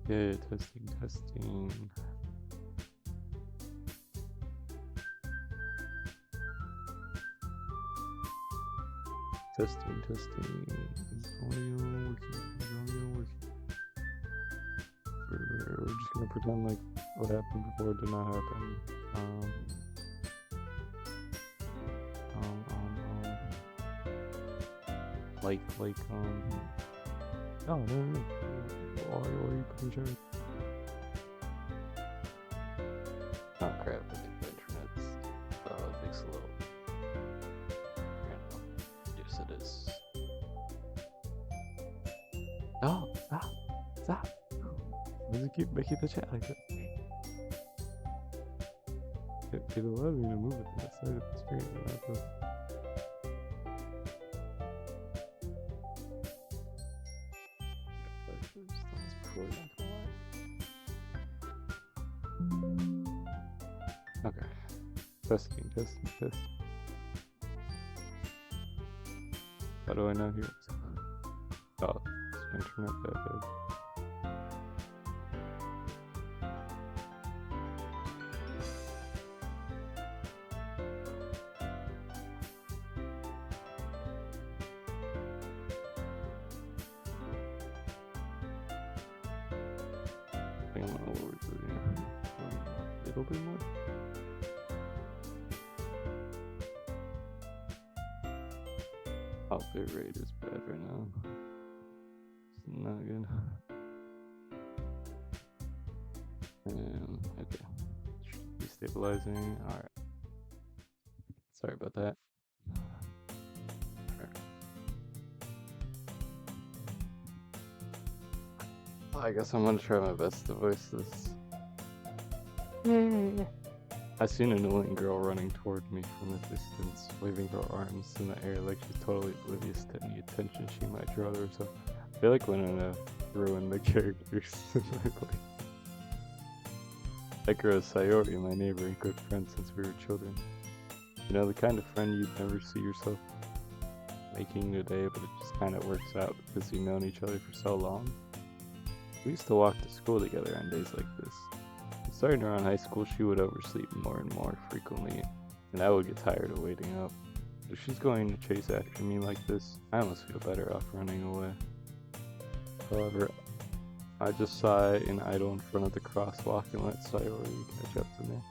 Yeah, testing, testing. Testing, testing. Audio working, audio working. We're just gonna pretend like what happened before did not happen. Um, um, um, um, oh, no. Why are you putting charge? Oh crap, I think the internet's being slow. Yes, it is. Oh, stop, stop. Why does it keep making the chat like this? It allowed me to move it to that side of the screen, but not the... Okay. Testing, testing, testing. How do I not hear it? Oh, it's my internet that bad. I don't know what we're doing. A little bit more. Oh, bit rate is bad right now. It's not good. Okay. Should be stabilizing. Alright. Sorry about that. I guess I'm gonna try my best to voice this. I seen an annoying girl running toward me from a distance, waving her arms in the air like she's totally oblivious to any attention she might draw to herself. I feel like when I ruin the characters. That girl is Sayori, my neighbor and good friend since we were children. You know, the kind of friend you'd never see yourself making today, but it just kind of works out because you've known each other for so long. We used to walk to school together on days like this. Starting around high school, she would oversleep more and more frequently, and I would get tired of waiting up. If she's going to chase after me like this, I almost feel better off running away. However, I just sigh and idle in front of the crosswalk and let Sayori catch up to me.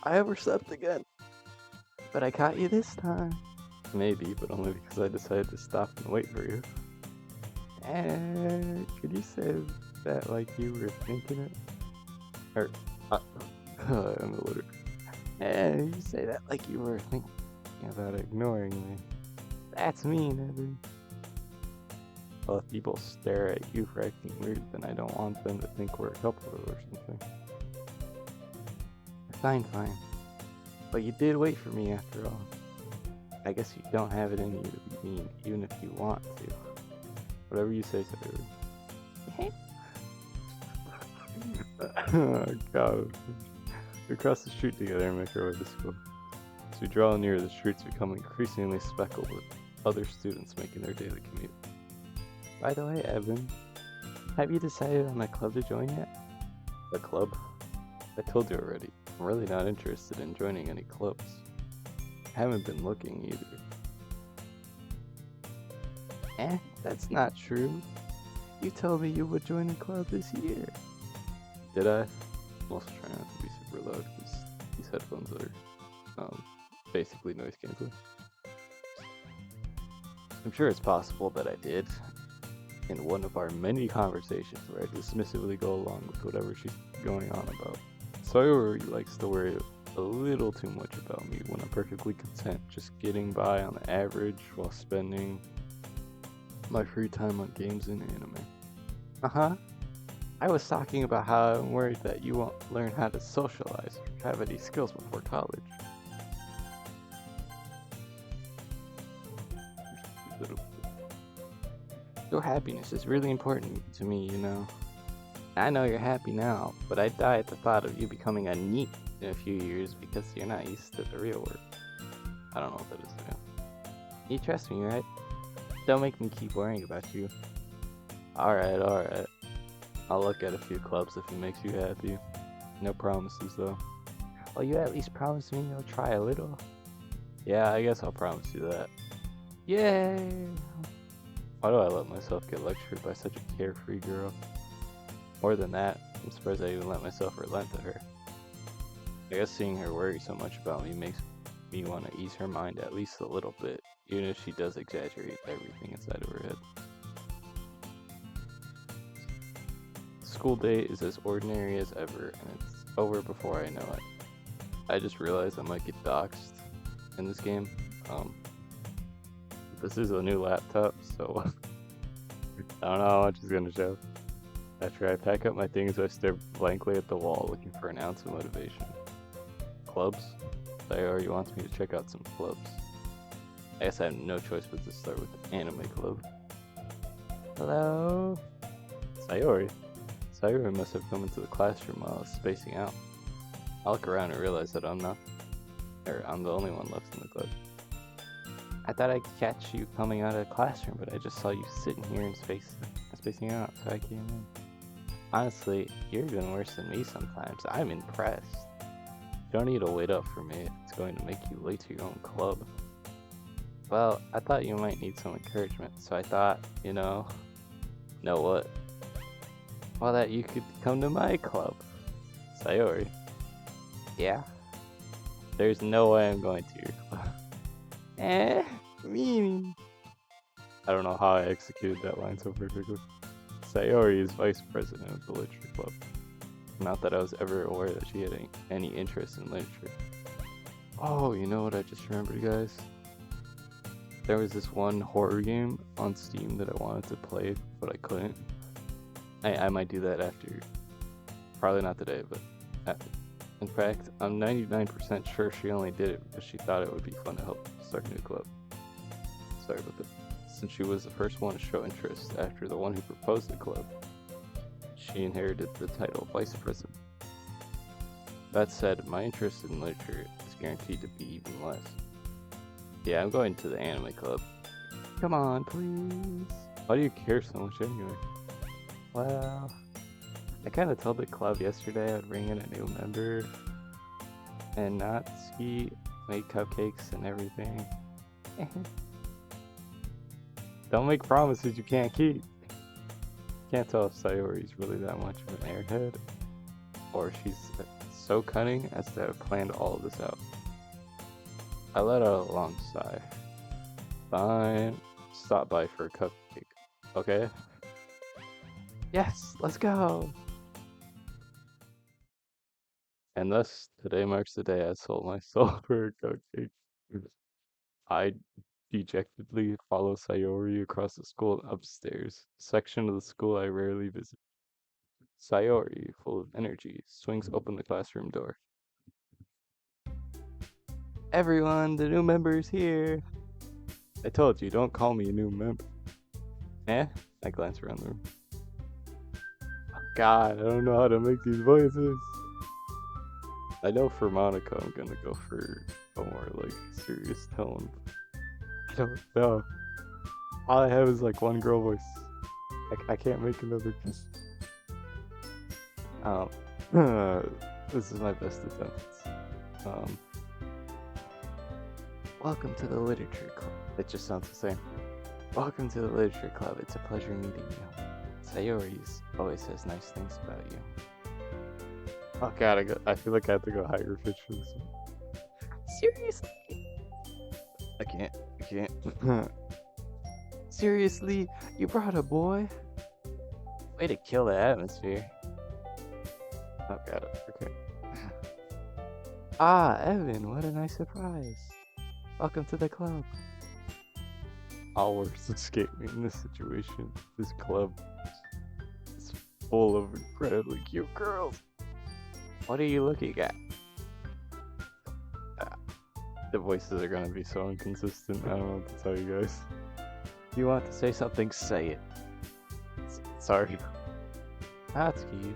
I overslept again. But I caught you this time. Maybe, but only because I decided to stop and wait for you. Could you say that like you were thinking it? Or, I'm a little... you say that like you were thinking about ignoring me. That's mean, Evan. Well, if people stare at you for acting weird, then I don't want them to think we're a couple or something. Fine, fine. But you did wait for me after all. I guess you don't have it in you to be mean, even if you want to. Whatever you say, Sayori. Oh, God. We cross the street together and make our way to school. As we draw near, the streets become increasingly speckled with other students making their daily commute. By the way, Evan, have you decided on a club to join yet? A club? I told you already. I'm really not interested in joining any clubs. I haven't been looking either. That's not true. You told me you would join a club this year. Did I? I'm also trying not to be super loud because these headphones are basically noise canceling. I'm sure it's possible that I did in one of our many conversations where I dismissively go along with whatever she's going on about. Sayori likes to worry a little too much about me when I'm perfectly content just getting by on the average while spending my free time on games and anime. I was talking about how I'm worried that you won't learn how to socialize or have any skills before college. Your happiness is really important to me, you know. I know you're happy now, but I'd die at the thought of you becoming a NEET in a few years because you're not used to the real world. I don't know what that is. You trust me, right? don't make me keep worrying about you. Alright, alright. I'll look at a few clubs if it makes you happy. No promises, though. Well, you at least promised me you'll try a little. Yeah, I guess I'll promise you that. Yay! Why do I let myself get lectured by such a carefree girl? More than that, I'm surprised I even let myself relent to her. I guess seeing her worry so much about me makes me want to ease her mind at least a little bit, even if she does exaggerate everything inside of her head. School day is as ordinary as ever, and it's over before I know it. I just realized I might get doxxed in this game. This is a new laptop, so I don't know how much is gonna show. After I pack up my things, I stare blankly at the wall, looking for an ounce of motivation. Clubs? Sayori wants me to check out some clubs. I guess I have no choice but to start with the anime club. Hello? Sayori? Sayori must have come into the classroom while I was spacing out. I look around and realize that I'm the only one left in the club. I thought I'd catch you coming out of the classroom, but I just saw you sitting here and spacing out, so I came in. Honestly, you're even worse than me sometimes. I'm impressed. You don't need to wait up for me if it's going to make you late to your own club. Well, I thought you might need some encouragement, so I thought, know what? Well, that you could come to my club. Sayori. Yeah? There's no way I'm going to your club. Meanie. I don't know how I executed that line so perfectly. Sayori is vice president of the literature club. Not that I was ever aware that she had any interest in literature. Oh, you know what I just remembered, guys? There was this one horror game on Steam that I wanted to play, but I couldn't. I might do that after. Probably not today, but after. In fact, I'm 99% sure she only did it because she thought it would be fun to help start a new club. Sorry about that. Since she was the first one to show interest after the one who proposed the club, she inherited the title of vice president. That said, my interest in literature is guaranteed to be even less. Yeah, I'm going to the anime club. Come on, please. Why do you care so much anyway? Well, I kind of told the club yesterday I'd bring in a new member and Natsuki make cupcakes and everything. Don't make promises you can't keep. Can't tell if Sayori's really that much of an airhead, or she's so cunning as to have planned all of this out. I let out a long sigh. Fine, stop by for a cupcake, okay? Yes, let's go! And thus, today marks the day I sold my soul for a cupcake. I dejectedly follow Sayori across the school and upstairs, a section of the school I rarely visit. Sayori, full of energy, swings open the classroom door. Everyone, the new member is here! I told you, don't call me a new member. Eh? I glance around the room. Oh God, I don't know how to make these voices. I know for Monica I'm gonna go for a more serious tone. I don't know. All I have is one girl voice. I can't make another. This is my best attempt. Welcome to the literature club. It just sounds the same. Welcome to the literature club. It's a pleasure meeting you. Sayori's always says nice things about you. Oh God, I feel like I have to go higher pitch for this one. Seriously? I can't. Seriously? You brought a boy? Way to kill the atmosphere. Oh God, okay. Ah, Evan, what a nice surprise. Welcome to the club. All words escape me in this situation. This club is full of incredibly cute girls. What are you looking at? The voices are gonna be so inconsistent. I don't know what to tell you guys. If you want to say something, say it. Sorry. Natsuki.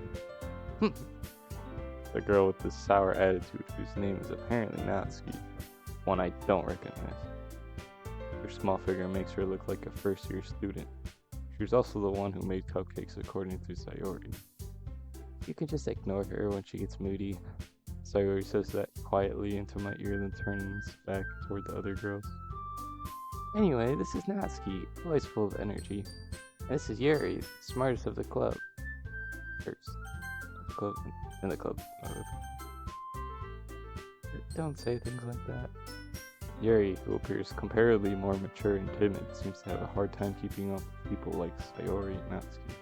The girl with the sour attitude whose name is apparently Natsuki. One I don't recognize. Her small figure makes her look like a first-year student. She was also the one who made cupcakes according to Sayori. You can just ignore her when she gets moody. Sayori says that quietly into my ear, then turns back toward the other girls. Anyway, this is Natsuki, always full of energy. And this is Yuri, the smartest of the club. In the club. Don't say things like that. Yuri, who appears comparatively more mature and timid, seems to have a hard time keeping up with people like Sayori and Natsuki.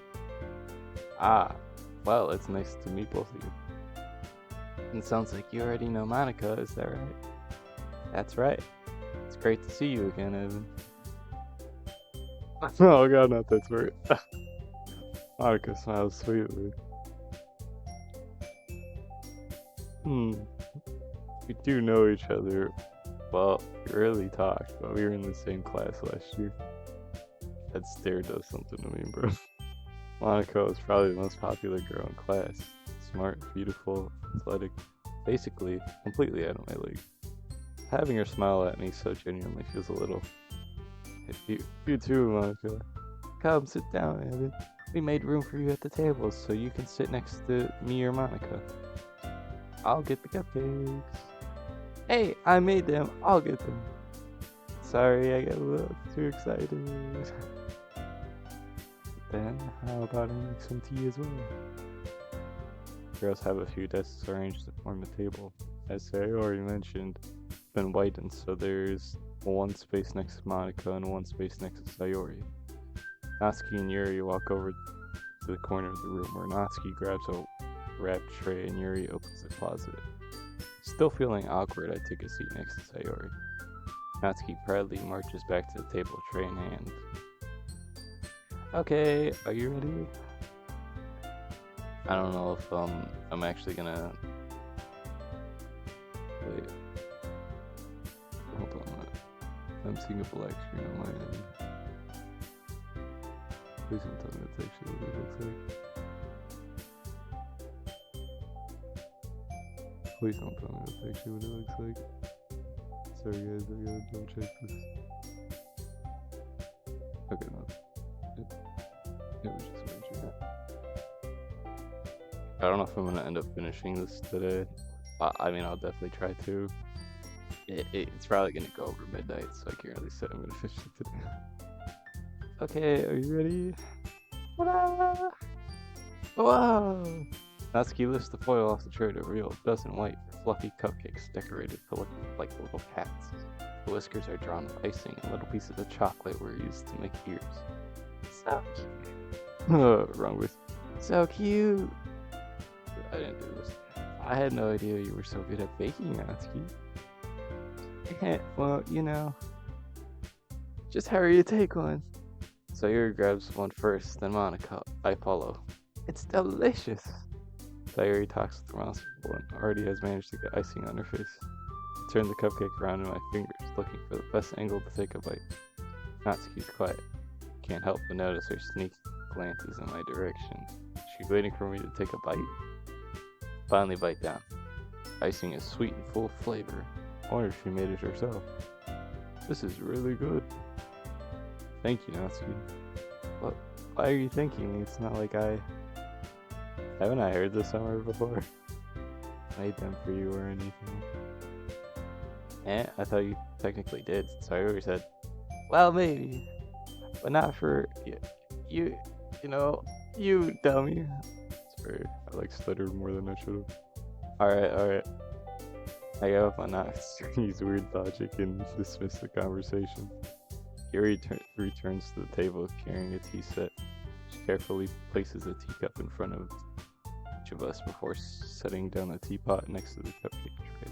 Ah, well, it's nice to meet both of you. It sounds like you already know Monica, is that right? That's right. It's great to see you again, Evan. Oh god, not that smart. Monica smiles sweetly. We do know each other. Well, we rarely talked, but we were in the same class last year. That stare does something to me, bro. Monica was probably the most popular girl in class. Smart, beautiful, athletic, basically completely out of my league. Having her smile at me so genuinely feels a little... You too, Monica. Come, sit down, Evan. We made room for you at the table so you can sit next to me or Monica. I'll get the cupcakes. Hey, I made them. I'll get them. Sorry, I got a little too excited. Then, how about I make some tea as well? Girls have a few desks arranged to form a table. As I already mentioned, it's been whitened, so there's one space next to Monica and one space next to Sayori. Natsuki and Yuri walk over to the corner of the room where Natsuki grabs a wrapped tray and Yuri opens the closet. Still feeling awkward, I take a seat next to Sayori. Natsuki proudly marches back to the table, tray in hand. Okay, are you ready? I don't know if I'm actually gonna... Wait. Hold on. I'm seeing a black screen on my end. Please don't tell me that's actually what it looks like. Please don't tell me that's actually what it looks like. Sorry guys, I gotta double check this. Okay, no. It was just mentioned it. I don't know if I'm gonna end up finishing this today. I mean, I'll definitely try to. It's probably gonna go over midnight, so I can't really say I'm gonna finish it today. Okay, are you ready? Wow! Wow! Natsuki lifts the foil off the tray to reveal a dozen white, fluffy cupcakes decorated to look like little hats. The whiskers are drawn with icing, and little pieces of chocolate were used to make ears. So cute. Wrong with. So cute! I didn't do this. I had no idea you were so good at baking, Natsuki. Well, you know. Just hurry to take one. Sayori grabs one first, then Monica. I follow. It's delicious! Sayori talks with Monica and already has managed to get icing on her face. I turn the cupcake around in my fingers, looking for the best angle to take a bite. Natsuki's quiet. Can't help but notice her sneak glances in my direction. She's waiting for me to take a bite. Finally bite down. Icing is sweet and full of flavor. I wonder if she made it herself. This is really good. Thank you, Natsuki. What? Why are you thanking me? It's not like haven't I heard this somewhere before? Made them for you or anything. I thought you technically did. Sayori said, well, maybe. But not for you you dummy. Sorry, I stuttered more than I should have. Alright. I gave up on Natsuki's weird logic and dismissed the conversation. Yuri returns to the table carrying a tea set. She carefully places a teacup in front of each of us before setting down the teapot next to the cupcake tray.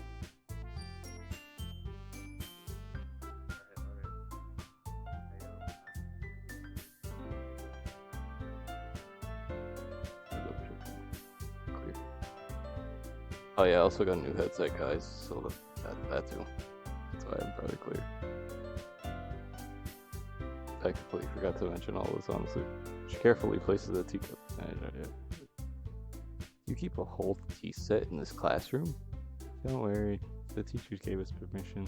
Clear. Oh yeah, I also got a new headset, guys, so that too. That's why I'm probably clear. I completely forgot to mention all this, honestly. She carefully places a teacup. You keep a whole tea set in this classroom? Don't worry, the teachers gave us permission.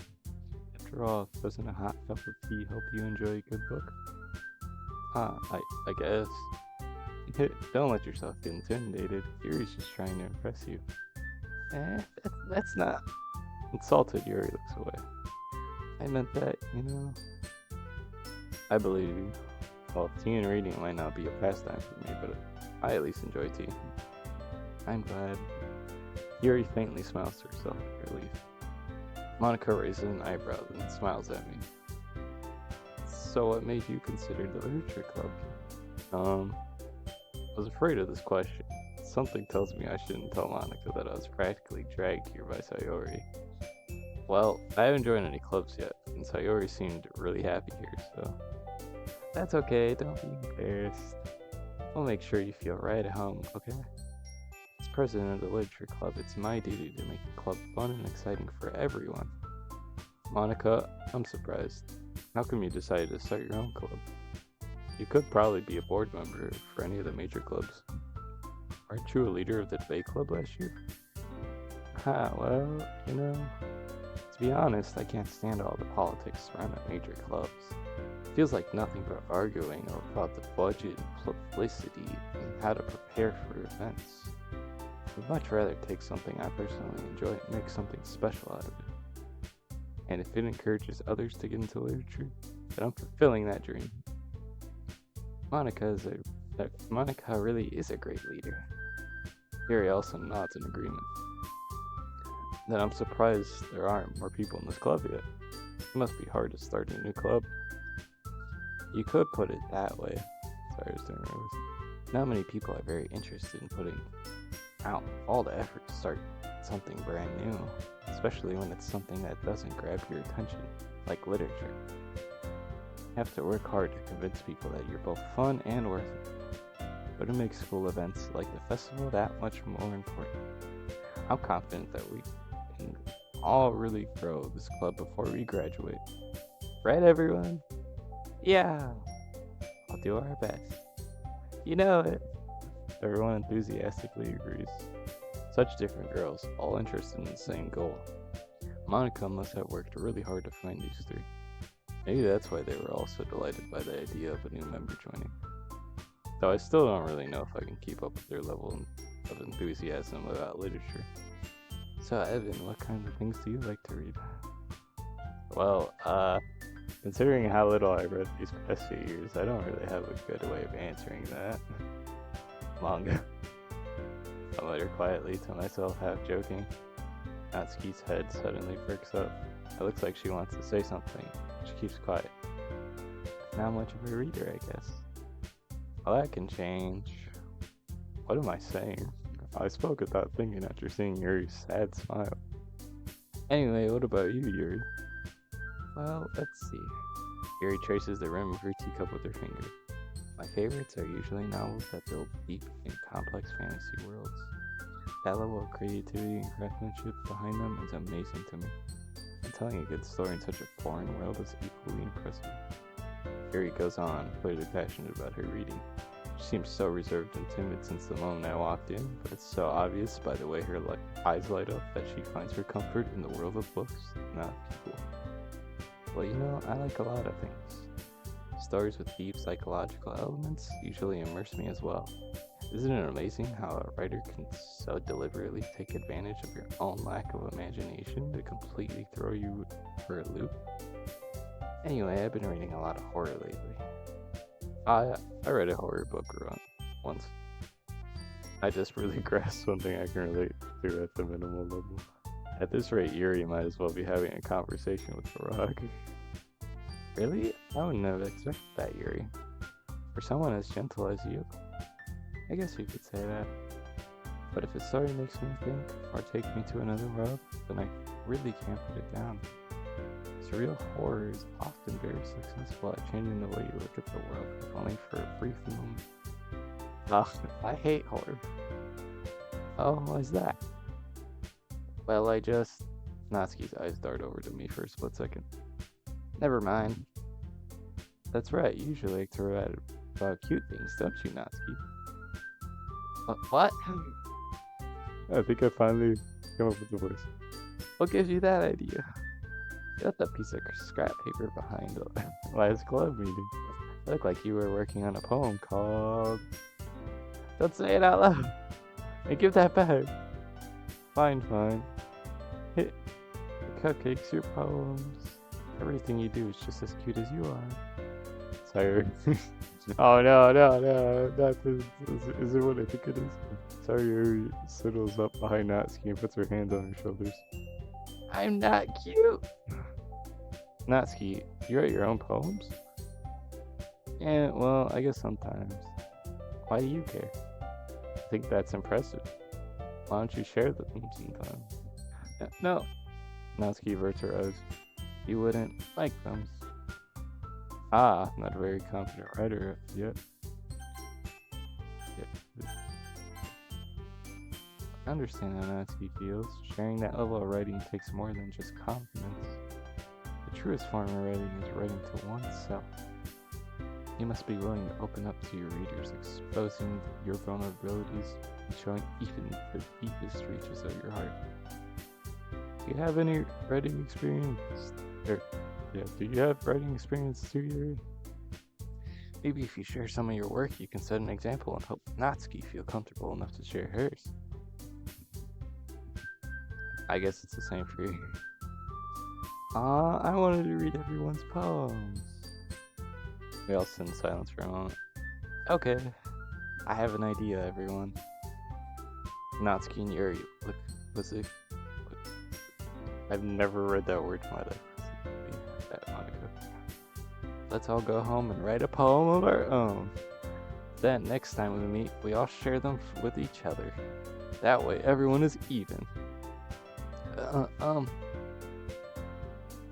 After all, doesn't a hot cup of tea help you enjoy a good book? I guess. Don't let yourself get intimidated. Yuri's just trying to impress you. That's not. Insulted, Yuri looks away. I meant that, I believe you. Well, tea and reading might not be a pastime for me, but I at least enjoy tea. I'm glad. Yuri faintly smiles to herself in relief. Monica raises an eyebrow and smiles at me. So what made you consider the literature club? I was afraid of this question. Something tells me I shouldn't tell Monica that I was practically dragged here by Sayori. Well, I haven't joined any clubs yet, and Sayori seemed really happy here, so... That's okay, don't be embarrassed. I'll make sure you feel right at home, okay? As president of the literature club, it's my duty to make the club fun and exciting for everyone. Monica, I'm surprised. How come you decided to start your own club? You could probably be a board member for any of the major clubs. Aren't you a leader of the debate club last year? Well, to be honest, I can't stand all the politics surrounding major clubs. It feels like nothing but arguing about the budget and publicity and how to prepare for events. I'd much rather take something I personally enjoy and make something special out of it. And if it encourages others to get into literature, then I'm fulfilling that dream. Monica really is a great leader. Yuri also nods in agreement. Then I'm surprised there aren't more people in this club yet. It must be hard to start a new club. You could put it that way. Sorry, I was doing nervous. Not many people are very interested in putting out all the effort to start something brand new, especially when it's something that doesn't grab your attention, like literature. You have to work hard to convince people that you're both fun and worth it. But it makes school events like the festival that much more important. I'm confident that we can all really grow this club before we graduate. Right, everyone? Yeah, I'll do our best. You know it. Everyone enthusiastically agrees. Such different girls, all interested in the same goal. Monica must have worked really hard to find these three. Maybe that's why they were all so delighted by the idea of a new member joining. Though I still don't really know if I can keep up with their level of enthusiasm about literature. So Evan, what kinds of things do you like to read? Well, considering how little I read these past few years, I don't really have a good way of answering that. Manga. I mutter quietly to myself, half joking. Natsuki's head suddenly perks up. It looks like she wants to say something. She keeps quiet. Not much of a reader, I guess. Well, that can change. What am I saying? I spoke without thinking after seeing Yuri's sad smile. Anyway, what about you, Yuri? Well, let's see. Yuri traces the rim of her teacup with her finger. My favorites are usually novels that build deep and complex fantasy worlds. That level of creativity and craftsmanship behind them is amazing to me. And telling a good story in such a foreign world is equally impressive. Yuri goes on, clearly passionate about her reading. She seems so reserved and timid since the moment I walked in, but it's so obvious by the way her eyes light up that she finds her comfort in the world of books, not people. Well, I like a lot of things. Stories with deep psychological elements usually immerse me as well. Isn't it amazing how a writer can so deliberately take advantage of your own lack of imagination to completely throw you for a loop? Anyway, I've been reading a lot of horror lately. I read a horror book once. I just really grasped something I can relate to at the minimal level. At this rate, Yuri might as well be having a conversation with the rock. Really? I wouldn't have expected that, Yuri. For someone as gentle as you. I guess you could say that. But if a story makes me think, or takes me to another world, then I really can't put it down. Surreal horror is often very successful at changing the way you look at the world, if only for a brief moment. I hate horror. Oh, why's that? Well, Natsuki's eyes dart over to me for a split second. Never mind. That's right, you usually like to write about cute things, don't you, Natsuki? What? I think I finally came up with the words. What gives you that idea? You left that piece of scrap paper behind the last club meeting. It looked like you were working on a poem called... Don't say it out loud! And give that back! Fine. Hey, the cupcakes, your poems. Everything you do is just as cute as you are. Sorry. Oh no, not this. Is it what I think it is? Sayori settles up behind Natsuki and puts her hands on her shoulders. I'm not cute! Natsuki, you write your own poems? Yeah, well, I guess sometimes. Why do you care? I think that's impressive. Why don't you share them sometime? No. Natsuki averts her eyes. You wouldn't like them. Ah, not a very confident writer yet. I understand how Natsuki feels. Sharing that level of writing takes more than just confidence. The truest form of writing is writing to oneself. You must be willing to open up to your readers, exposing your vulnerabilities and showing even the deepest reaches of your heart. Do you have any writing experience? Do you have writing experience too, Yuri? Maybe if you share some of your work, you can set an example and help Natsuki feel comfortable enough to share hers. I guess it's the same for you. I wanted to read everyone's poems. We all sit in silence for a moment. Okay, I have an idea, everyone. Natsuki and Yuri, I've never read that word in my life. Let's all go home and write a poem of our own. Then, next time we meet, we all share them with each other. That way, everyone is even.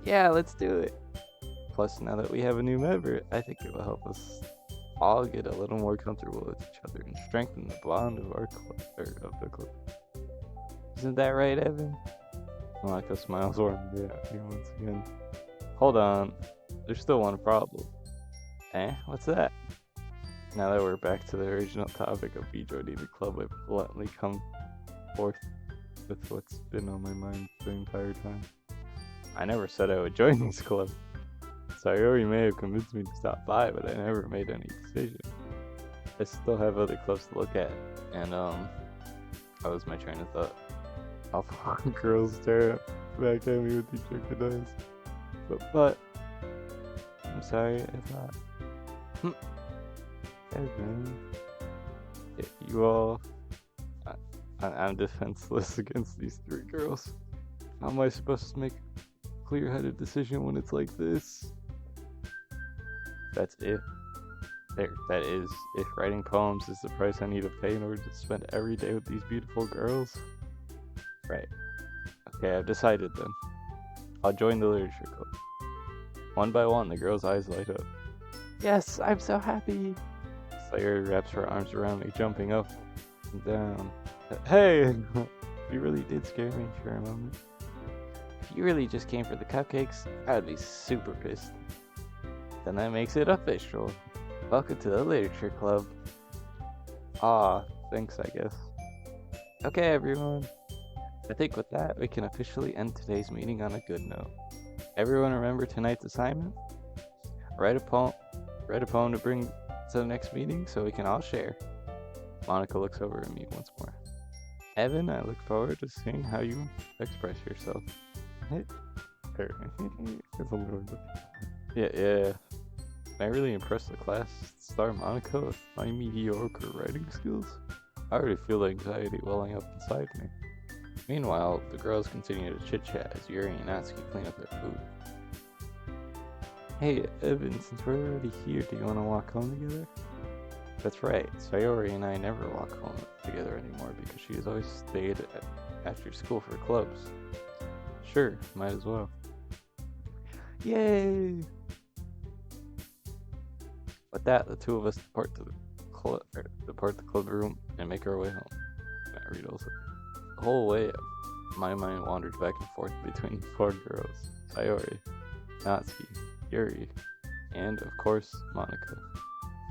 Yeah, let's do it. Plus, now that we have a new member, I think it will help us all get a little more comfortable with each other and strengthen the bond of our club, of the club. Isn't that right, Evan? Monaco smiles warmly at me once again. Hold on, there's still one problem. What's that? Now that we're back to the original topic of me joining the club, I've bluntly come forth with what's been on my mind the entire time. I never said I would join this club. Sayori may have convinced me to stop by, but I never made any decision. I still have other clubs to look at, and that was my train of thought. All four girls stare back at me with dejected eyes. But I'm sorry, I thought. Evan, you all. I'm defenseless against these three girls. How am I supposed to make a clear-headed decision when it's like this? That is, if writing poems is the price I need to pay in order to spend every day with these beautiful girls. Right. Okay, I've decided then. I'll join the literature club. One by one, the girls' eyes light up. Yes, I'm so happy! Sayori wraps her arms around me, jumping up and down. Hey! You really did scare me for a moment. If you really just came for the cupcakes, I would be super pissed. Then that makes it official. Welcome to the literature club. Aw, thanks, I guess. Okay, everyone. I think with that, we can officially end today's meeting on a good note. Everyone remember tonight's assignment? Write a poem to bring to the next meeting so we can all share. Monica looks over at me once more. Evan, I look forward to seeing how you express yourself. Yeah. Can I really impress the class star Monica with my mediocre writing skills? I already feel the anxiety welling up inside me. Meanwhile, the girls continue to chit-chat as Yuri and Natsuki clean up their food. Hey, Evan, since we're already here, do you want to walk home together? That's right, Sayori and I never walk home together anymore because she has always stayed after school for clubs. Sure, might as well. Yay! With that, the two of us depart the club room and make our way home. Matt Riddle's the whole way, my mind wandered back and forth between four girls: Sayori, Natsuki, Yuri, and of course, Monica.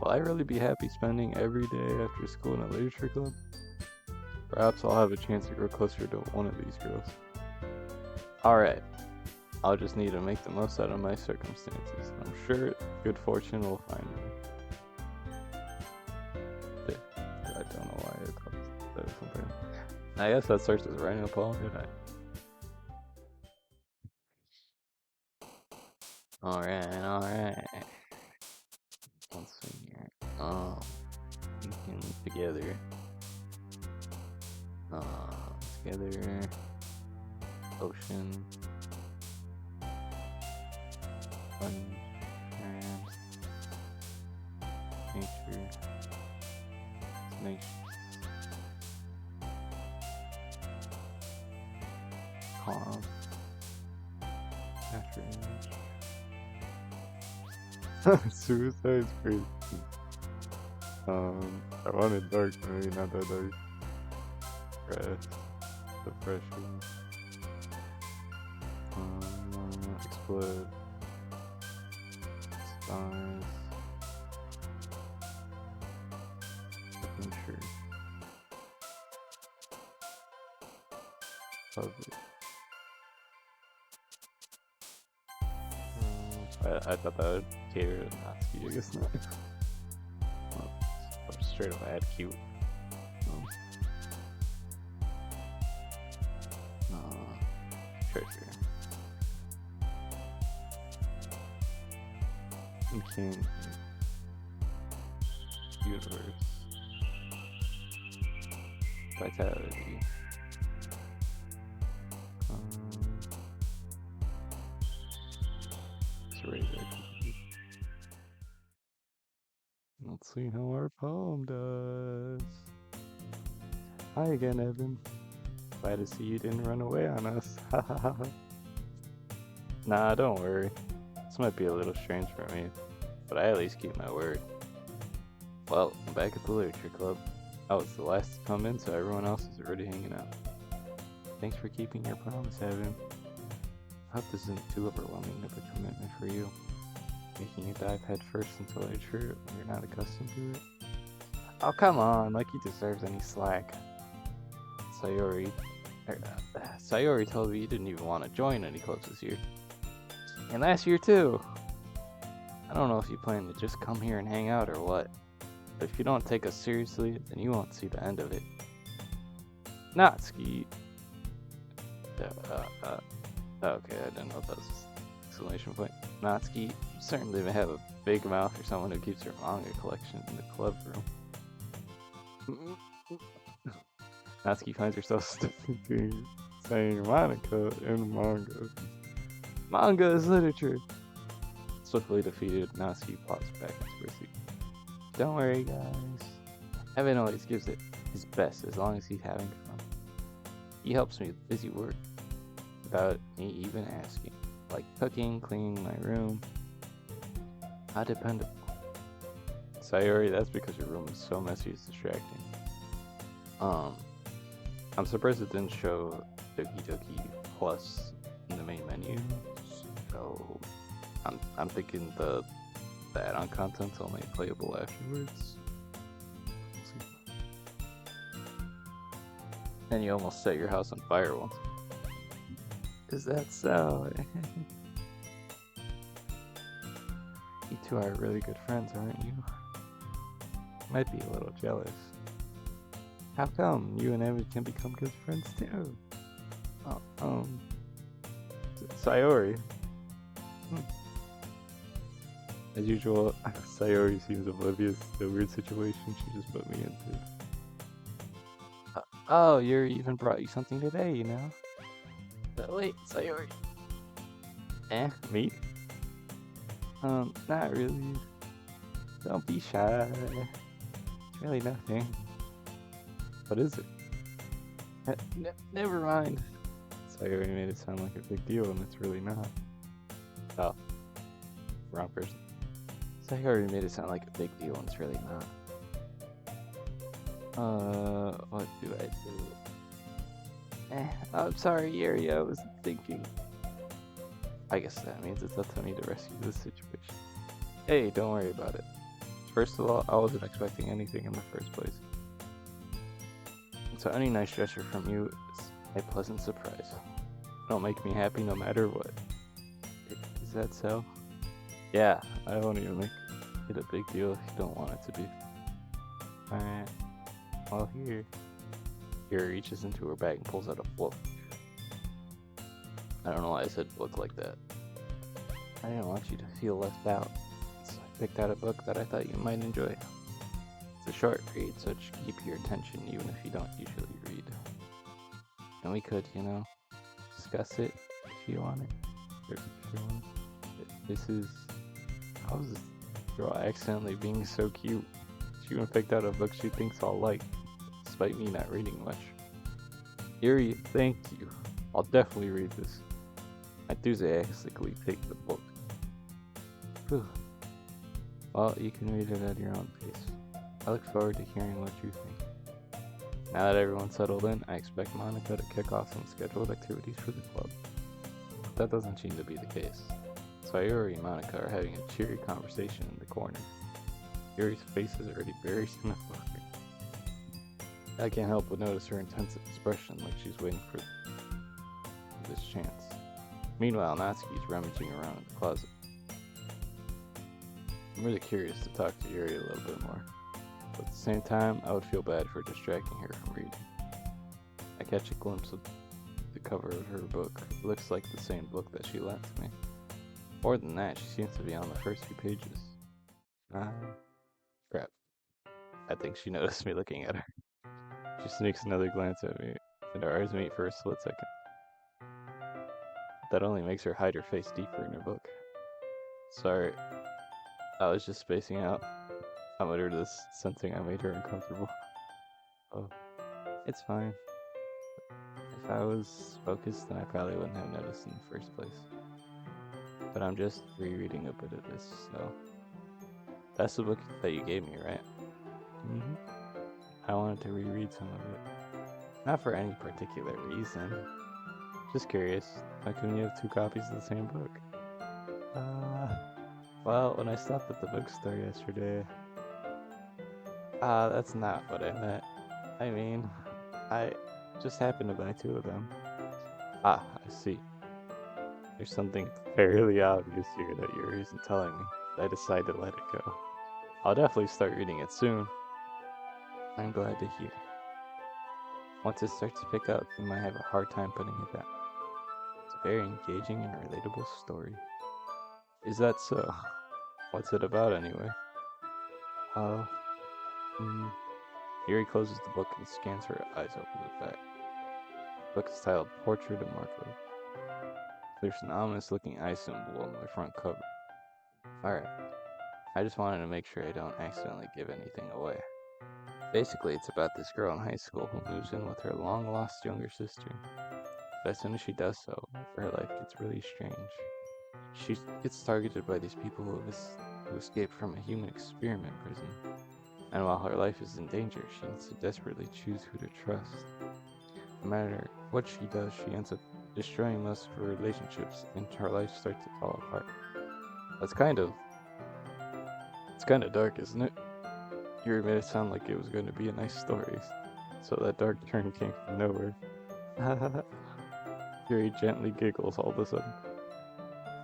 Will I really be happy spending every day after school in a literature club? Perhaps I'll have a chance to grow closer to one of these girls. Alright, I'll just need to make the most out of my circumstances. I'm sure good fortune will find me. I don't know why I called it something. I guess that starts with writing a poem, did I? Alright. Let's see here. Thinking together. Together. Ocean. Fun. Nature. Nature. Calm. Natural image. Suicide's crazy. I wanted dark, maybe not that dark. Rest. Depression. Explode. Stars. Adventure. Public. I thought that would cater to Natsuki, I guess not. Or straight up add cute. Treasure. Okay. Universe. Vitality. Let's see how our poem does. Hi again, Evan. Glad to see you didn't run away on us. Nah, don't worry. This might be a little strange for me, but I at least keep my word. Well, I'm back at the Literature Club. I was the last to come in, so everyone else is already hanging out. Thanks for keeping your promise, Evan. I hope this isn't too overwhelming of a commitment for you. Making you dive head first into literature when you're not accustomed to it. Oh, come on, like he deserves any slack. Sayori told me you didn't even want to join any clubs this year. And last year too. I don't know if you plan to just come here and hang out or what. But if you don't take us seriously, then you won't see the end of it. Natsuki. Okay, I didn't know that was an exclamation point. Natsuki, you certainly have a big mouth for someone who keeps her manga collection in the club room. Natsuki finds herself studying, saying Monica in manga. Manga is literature. Swiftly defeated, Natsuki pops back into her seat. Don't worry, guys. Evan always gives it his best as long as he's having fun. He helps me with busy work without me even asking, like cooking, cleaning my room. How dependable. Sayori, that's because your room is so messy it's distracting. I'm surprised it didn't show Doki Plus in the main menu. So I'm thinking the add-on content's only playable afterwards. And you almost set your house on fire once. Is that so? You two are really good friends, aren't you? Might be a little jealous. How come you and Evan can become good friends too? Sayori. As usual, Sayori seems oblivious to the weird situation she just put me into. Oh, you even brought you something today, you know? But wait, Sayori. Me? Not really. Don't be shy. It's really nothing. What is it? Never mind. Sayori made it sound like a big deal and it's really not. Oh. Wrong person. Sayori made it sound like a big deal and it's really not. What do I do? I'm sorry, Yuri, I was thinking. I guess that means it's up to me to rescue this situation. Hey, don't worry about it. First of all, I wasn't expecting anything in the first place. So any nice gesture from you is a pleasant surprise. It'll make me happy no matter what. Is that so? Yeah, I won't even make it a big deal if you don't want it to be. Alright, well here. Yuri reaches into her bag and pulls out a book. I don't know why I said book like that. I didn't want you to feel left out, so I picked out a book that I thought you might enjoy. It's a short read, so it should keep your attention even if you don't usually read. And we could, discuss it if you wanted. This is... How is this girl accidentally being so cute? She even picked out a book she thinks I'll like, despite me not reading much. Yuri, thank you. I'll definitely read this. I enthusiastically take the book. Whew. Well, you can read it at your own pace. I look forward to hearing what you think. Now that everyone's settled in, I expect Monica to kick off some scheduled activities for the club. But that doesn't seem to be the case. Sayori and Monica are having a cheery conversation in the corner. Yuri's face is already buried in the book. I can't help but notice her intense expression like she's waiting for this chance. Meanwhile, Natsuki's rummaging around in the closet. I'm really curious to talk to Yuri a little bit more, but at the same time, I would feel bad for distracting her from reading. I catch a glimpse of the cover of her book. It looks like the same book that she lent to me. More than that, she seems to be on the first few pages. Crap. I think she noticed me looking at her. She sneaks another glance at me, and our eyes meet for a split second. That only makes her hide her face deeper in her book. Sorry, I was just spacing out. I muttered this, sensing I made her uncomfortable. Oh, it's fine. If I was focused, then I probably wouldn't have noticed in the first place. But I'm just rereading a bit of this, so... That's the book that you gave me, right? Mm-hmm. I wanted to reread some of it. Not for any particular reason. Just curious, how come you have two copies of the same book? Well, when I stopped at the bookstore yesterday... that's not what I meant. I mean, I just happened to buy two of them. I see. There's something fairly obvious here that Yuri isn't telling me. I decided to let it go. I'll definitely start reading it soon. I'm glad to hear. Once it starts to pick up, you might have a hard time putting it down. It's a very engaging and relatable story. Is that so? What's it about anyway? Yuri closes the book and scans her eyes over the back. The book is titled Portrait of Marco. There's an ominous looking eye symbol on the front cover. Alright, I just wanted to make sure I don't accidentally give anything away. Basically, it's about this girl in high school who moves in with her long-lost younger sister. But as soon as she does so, her life gets really strange. She gets targeted by these people who escaped from a human experiment prison. And while her life is in danger, she needs to desperately choose who to trust. No matter what she does, she ends up destroying most of her relationships, and her life starts to fall apart. It's kind of dark, isn't it? You made it sound like it was going to be a nice story, so that dark turn came from nowhere. Yuri gently giggles all of a sudden.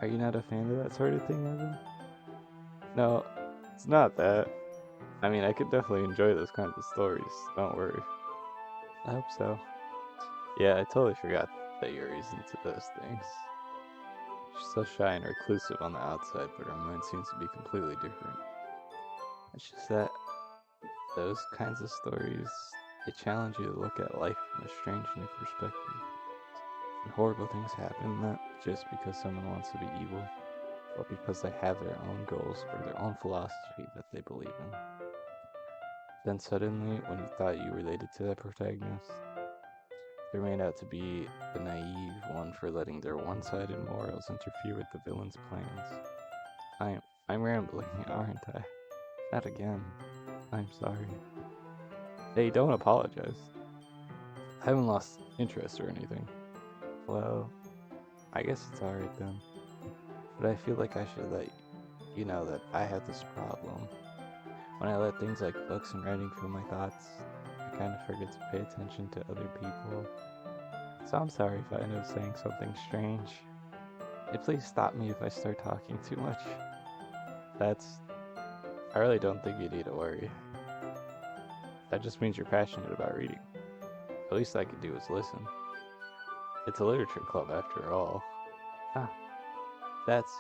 Are you not a fan of that sort of thing, Evan? No, it's not that. I mean, I could definitely enjoy those kinds of stories, don't worry. I hope so. Yeah, I totally forgot that Yuri's into those things. She's so shy and reclusive on the outside, but her mind seems to be completely different. It's just that those kinds of stories, they challenge you to look at life from a strange new perspective. And horrible things happen, not just because someone wants to be evil, but because they have their own goals or their own philosophy that they believe in. Then suddenly, when you thought you related to that protagonist, they made out to be the naive one for letting their one-sided morals interfere with the villain's plans. I'm rambling, aren't I? Not again. I'm sorry. Hey, don't apologize. I haven't lost interest or anything. Well, I guess it's alright then. But I feel like I should let you know that I have this problem. When I let things like books and writing fill my thoughts, I kind of forget to pay attention to other people. So I'm sorry if I end up saying something strange. Hey, please stop me if I start talking too much. I really don't think you need to worry. That just means you're passionate about reading. The least I could do is listen. It's a literature club after all. Ah, that's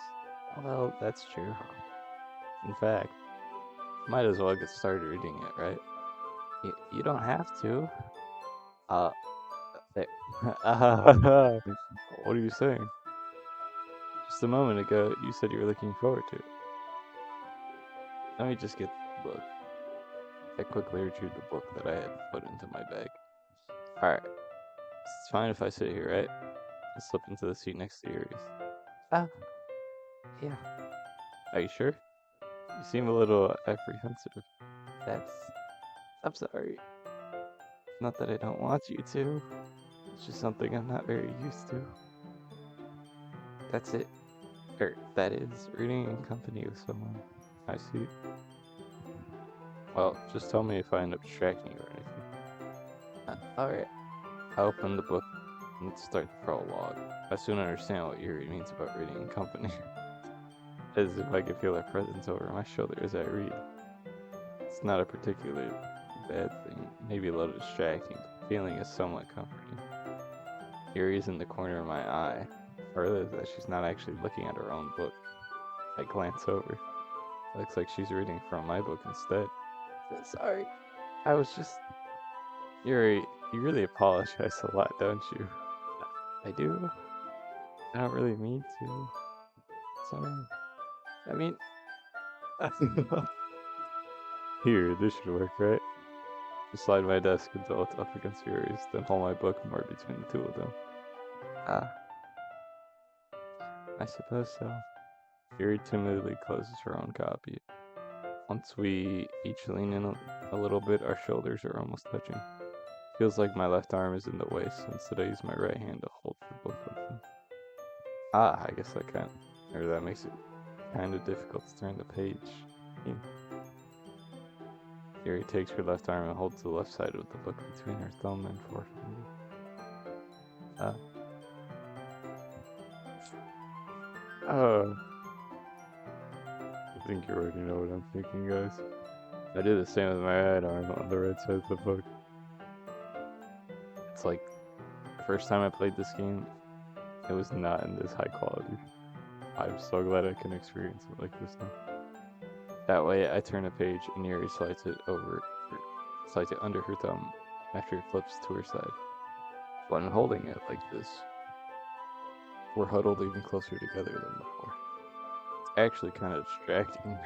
true. In fact, might as well get started reading it, right? You don't have to. Uh, there. What are you saying? Just a moment ago, you said you were looking forward to it. Let me just get the book. I quickly retrieved the book that I had put into my bag. Alright, it's fine if I sit here, right? I slip into the seat next to yours. Ah, yeah. Are you sure? You seem a little apprehensive. That's... I'm sorry. Not that I don't want you to. It's just something I'm not very used to. That's it. That is, reading in company with someone. I see. Well, just tell me if I end up distracting you or anything. Alright. I open the book and start the prologue. I soon understand what Yuri means about reading in company. As if I could feel her presence over my shoulder as I read. It's not a particularly bad thing, maybe a little distracting, but the feeling is somewhat comforting. Yuri's in the corner of my eye. Further, that she's not actually looking at her own book. I glance over. Looks like she's reading from my book instead. Sorry. I was just... Yuri, you really apologize a lot, don't you? I do. I don't really mean to. Sorry. I mean... Here, this should work, right? I slide my desk until it's up against Yuri's, then hold my book more between the two of them. I suppose so. Yuri timidly closes her own copy. Once we each lean in a little bit, our shoulders are almost touching. Feels like my left arm is in the way, so instead I use my right hand to hold the book with them. I guess I can't. Or that makes it kind of difficult to turn the page. Yeah. Yuri takes her left arm and holds the left side of the book between her thumb and forefinger. I think you already know what I'm thinking, guys. I did the same with my right arm on the right side of the book. It's like the first time I played this game, it was not in this high quality. I'm so glad I can experience it like this now. That way, I turn a page and Yuri slides it under her thumb after it flips to her side. When holding it like this, we're huddled even closer together than before. It's actually kind of distracting.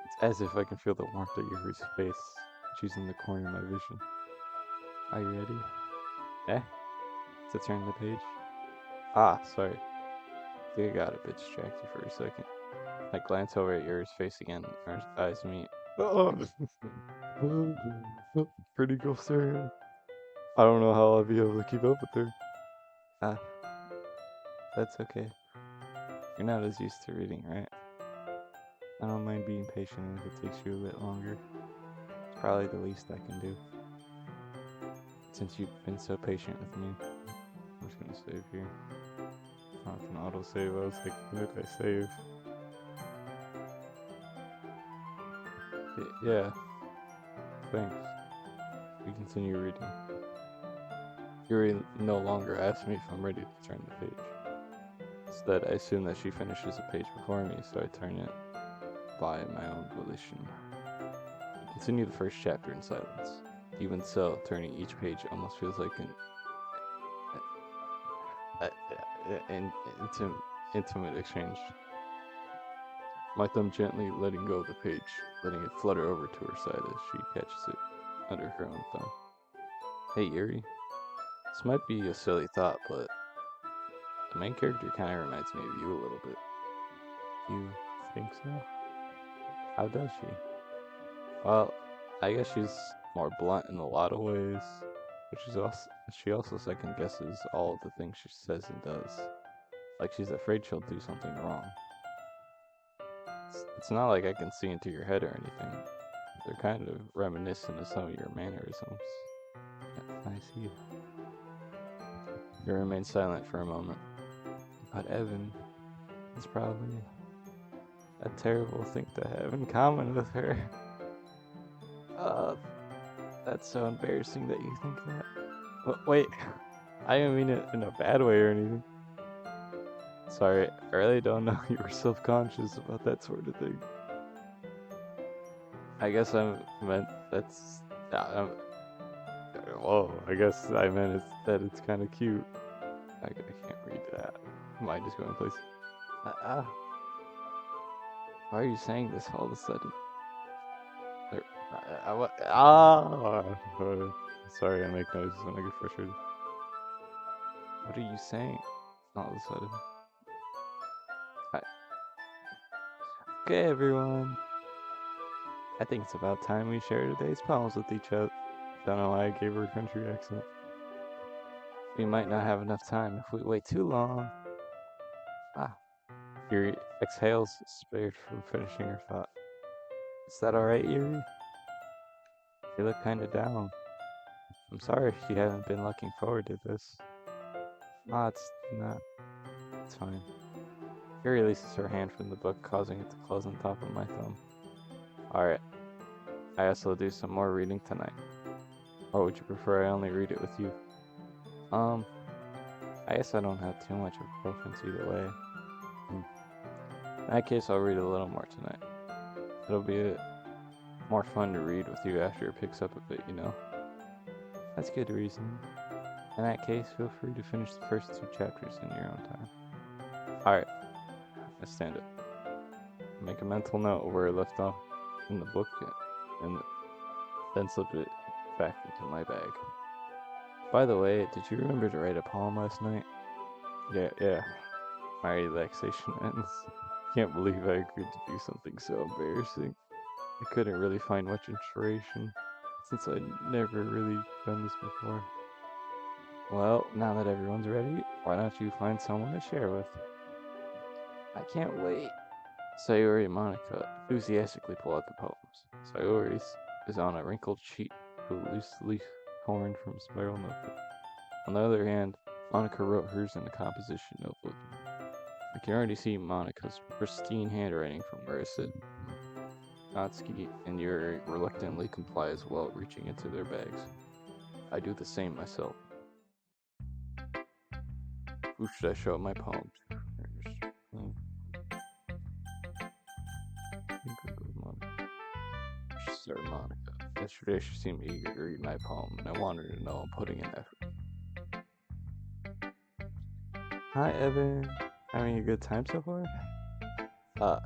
It's as if I can feel the warmth of Yuri's face. She's in the corner of my vision. Are you ready? To turn the page? Sorry. I think I got a bit distracted for a second. I glance over at Yuri's face again. Our eyes meet. Pretty girl staring. I don't know how I'll be able to keep up with her. That's okay. You're not as used to reading, right? I don't mind being patient if it takes you a bit longer. It's probably the least I can do. Since you've been so patient with me, I'm just gonna save here. Not an autosave, I was like, what did I save? Yeah. Thanks. We continue reading. Yuri no longer asks me if I'm ready to turn the page. Instead, I assume that she finishes a page before me, so I turn it by my own volition. We continue the first chapter in silence. Even so, turning each page almost feels like an intimate exchange. My thumb gently letting go of the page, letting it flutter over to her side as she catches it under her own thumb. Hey Yuri, this might be a silly thought, but the main character kind of reminds me of you a little bit. You think so? How does she? Well, I guess she's more blunt in a lot of ways, but she also second guesses all of the things she says and does. Like she's afraid she'll do something wrong. It's not like I can see into your head or anything. They're kind of reminiscent of some of your mannerisms. I see. You remain silent for a moment. But Evan is probably a terrible thing to have in common with her. That's so embarrassing that you think that. But wait, I didn't mean it in a bad way or anything. Sorry, I really don't know you were self-conscious about that sort of thing. I guess I meant that's... whoa, I guess I meant that it's kind of cute. I can't read that. Mine just going places. Why are you saying this all of a sudden? Sorry, I make noises when I get frustrated. What are you saying all of a sudden? Okay, everyone. I think it's about time we share today's poems with each other. Don't know why I gave her a country accent. We might not have enough time if we wait too long. Yuri exhales, spared from finishing her thought. Is that alright, Yuri? You look kinda down. I'm sorry if you haven't been looking forward to this. It's not. It's fine. Yuri releases her hand from the book, causing it to close on top of my thumb. Alright. I guess I'll do some more reading tonight. Or would you prefer I only read it with you? I guess I don't have too much of a preference either way. In that case, I'll read a little more tonight. It'll be more fun to read with you after it picks up a bit, you know? That's good reasoning. In that case, feel free to finish the first 2 chapters in your own time. Alright, let's stand up. Make a mental note of where I left off in the book, and then slip it back into my bag. By the way, did you remember to write a poem last night? Yeah. My relaxation ends. Can't believe I agreed to do something so embarrassing. I couldn't really find much inspiration, since I'd never really done this before. Well, now that everyone's ready, why don't you find someone to share with? I can't wait. Sayori and Monica enthusiastically pull out the poems. Sayori's is on a wrinkled sheet of loosely torn from spiral notebook. On the other hand, Monica wrote hers in a composition notebook. I can already see Monica's pristine handwriting from where I sit. Natsuki and Yuri reluctantly comply as well, reaching into their bags. I do the same myself. Who should I show my poem to? Sir Monica. Yesterday she seemed eager to read my poem, and I wanted to know I'm putting in effort. Hi, Evan. Having a good time so far?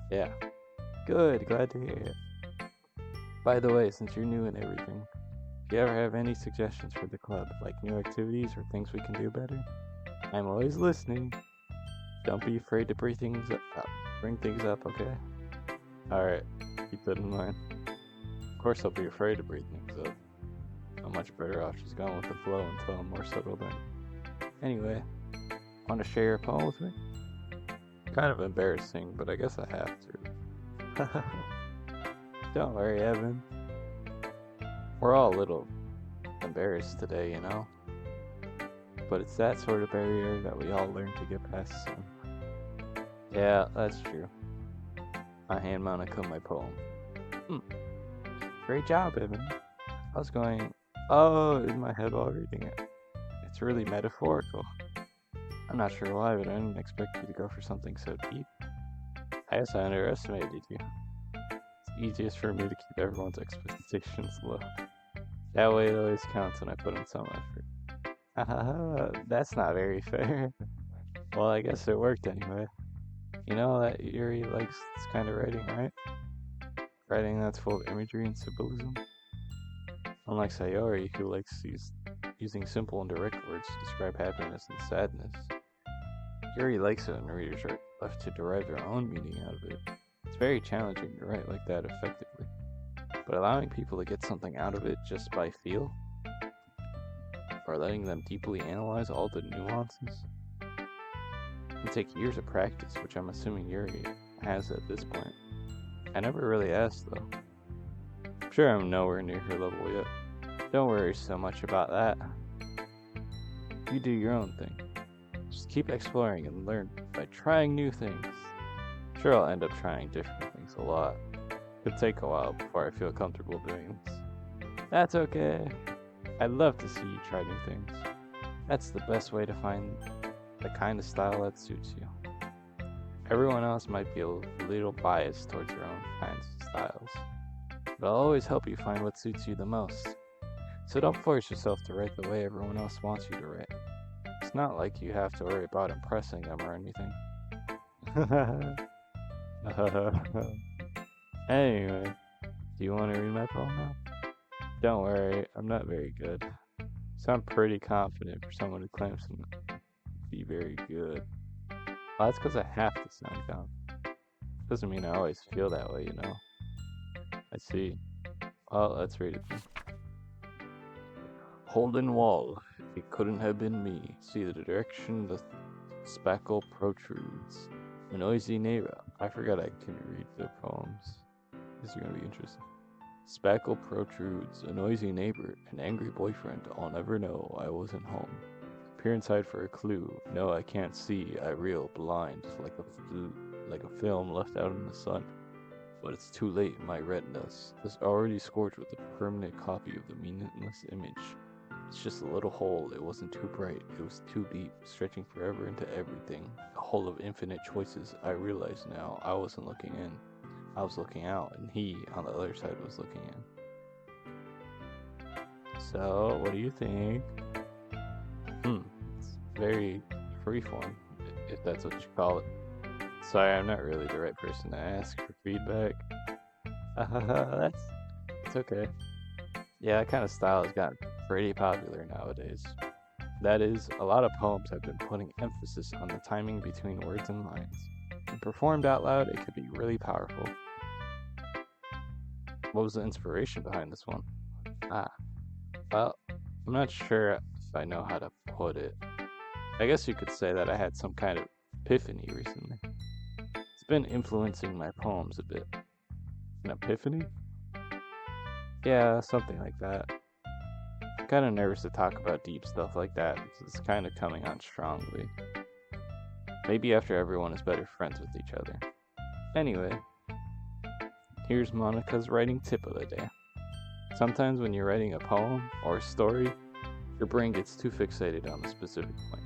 Yeah. Good, glad to hear it. By the way, since you're new and everything, do you ever have any suggestions for the club, like new activities or things we can do better? I'm always listening. Don't be afraid to bring things up, okay? Alright, keep that in mind. Of course I'll be afraid to bring things up. I'm much better off just going with the flow until I'm more settled in. Anyway, want to share your poem with me? Kind of embarrassing, but I guess I have to. Don't worry, Evan. We're all a little embarrassed today, you know? But it's that sort of barrier that we all learn to get past soon. Yeah, that's true. I hand Monica my poem. Great job, Evan. I was going, in my head while reading it. It's really metaphorical. I'm not sure why, but I didn't expect you to go for something so deep. I guess I underestimated you. It's easiest for me to keep everyone's expectations low. That way it always counts when I put in some effort. That's not very fair. Well, I guess it worked anyway. You know that Yuri likes this kind of writing, right? Writing that's full of imagery and symbolism. Unlike Sayori, who likes using simple and direct words to describe happiness and sadness, Yuri likes it when readers are left to derive their own meaning out of it. It's very challenging to write like that effectively, but allowing people to get something out of it just by feel, or letting them deeply analyze all the nuances, can take years of practice, which I'm assuming Yuri has at this point. I never really asked, though. I'm sure I'm nowhere near her level yet. Don't worry so much about that. You do your own thing. Just keep exploring and learn by trying new things. Sure, I'll end up trying different things a lot. Could take a while before I feel comfortable doing this. That's okay. I'd love to see you try new things. That's the best way to find the kind of style that suits you. Everyone else might be a little biased towards their own kinds of styles, but I'll always help you find what suits you the most. So don't force yourself to write the way everyone else wants you to write. It's not like you have to worry about impressing them or anything. Anyway, do you want to read my poem now? Don't worry, I'm not very good. Sound pretty confident for someone who claims to be very good. Well, that's because I have to sound confident. Doesn't mean I always feel that way, you know. I see. Well, let's read it then. Holden Wall. It couldn't have been me. See the direction the spackle protrudes. A noisy neighbor. I forgot I can read the poems. This is gonna be interesting. Spackle protrudes. A noisy neighbor. An angry boyfriend. I'll never know I wasn't home. Peer inside for a clue. No, I can't see. I reel blind like a film left out in the sun. But it's too late. My retinas is already scorched with a permanent copy of the meaningless image. It's just a little hole. It wasn't too bright. It was too deep, stretching forever into everything. A hole of infinite choices. I realize now I wasn't looking in. I was looking out, and he, on the other side, was looking in. So, what do you think? It's very freeform, if that's what you call it. Sorry, I'm not really the right person to ask for feedback. That's okay. Yeah, that kind of style has gotten pretty popular nowadays. That is, a lot of poems have been putting emphasis on the timing between words and lines. When performed out loud, it could be really powerful. What was the inspiration behind this one? Well, I'm not sure if I know how to put it. I guess you could say that I had some kind of epiphany recently. It's been influencing my poems a bit. An epiphany? Yeah, something like that. I'm kind of nervous to talk about deep stuff like that because it's kind of coming on strongly. Maybe after everyone is better friends with each other. Anyway, here's Monica's writing tip of the day. Sometimes when you're writing a poem or a story, your brain gets too fixated on a specific point.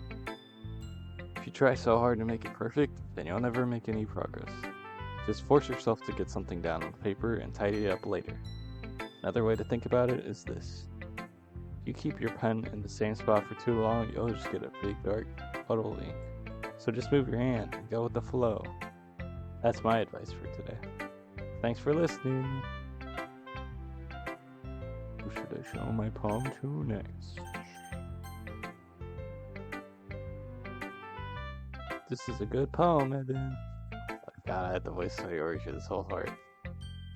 If you try so hard to make it perfect, then you'll never make any progress. Just force yourself to get something down on paper and tidy it up later. Another way to think about it is this. If you keep your pen in the same spot for too long, you'll just get a big dark puddle of ink. So just move your hand and go with the flow. That's my advice for today. Thanks for listening. Who should I show my poem to next? This is a good poem, Evan. Oh God, I had the voice of Sayori for this whole part.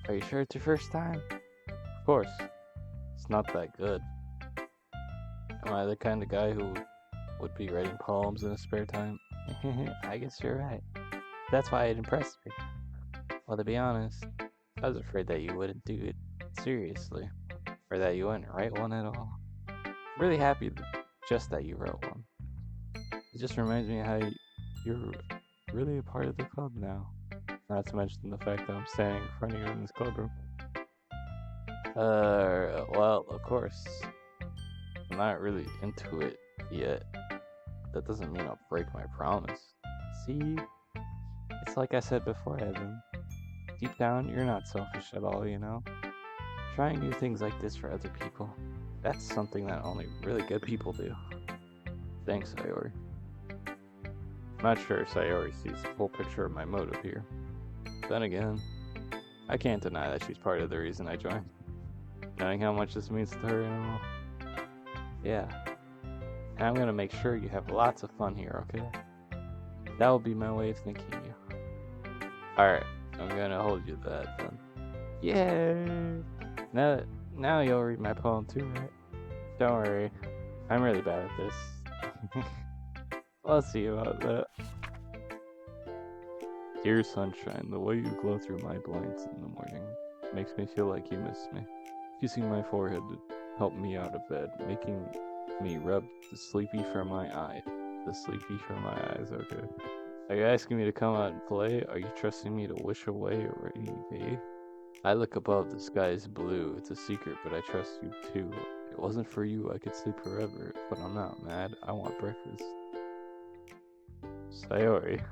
Are you sure it's your first time? Of course. It's not that good. Am I the kind of guy who would be writing poems in his spare time? I guess you're right. That's why it impressed me. Well, to be honest, I was afraid that you wouldn't do it seriously, or that you wouldn't write one at all. I'm really happy just that you wrote one. It just reminds me how you're really a part of the club now. Not to mention the fact that I'm standing in front of you in this clubroom. Well, of course. I'm not really into it yet. That doesn't mean I'll break my promise. See? It's like I said before, Evan. Deep down, you're not selfish at all, you know? Trying new things like this for other people. That's something that only really good people do. Thanks, Sayori. I'm not sure if Sayori sees the full picture of my motive here. Then again, I can't deny that she's part of the reason I joined. Knowing how much this means to her and all. Yeah. And I'm gonna make sure you have lots of fun here, okay? That will be my way of thanking you. Alright, I'm gonna hold you to that then. Yay! Now you'll read my poem too, right? Don't worry, I'm really bad at this. I'll see about that. Dear sunshine, the way you glow through my blinds in the morning makes me feel like you miss me. Kissing my forehead to help me out of bed, making me rub the sleepy from my eye. The sleepy from my eyes, okay. Are you asking me to come out and play? Are you trusting me to wish away a rainy day? I look above, the sky is blue. It's a secret, but I trust you too. If it wasn't for you, I could sleep forever. But I'm not mad. I want breakfast. Sayori.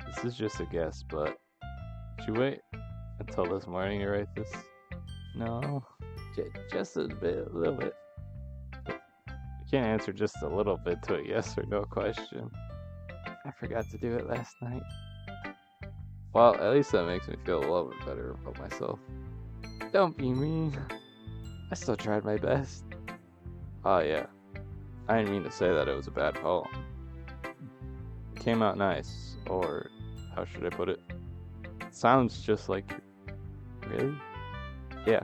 This is just a guess, but should you wait until this morning to write this? No, just a bit, a little bit. You can't answer just a little bit to a yes or no question. I forgot to do it last night. Well, at least that makes me feel a little bit better about myself. Don't be mean. I still tried my best. Oh yeah, I didn't mean to say that it was a bad poem. It came out nice, or how should I put it? It sounds just like you. Really? Yeah,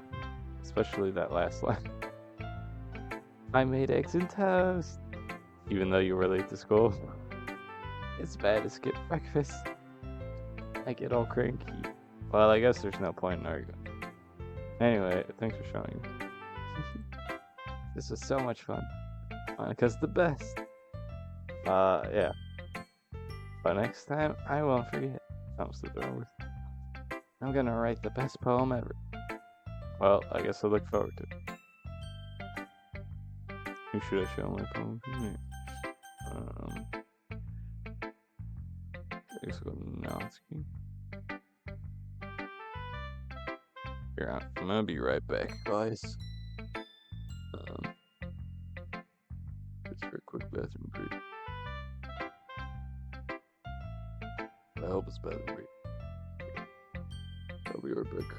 especially that last line. I made eggs and toast, even though you were late to school. It's bad to skip breakfast. I get all cranky. Well, I guess there's no point in arguing. Anyway, thanks for showing me. This was so much fun. Monica's the best. Yeah. But next time, I won't forget. I'm sleeping over. I'm gonna write the best poem ever. Well, I guess I look forward to it. Who should I show my poem to? I guess I'll go Natsuki. Here, I'm gonna be right back, guys. Just for a quick bathroom break. I hope it's bathroom break. I'll be right back.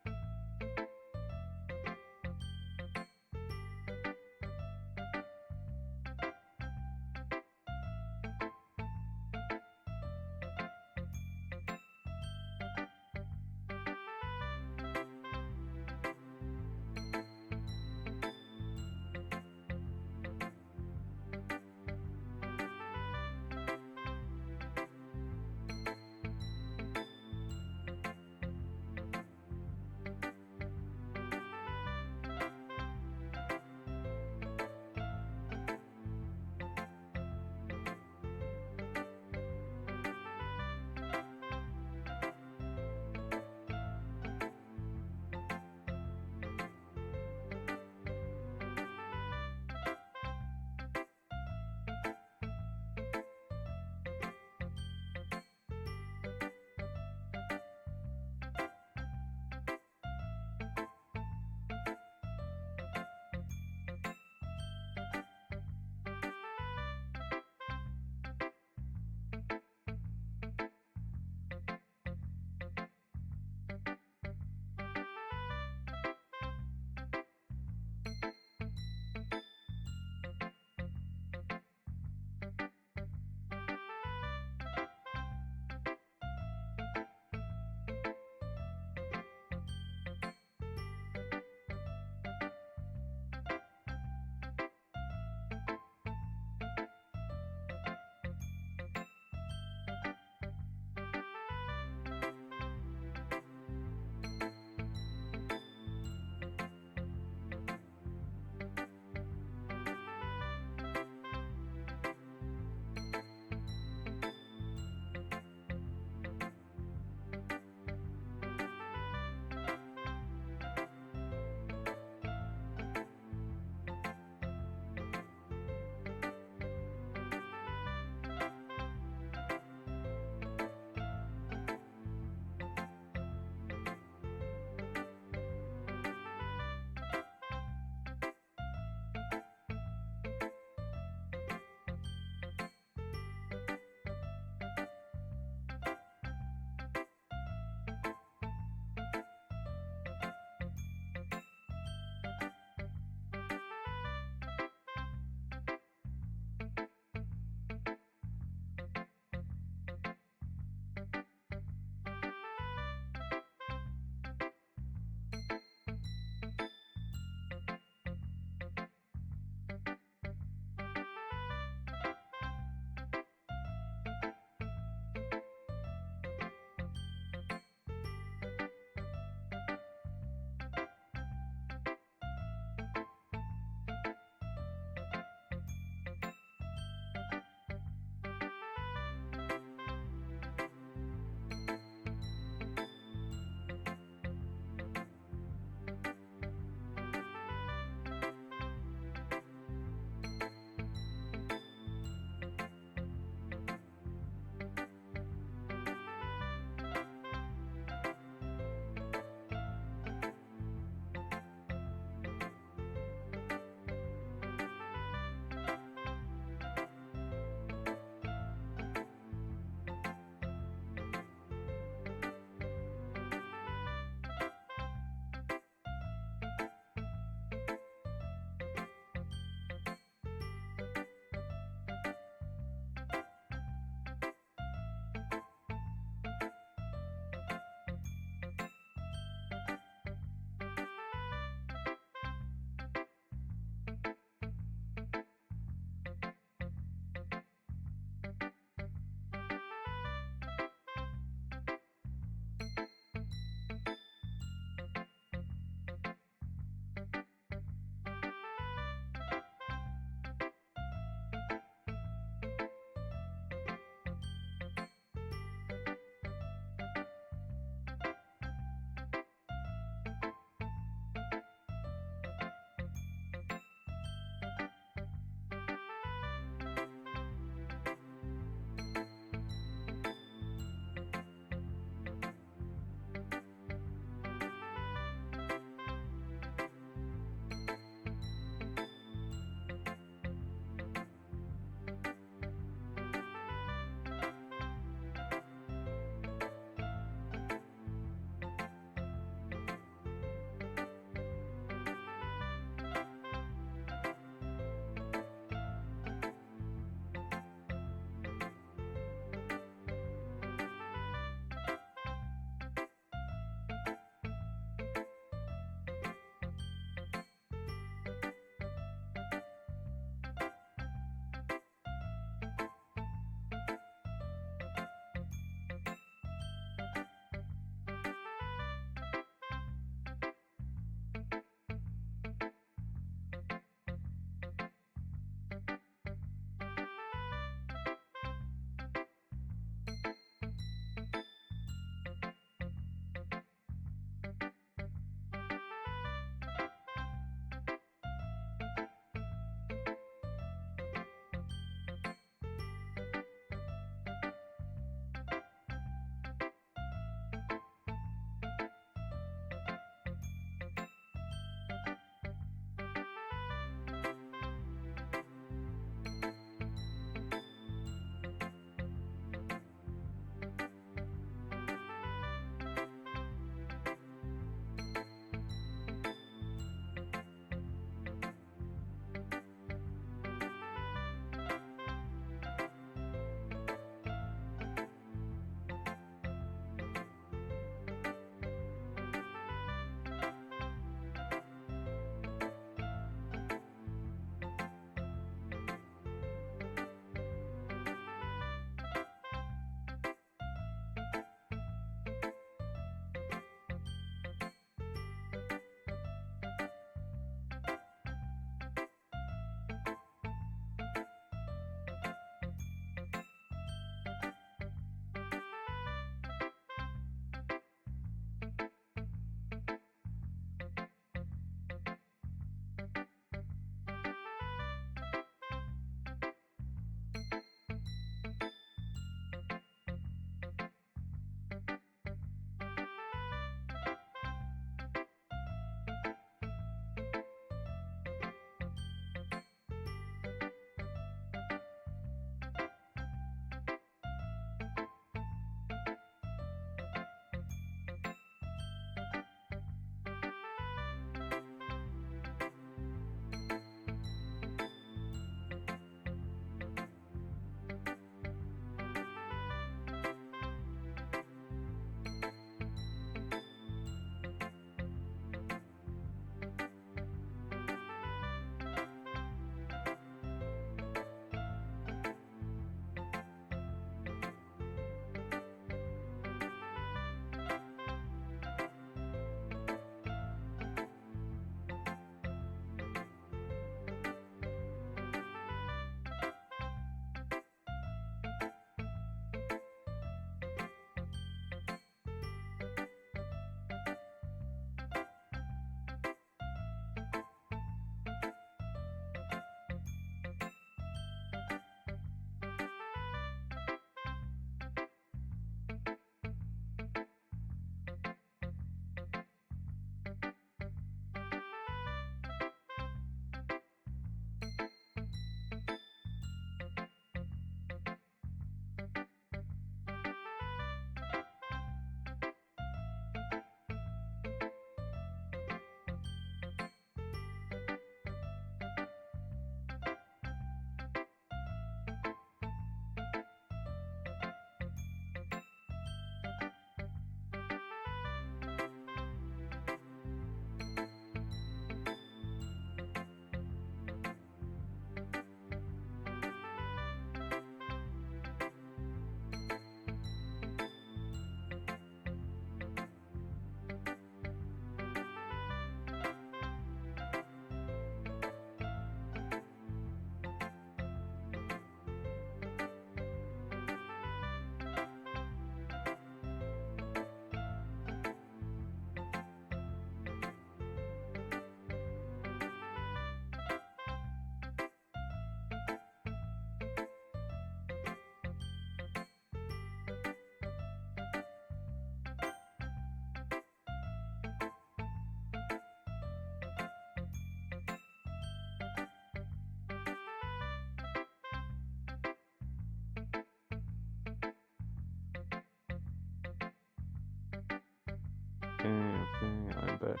Okay, I'm back.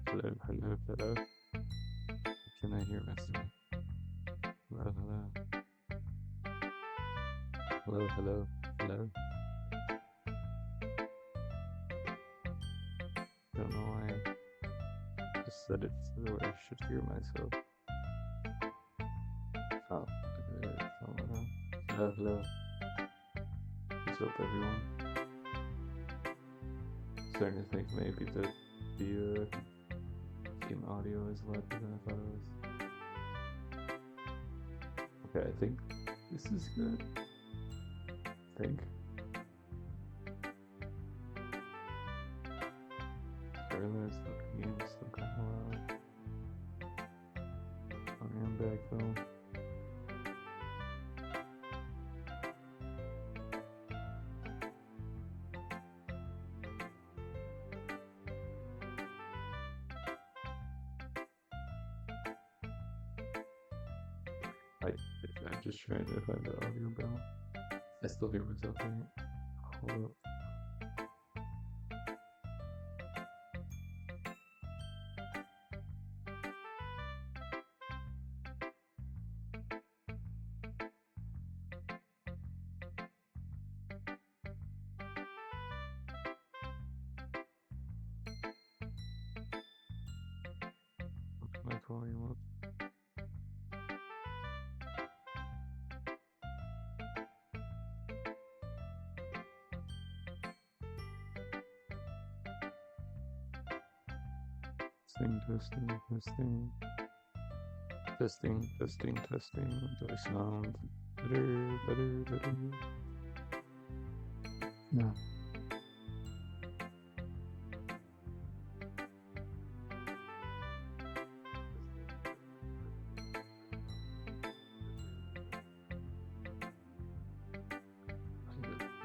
Hello. Can I hear myself? Hello. Don't know why I just set it to where I should hear myself. Oh, hello. What's up, everyone? Starting to think maybe that the game audio is louder than I thought it was. Okay, I think this is good. I think. Earlier, the game is still kind of loud. I am back though. I'm just trying to find the audio balance. I still hear myself here. Hold up. Put my volume up. Testing. Do I sound better? No.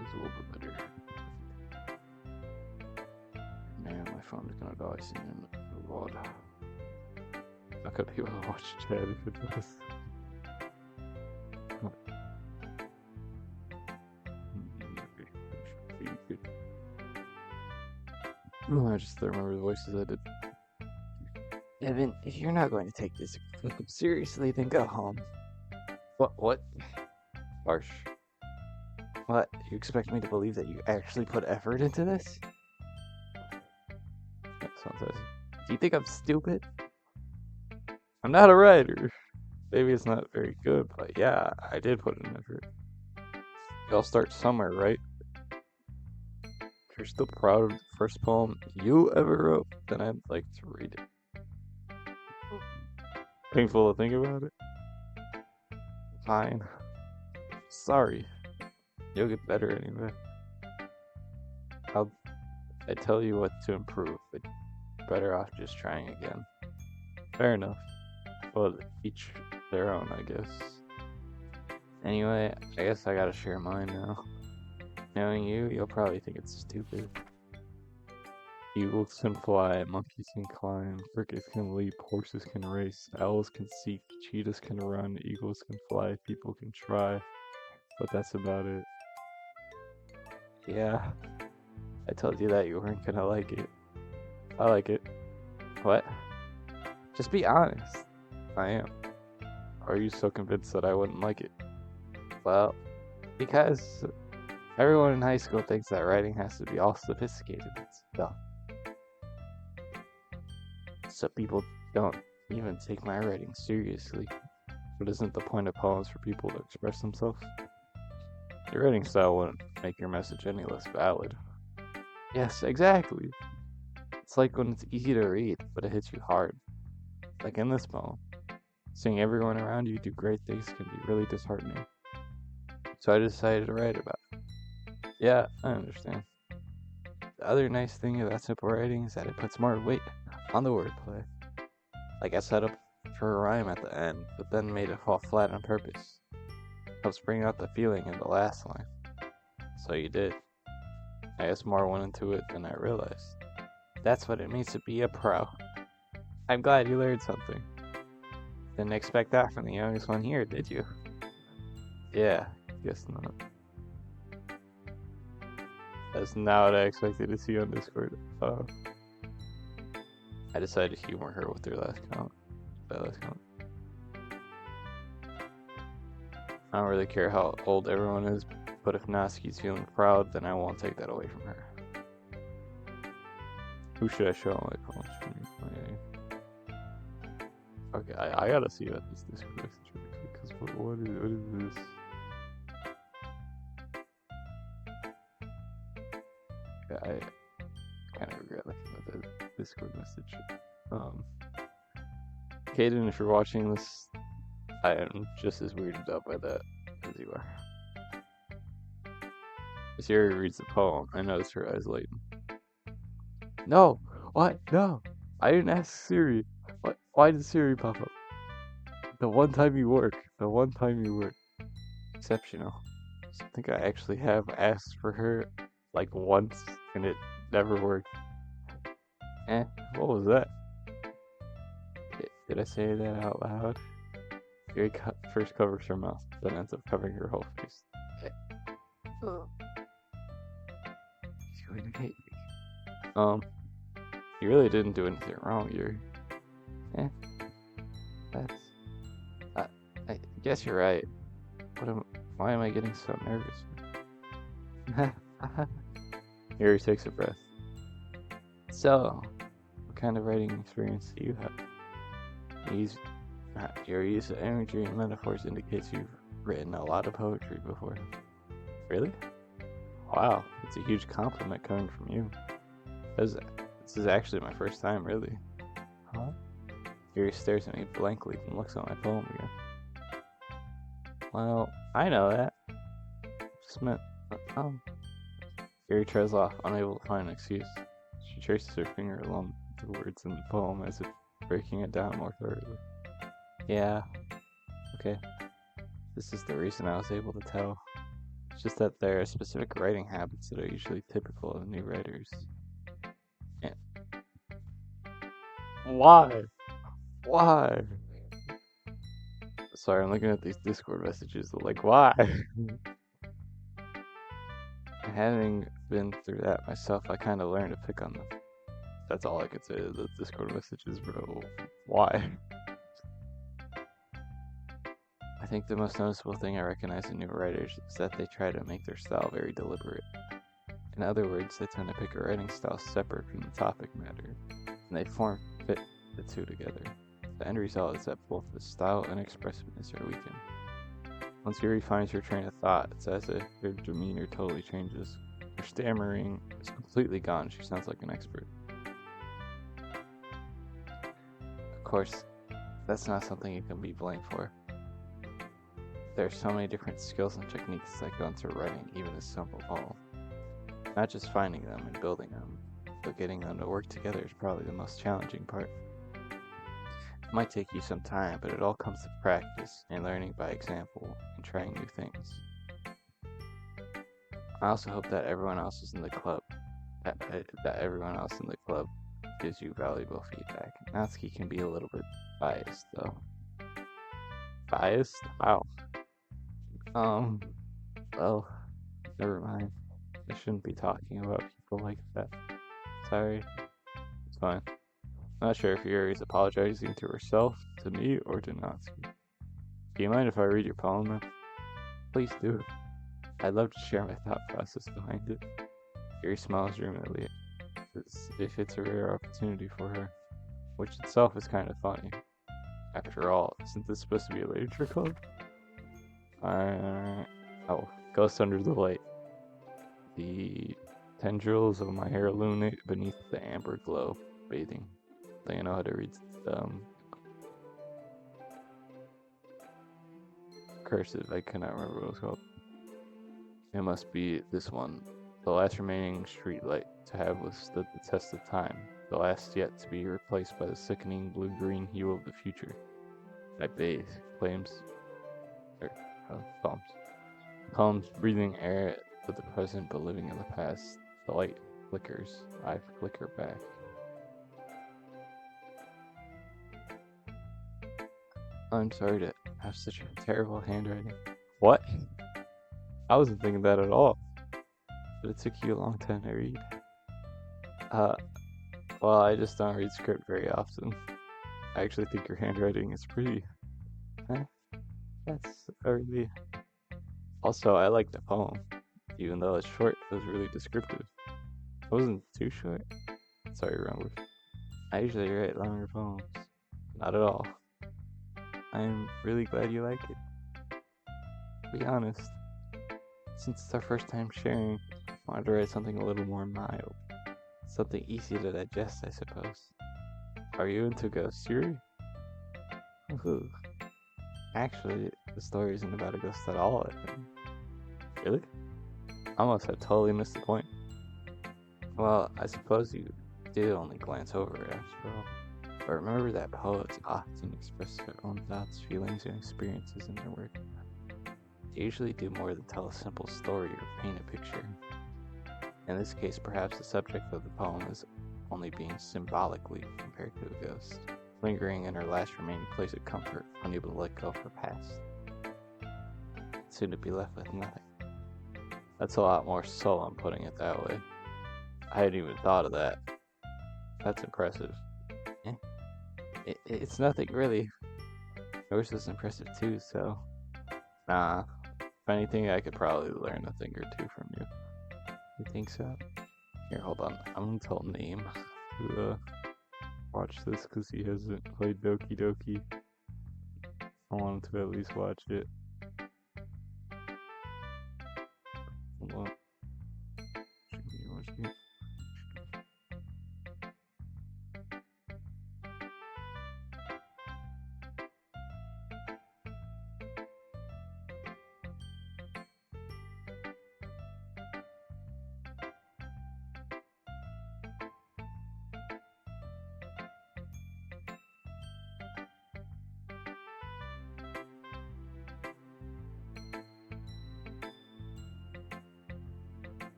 It's a little bit better. Man, my phone's gonna die soon. Oh God. I could be able to watch chat if it was. I just remember the voices I did. Evan, if you're not going to take this seriously, then go home. What? Harsh. What? You expect me to believe that you actually put effort into this? That sounds nice. Do you think I'm stupid? I'm not a writer. Maybe it's not very good, but yeah, I did put in effort. Y'all start somewhere, right? If you're still proud of the first poem you ever wrote, then I'd like to read it. Painful to think about it. Fine. Sorry. You'll get better anyway. I tell you what to improve, but you're better off just trying again. Fair enough. Well, each their own, I guess. Anyway, I guess I gotta share mine now. Knowing you, you'll probably think it's stupid. Eagles can fly, monkeys can climb, crickets can leap, horses can race, owls can seek, cheetahs can run, eagles can fly, people can try. But that's about it. Yeah, I told you that you weren't gonna like it. I like it. What? Just be honest. I am. Are you so convinced that I wouldn't like it? Well, because everyone in high school thinks that writing has to be all sophisticated and stuff. So people don't even take my writing seriously. But isn't the point of poems for people to express themselves? Your writing style wouldn't make your message any less valid. Yes, exactly. It's like when it's easy to read, but it hits you hard. Like in this poem. Seeing everyone around you do great things can be really disheartening. So I decided to write about it. Yeah, I understand. The other nice thing about simple writing is that it puts more weight on the wordplay. Like I set up for a rhyme at the end, but then made it fall flat on purpose. Helps bring out the feeling in the last line. So you did. I guess more went into it than I realized. That's what it means to be a pro. I'm glad you learned something. Didn't expect that from the youngest one here, did you? Yeah, guess not. That's not what I expected to see on Discord. I decided to humor her with her last comment. That last comment. I don't really care how old everyone is, but if Natsuki's feeling proud, then I won't take that away from her. Who should I show my comments from? Okay, I gotta see what this Discord message is, because what is this? Yeah, I kind of regret looking at the Discord message. Kaden, if you're watching this, I am just as weirded out by that as you are. Siri reads the poem. I notice her eyes lighten. No! What? No! I didn't ask Siri. What? Why did Siri pop up? The one time you work. Exceptional. I think I actually have asked for her like once and it never worked. What was that? Did I say that out loud? Siri first covers her mouth, then ends up covering her whole face. She's going to hate me. You really didn't do anything wrong, Yuri. I guess you're right. Why am I getting so nervous? Yuri takes a breath. So, what kind of writing experience do you have? Your use of imagery and metaphors indicates you've written a lot of poetry before. Really? Wow, it's a huge compliment coming from you. This is actually my first time, really. Huh? Yuri stares at me blankly and looks at my poem again. Well, I know that. Just meant, Yuri trails off, unable to find an excuse. She traces her finger along the words in the poem as if breaking it down more thoroughly. Yeah. Okay. This is the reason I was able to tell. It's just that there are specific writing habits that are usually typical of new writers. And why? Sorry, I'm looking at these Discord messages. Like, why? Having been through that myself, I kind of learned to pick on them. That's all I could say to the Discord messages, bro. Why? I think the most noticeable thing I recognize in new writers is that they try to make their style very deliberate. In other words, they tend to pick a writing style separate from the topic matter, and they fit the two together. The end result is that both the style and expressiveness are weakened. Once Yuri finds her train of thought, it's as if her demeanor totally changes. Her stammering is completely gone. She sounds like an expert. Of course, that's not something you can be blamed for. There are so many different skills and techniques that go into writing even a simple poem. Not just finding them and building them, but getting them to work together is probably the most challenging part. It might take you some time, but it all comes to practice and learning by example and trying new things. I also hope that everyone else is in the club, that everyone else in the club gives you valuable feedback. Natsuki can be a little bit biased, though. Biased? Wow. Well, never mind. I shouldn't be talking about people like that. Sorry. It's fine. I'm not sure if Yuri's apologizing to herself, to me, or to Natsuki. Do you mind if I read your poem then? Please do. I'd love to share my thought process behind it. Yuri smiles dreamily, as if it's a rare opportunity for her, which itself is kind of funny. After all, isn't this supposed to be a literature club? Oh, Ghost Under the Light. The tendrils of my hair illuminate beneath the amber glow, bathing. I think I know how to read cursive. I cannot remember what it was called. It must be this one. The last remaining street light to have withstood the test of time. The last yet to be replaced by the sickening blue-green hue of the future. I bathe, palms breathing air of the present but living in the past. The light flickers, I flicker back. I'm sorry to have such a terrible handwriting. What? I wasn't thinking that at all. but it took you a long time to read. Uh, well, I just don't read script very often. I actually think your handwriting is pretty. Eh, that's a really. Also, I like the poem. Even though it's short, it was really descriptive. It wasn't too short. Sorry, wrong word. I usually write longer poems. Not at all. I'm really glad you like it. To be honest, since it's our first time sharing, I wanted to write something a little more mild. Something easy to digest, I suppose. Are you into ghost theory? Ooh. Actually, the story isn't about a ghost at all, I think. Really? I almost had totally missed the point. Well, I suppose you did only glance over it after all. But remember that poets often express their own thoughts, feelings, and experiences in their work. They usually do more than tell a simple story or paint a picture. In this case, perhaps the subject of the poem is only being symbolically compared to a ghost, lingering in her last remaining place of comfort, unable to let go of her past, soon to be left with nothing. That's a lot more soul, I'm putting it that way. I hadn't even thought of that. That's impressive. It's nothing really. Yours is impressive too, so. Nah. If anything, I could probably learn a thing or two from you. You think so? Here, hold on. I'm gonna tell Name to watch this because he hasn't played Doki Doki. I want him to at least watch it. Hold on.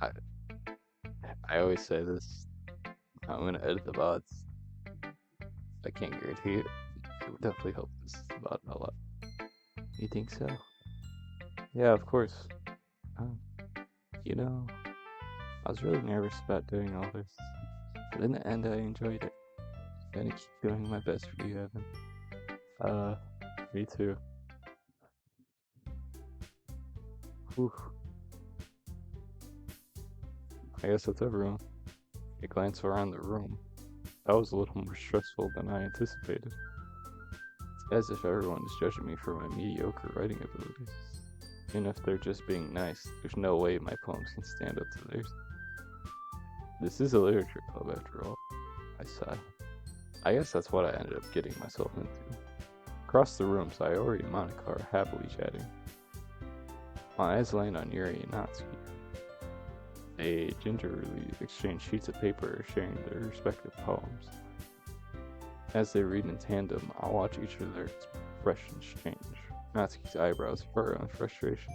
I, I always say this. I'm gonna edit the VODs. I can't guarantee it. It would definitely help this VOD a lot. You think so? Yeah, of course. Um, you know, I was really nervous about doing all this, but in the end, I enjoyed it. I'm gonna keep doing my best for you, Evan. Me too. Whew. I guess that's everyone. I glance around the room. That was a little more stressful than I anticipated. It's as if everyone is judging me for my mediocre writing abilities. Even if they're just being nice, there's no way my poems can stand up to theirs. This is a literature club after all, I sigh. I guess that's what I ended up getting myself into. Across the room, Sayori and Monica are happily chatting. My eyes land on Yuri and Natsuki. They gingerly exchange sheets of paper, sharing their respective poems. As they read in tandem, I'll watch each of their expressions change. Natsuki's eyebrows furrow in frustration.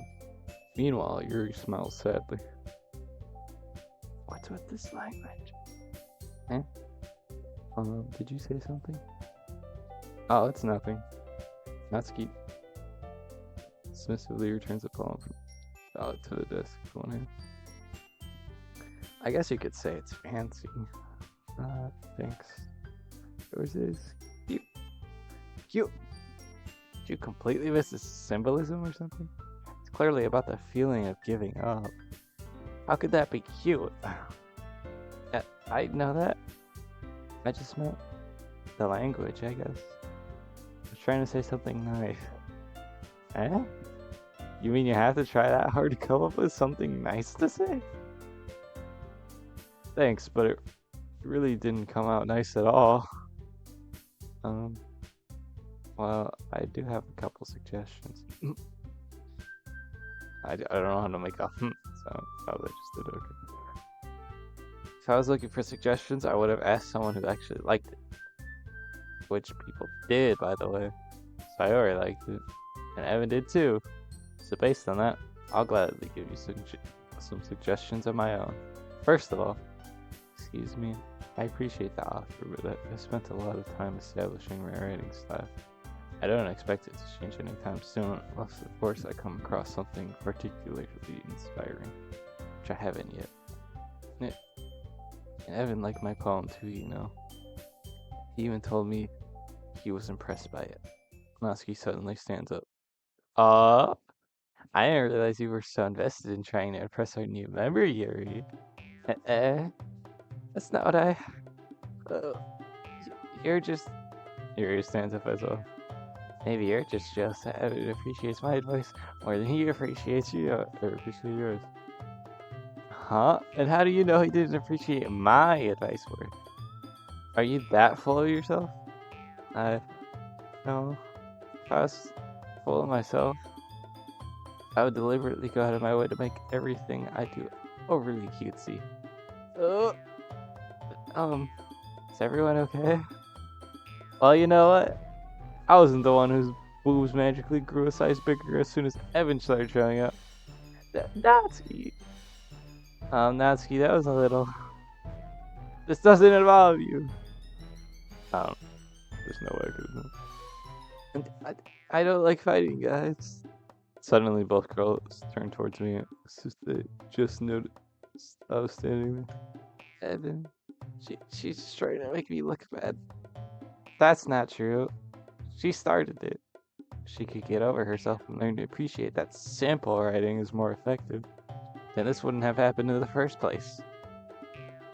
Meanwhile, Yuri smiles sadly. What's with this language? Eh? Did you say something? Oh, it's nothing. Natsuki dismissively returns the poem to the desk with one hand. I guess you could say it's fancy. Thanks. Yours is cute. Cute! Did you completely miss the symbolism or something? It's clearly about the feeling of giving up. How could that be cute? I know that. I just meant the language, I guess. I was trying to say something nice. Eh? You mean you have to try that hard to come up with something nice to say? Thanks, but it really didn't come out nice at all. Um, well, I do have a couple suggestions. I don't know how to make a sound, so I just did okay. If I was looking for suggestions, I would have asked someone who actually liked it. Which people did, by the way. Sayori liked it. And Evan did too. So based on that, I'll gladly give you some suggestions of my own. First of all, excuse me, I appreciate the offer, but I spent a lot of time establishing my writing style. I don't expect it to change anytime soon, unless of course I come across something particularly inspiring, which I haven't yet. And Evan liked my poem too, you know. He even told me he was impressed by it. Natsuki suddenly stands up. I didn't realize you were so invested in trying to impress our new member, Yuri. That's not what I... you're just... Yuri stands up as well. Maybe you're just jealous that Evan appreciates my advice more than he appreciates you, or appreciates yours. Huh? And how do you know he didn't appreciate my advice more? Are you that full of yourself? No. If I was full of myself, I would deliberately go out of my way to make everything I do overly cutesy. Is everyone okay? Well, you know what? I wasn't the one whose boobs magically grew a size bigger as soon as Evan started showing up. Natsuki. Natsuki, that was a little... This doesn't involve you. There's no way I could have known. And I don't like fighting, guys. Suddenly, both girls turned towards me. They just noticed I was standing there. Evan, she's just trying to make me look bad. That's not true. She started it. If she could get over herself and learn to appreciate that simple writing is more effective, then this wouldn't have happened in the first place.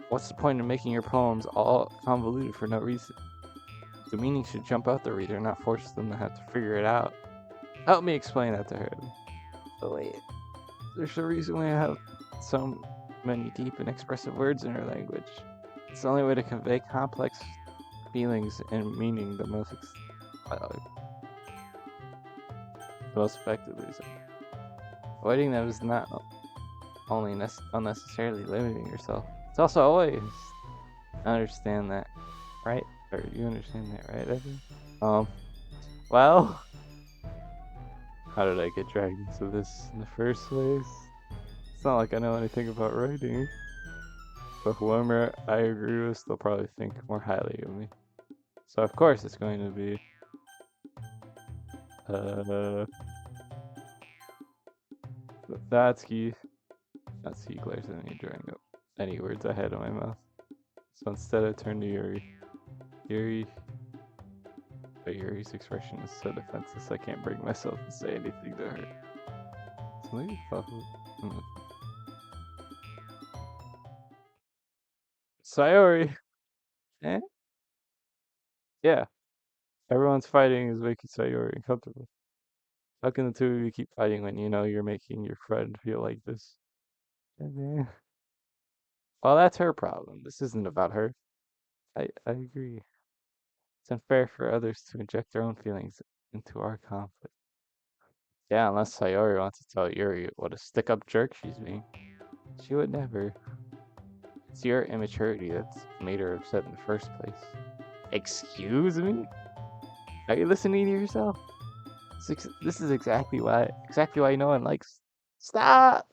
What's the point of making your poems all convoluted for no reason? The meaning should jump out the reader, not force them to have to figure it out. Help me explain that to her. But wait, there's a reason why I have so many deep and expressive words in her language. It's the only way to convey complex feelings and meaning the most effectively. So avoiding them is not only unnecessarily limiting yourself, it's also always. I understand that, right? Or you understand that, right, Evan? Well, how did I get dragged into this in the first place? It's not like I know anything about writing. But whoever I agree with, they'll probably think more highly of me. So of course it's going to be... Natsuki. Natsuki glares at me, drawing up any words I had in my mouth. So instead I turned to Yuri. But Yuri's expression is so defenseless I can't bring myself to say anything to her. So maybe Sayori! Eh? Yeah. Everyone's fighting is making Sayori uncomfortable. How can the two of you keep fighting when you know you're making your friend feel like this? Well, that's her problem. This isn't about her. I agree. It's unfair for others to inject their own feelings into our conflict. Yeah, unless Sayori wants to tell Yuri what a stick-up jerk she's being. She would never. It's your immaturity that's made her upset in the first place. Excuse me? Are you listening to yourself? This is exactly why no one likes... Stop!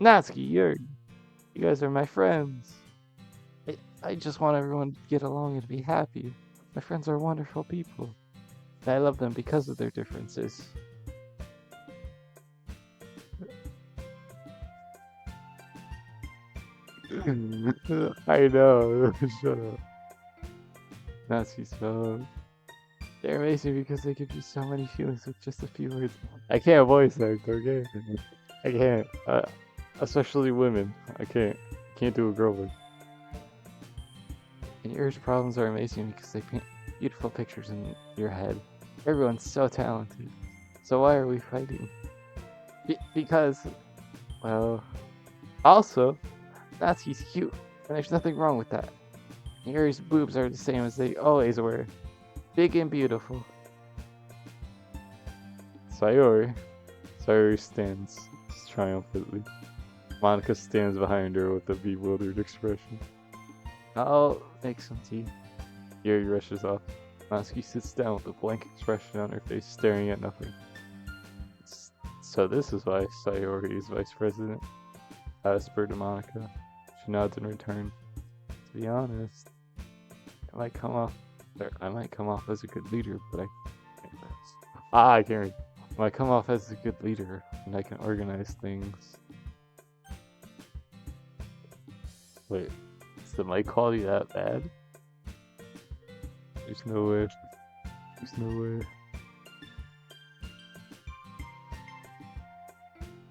Natsuki, Yuri, you guys are my friends. I just want everyone to get along and be happy. My friends are wonderful people. And I love them because of their differences. I know. Shut up. Natsuki's phone. They're amazing because they give you so many feelings with just a few words. I can't voice act, okay? I can't. Especially women. I can't do a girl voice. And yours problems are amazing because they paint beautiful pictures in your head. Everyone's so talented. So why are we fighting? Because, well, also, Natsuki's cute, and there's nothing wrong with that. Yuri's boobs are the same as they always were. Big and beautiful. Sayori stands triumphantly. Monica stands behind her with a bewildered expression. I'll make some tea. Yuri rushes off. Natsuki sits down with a blank expression on her face, staring at nothing. So this is why Sayori is vice president. I whisper to Monica. She nods in return. To be honest, I might come off as a good leader, but I can't read. I might come off as a good leader, and I can organize things. Wait, is the mic quality that bad? There's no way. There's no way.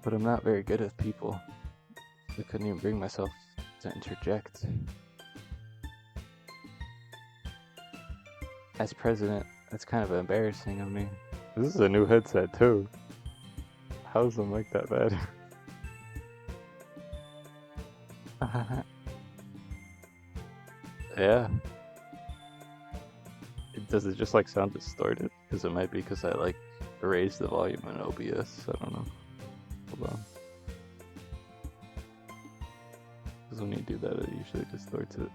But I'm not very good with people. I couldn't even bring myself to interject. As president, that's kind of embarrassing of me. This is a new headset too. How's the mic that bad? Yeah. Does it just like sound distorted? Because it might be because I like raised the volume in OBS. I don't know. Hold on. Because when you do that, it usually distorts it.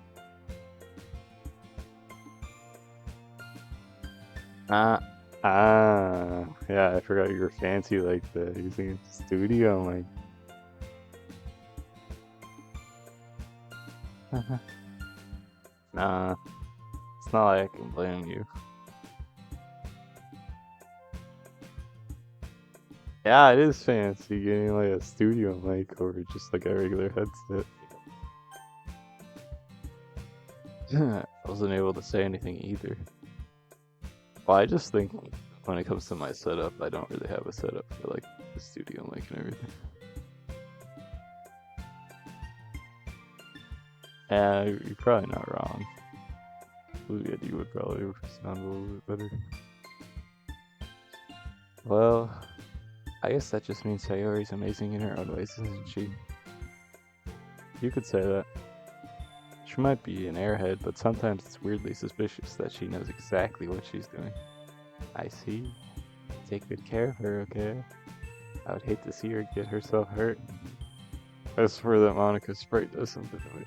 Yeah, I forgot you were fancy like that. Using a studio mic. Nah, it's not like I can blame you. Yeah, it is fancy getting like a studio mic over just like a regular headset. I wasn't able to say anything either. Well, I just think when it comes to my setup, I don't really have a setup for like the studio mic and everything. Yeah, you're probably not wrong. You would probably sound a little bit better. Well, I guess that just means Sayori's amazing in her own ways, isn't she? You could say that. She might be an airhead, but sometimes it's weirdly suspicious that she knows exactly what she's doing. I see. Take good care of her, okay? I would hate to see her get herself hurt. I swear that Monica's sprite does something to me.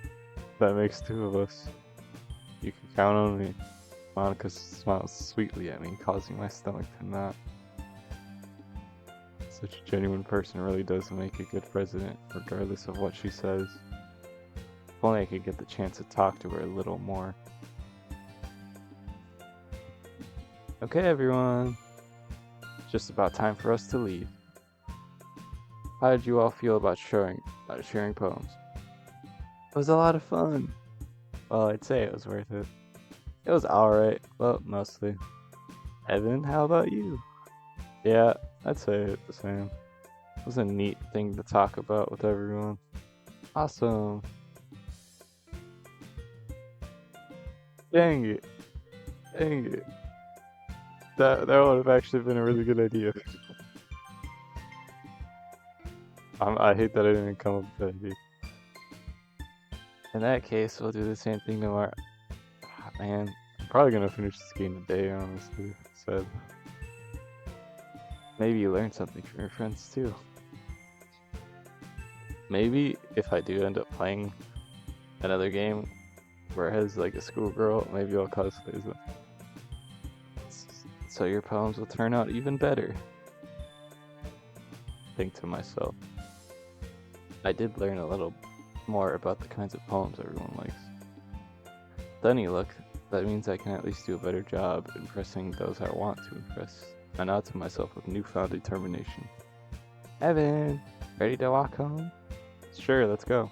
That makes two of us. You can count on me. Monica smiles sweetly at me, causing my stomach to knot. Such a genuine person really does make a good president, regardless of what she says. If only I could get the chance to talk to her a little more. Okay, everyone. It's just about time for us to leave. How did you all feel about sharing poems? It was a lot of fun. Well, I'd say it was worth it. It was alright, well, mostly. Evan, how about you? Yeah, I'd say it the same. It was a neat thing to talk about with everyone. Awesome. Dang it. Dang it. That would have actually been a really good idea. I hate that I didn't come up with that idea. In that case, we'll do the same thing tomorrow. Oh, man, I'm probably gonna finish this game today, honestly. Sad. Maybe you learned something from your friends too. Maybe if I do end up playing another game where it has like a schoolgirl, maybe I'll cosplay them. So your poems will turn out even better. Think to myself. I did learn a little more about the kinds of poems everyone likes. Then you look, that means I can at least do a better job impressing those I want to impress. I nod to myself with newfound determination. Evan, ready to walk home? Sure, let's go.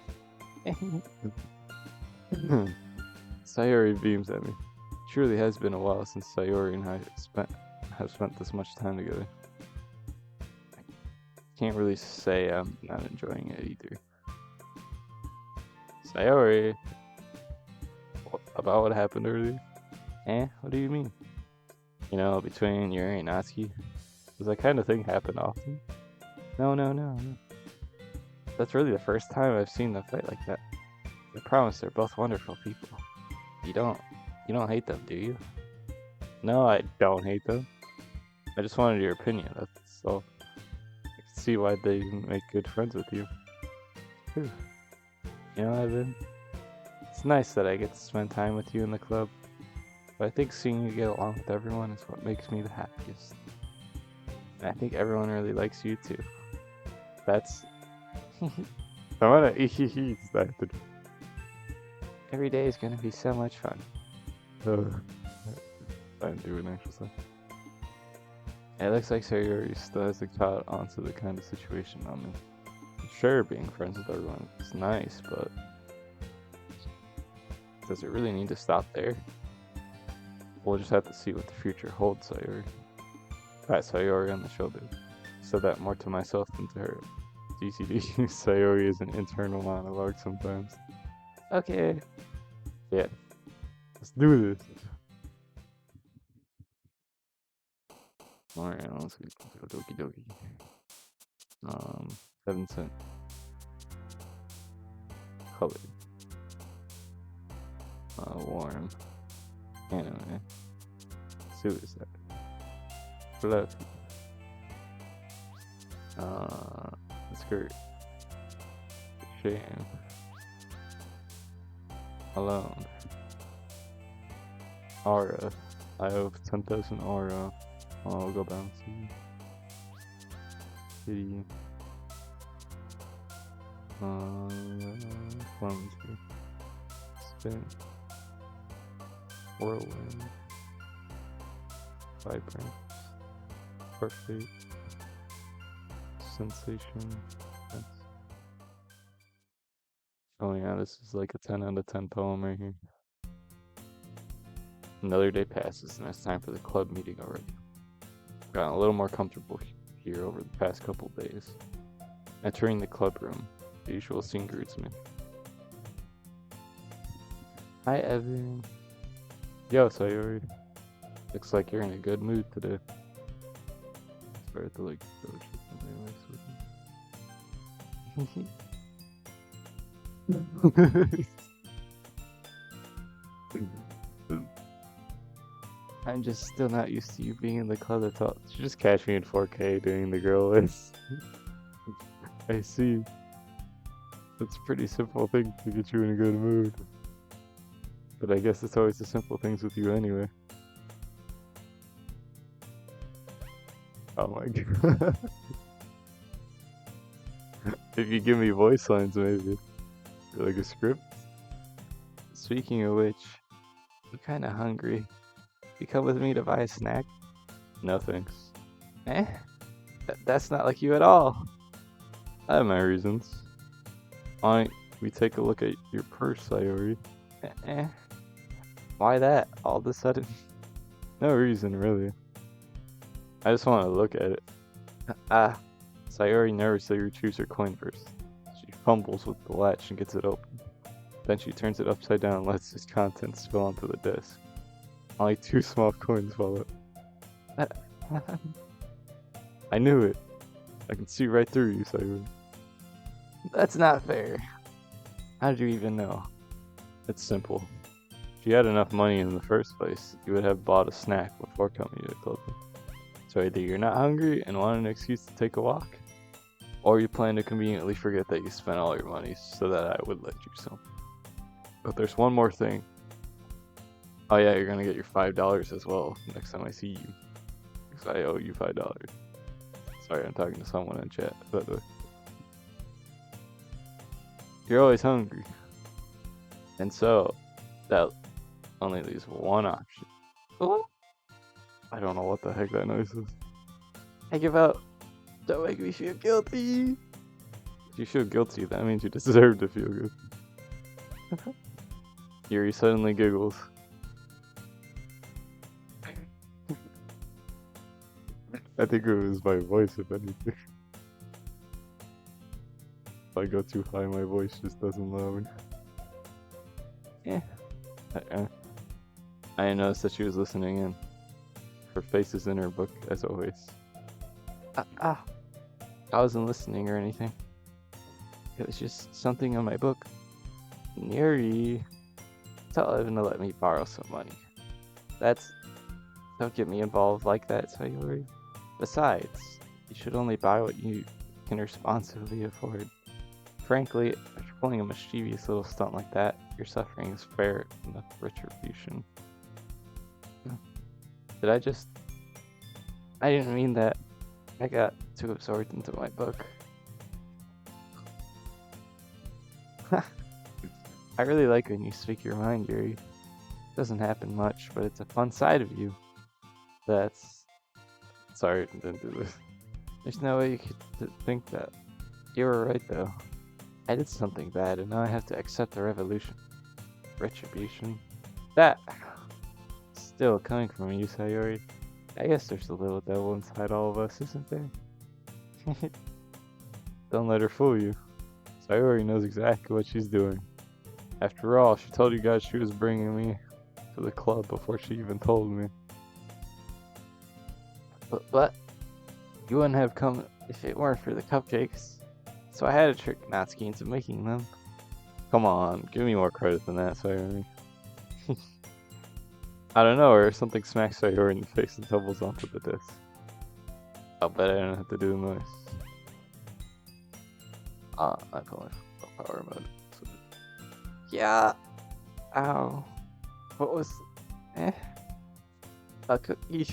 Sayori beams at me. It truly has been a while since Sayori and I have spent this much time together. Can't really say I'm not enjoying it either. Sayori, about what happened earlier? What do you mean? You know, between Yuri and Natsuki? Does that kind of thing happen often? No. That's really the first time I've seen them fight like that. I promise they're both wonderful people. You don't hate them, do you? No, I don't hate them. I just wanted your opinion, that's all. I can see why they make good friends with you. Whew. You know, Evan, it's nice that I get to spend time with you in the club, but I think seeing you get along with everyone is what makes me the happiest. And I think everyone really likes you too. That's... I wanna started. Every day is gonna be so much fun. I'm doing actual stuff. It looks like Sayori still hasn't caught onto the kind of situation I'm in. Sure, being friends with everyone is nice, but does it really need to stop there? We'll just have to see what the future holds, Sayori. Pat Sayori on the shoulder. Said that more to myself than to her. DCD, Sayori is an internal monologue sometimes. Okay. Yeah. Let's do this. Alright, let's go Doki. 7 cent. Color. Warm. Anime. Suicide. Fluffy. Skirt. Shame. Alone. Aura. I have 10,000 aura. I'll go bouncy. Kitty. Clumsy. Spin. Whirlwind. Vibrant. Perfect. Sensation. Oh yeah, this is like a 10 out of 10 poem right here. Another day passes and it's time for the club meeting already. I've gotten a little more comfortable here over the past couple days. Entering the club room, the usual scene greets me. Hi Evan. Yo Sayori. Looks like you're in a good mood today. Start to like approach with I'm just still not used to you being in the club at all. You just catch me in 4K doing the girl voice. I see. It's a pretty simple thing to get you in a good mood. But I guess it's always the simple things with you anyway. Oh my god. If you give me voice lines maybe. Or like a script. Speaking of which, I'm kinda hungry. You come with me to buy a snack? No thanks. That's not like you at all. I have my reasons. Why don't we take a look at your purse, Sayori? Why that, all of a sudden? No reason, really. I just want to look at it. Sayori nervously retrieves her coin purse. She fumbles with the latch and gets it open. Then she turns it upside down and lets its contents spill onto the desk. Only 2 small coins fall out. I knew it. I can see right through you, Sayori. That's not fair. How did you even know? It's simple. If you had enough money in the first place, you would have bought a snack before coming to the club. So either you're not hungry and want an excuse to take a walk, or you plan to conveniently forget that you spent all your money so that I would let you some. But there's one more thing. Oh yeah, you're gonna get your $5 as well next time I see you. Because I owe you $5. Sorry, I'm talking to someone in chat, by the way. You're always hungry. And so, that only leaves one option. What? I don't know what the heck that noise is. I give up. Don't make me feel guilty. If you feel guilty, that means you deserve to feel good. Yuri suddenly giggles. I think it was my voice, if anything. If I go too high, my voice just doesn't allow me. Yeah. I noticed that she was listening in. Her face is in her book, as always. Ah, I wasn't listening or anything. It was just something in my book. Neri, tell Evan to let me borrow some money. Don't get me involved like that, Sayori. Besides, you should only buy what you can responsibly afford. Frankly, after pulling a mischievous little stunt like that, your suffering is fair enough retribution. Did I just... I didn't mean that. I got too absorbed into my book. I really like when you speak your mind, Yuri. Doesn't happen much, but it's a fun side of you. That's... Sorry, I didn't do this. There's no way you could think that. You were right, though. I did something bad, and now I have to accept the retribution. That... Still coming from you, Sayori. I guess there's a little devil inside all of us, isn't there? Don't let her fool you. Sayori knows exactly what she's doing. After all, she told you guys she was bringing me to the club before she even told me. But you wouldn't have come if it weren't for the cupcakes. So I had to trick Natsuki into making them. Come on, give me more credit than that, Sayori. I don't know, or something smacks Sayori in the face and tumbles onto the disc. I'll bet I don't have to do the noise. I'm going for power mode. So. Yeah. Ow. What was... A cookie.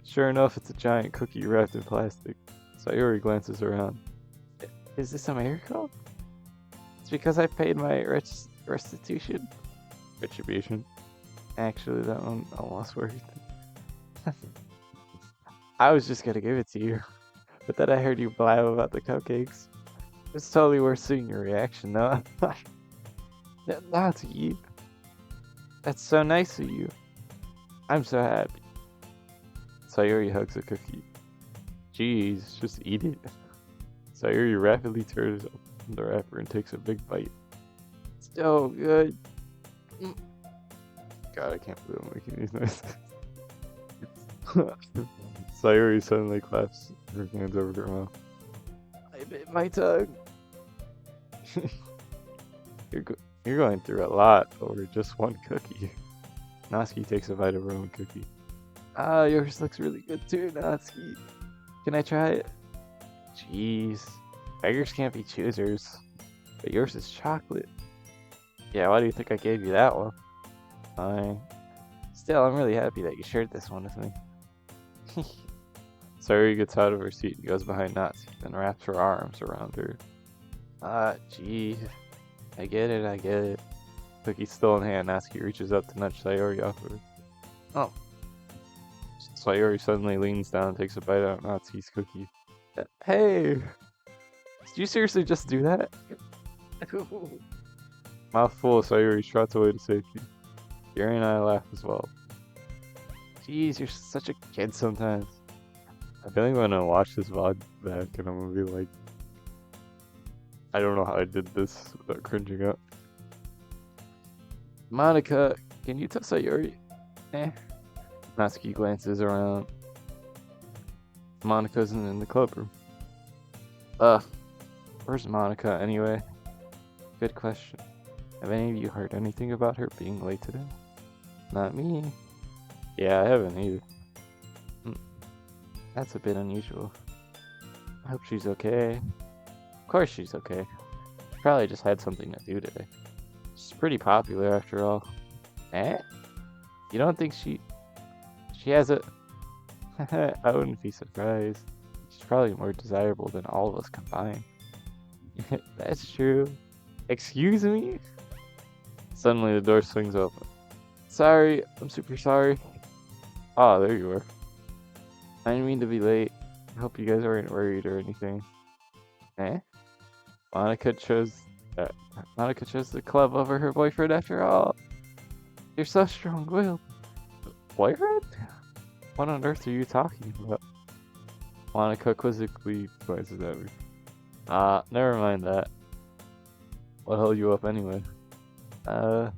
Sure enough, it's a giant cookie wrapped in plastic. Sayori glances around. Is this a miracle? It's because I paid my restitution. Retribution. Actually, that one almost worked. I was just gonna give it to you, but then I heard you blab about the cupcakes. It's totally worth seeing your reaction, though. That's you. That's so nice of you. I'm so happy. Sayori hugs a cookie. Jeez, just eat it. Sayori rapidly tears open the wrapper and takes a big bite. So good. God, I can't believe I'm making these noises. Sayori suddenly claps her hands over her mouth. I bit my tongue. You're going through a lot over just one cookie. Natsuki takes a bite of her own cookie. Ah, yours looks really good too, Natsuki. Can I try it? Jeez. Beggars can't be choosers. But yours is chocolate. Yeah, why do you think I gave you that one? Fine. Still, I'm really happy that you shared this one with me. Sayori gets out of her seat and goes behind Natsuki and wraps her arms around her. Gee. I get it. Cookie still in hand, Natsuki reaches up to nudge Sayori off of her. Oh. Sayori suddenly leans down and takes a bite out of Natsuki's cookie. Hey! Did you seriously just do that? Mouthful of Sayori trots away to safety. Yuri and I laugh as well. Jeez, you're such a kid sometimes. I feel like I'm gonna watch this VOD back and I'm gonna be like, I don't know how I did this without cringing up. Monica, can you tell Sayori? Natsuki glances around. Monica isn't in the club room. Where's Monica anyway? Good question. Have any of you heard anything about her being late today? Not me. Yeah, I haven't either. That's a bit unusual. I hope she's okay. Of course she's okay. She probably just had something to do today. She's pretty popular after all. You don't think she has a... I wouldn't be surprised. She's probably more desirable than all of us combined. That's true. Excuse me? Suddenly the door swings open. Sorry, I'm super sorry. Oh, there you are. I didn't mean to be late. I hope you guys aren't worried or anything. Monica chose the club over her boyfriend after all. You're so strong-willed. Boyfriend? What on earth are you talking about? Monica quizzically glances at me. Never mind that. What held you up anyway? On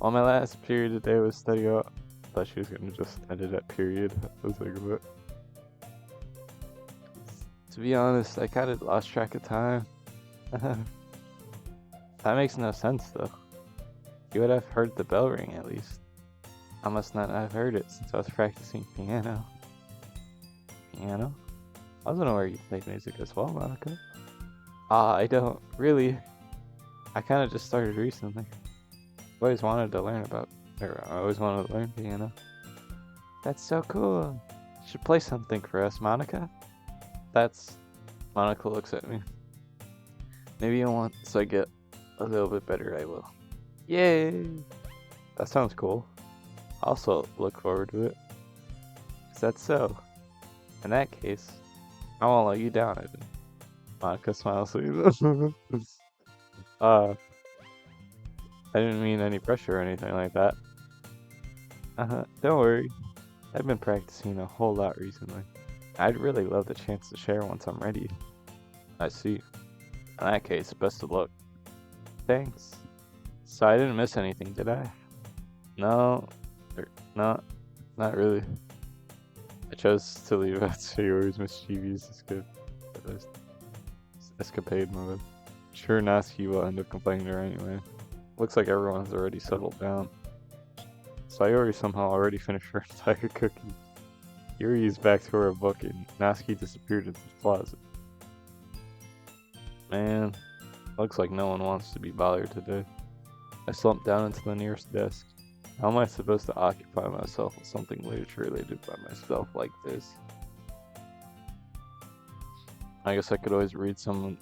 my last period today was study out. I thought she was gonna just end it at period. I was like, what? To be honest, I kinda lost track of time. That makes no sense though. You would have heard the bell ring at least. I must not have heard it since I was practicing piano. Piano? I wasn't aware you played music as well, Monica. I don't. Really. I kinda just started recently. I've always wanted to learn I always wanted to learn piano. That's so cool. You should play something for us, Monica. Monica looks at me. Maybe once I get a little bit better, I will. Yay! That sounds cool. I also look forward to it. Is that so? In that case, I won't let you down, Evan. Monica smiles sweetly. I didn't mean any pressure or anything like that. Don't worry. I've been practicing a whole lot recently. I'd really love the chance to share once I'm ready. I see. In that case, best of luck. Thanks. So I didn't miss anything, did I? No. Not really. I chose to leave out Sayori's mischievous escapade mode. Sure, Natsuki will end up complaining to her anyway. Looks like everyone's already settled down. Sayori somehow already finished her entire cookie. Yuri is back to her book and Natsuki disappeared into the closet. Man, looks like no one wants to be bothered today. I slumped down into the nearest desk. How am I supposed to occupy myself with something literature related by myself like this? I guess I could always read some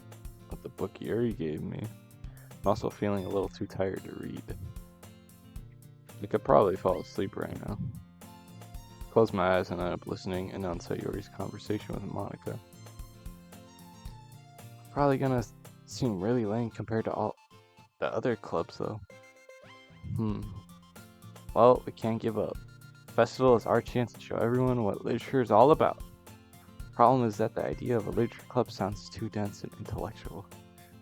of the book Yuri gave me. I'm also feeling a little too tired to read. I could probably fall asleep right now. Close my eyes and end up listening in on Sayori's conversation with Monica. Probably gonna seem really lame compared to all the other clubs though. Well, we can't give up. The festival is our chance to show everyone what literature is all about. The problem is that the idea of a literature club sounds too dense and intellectual.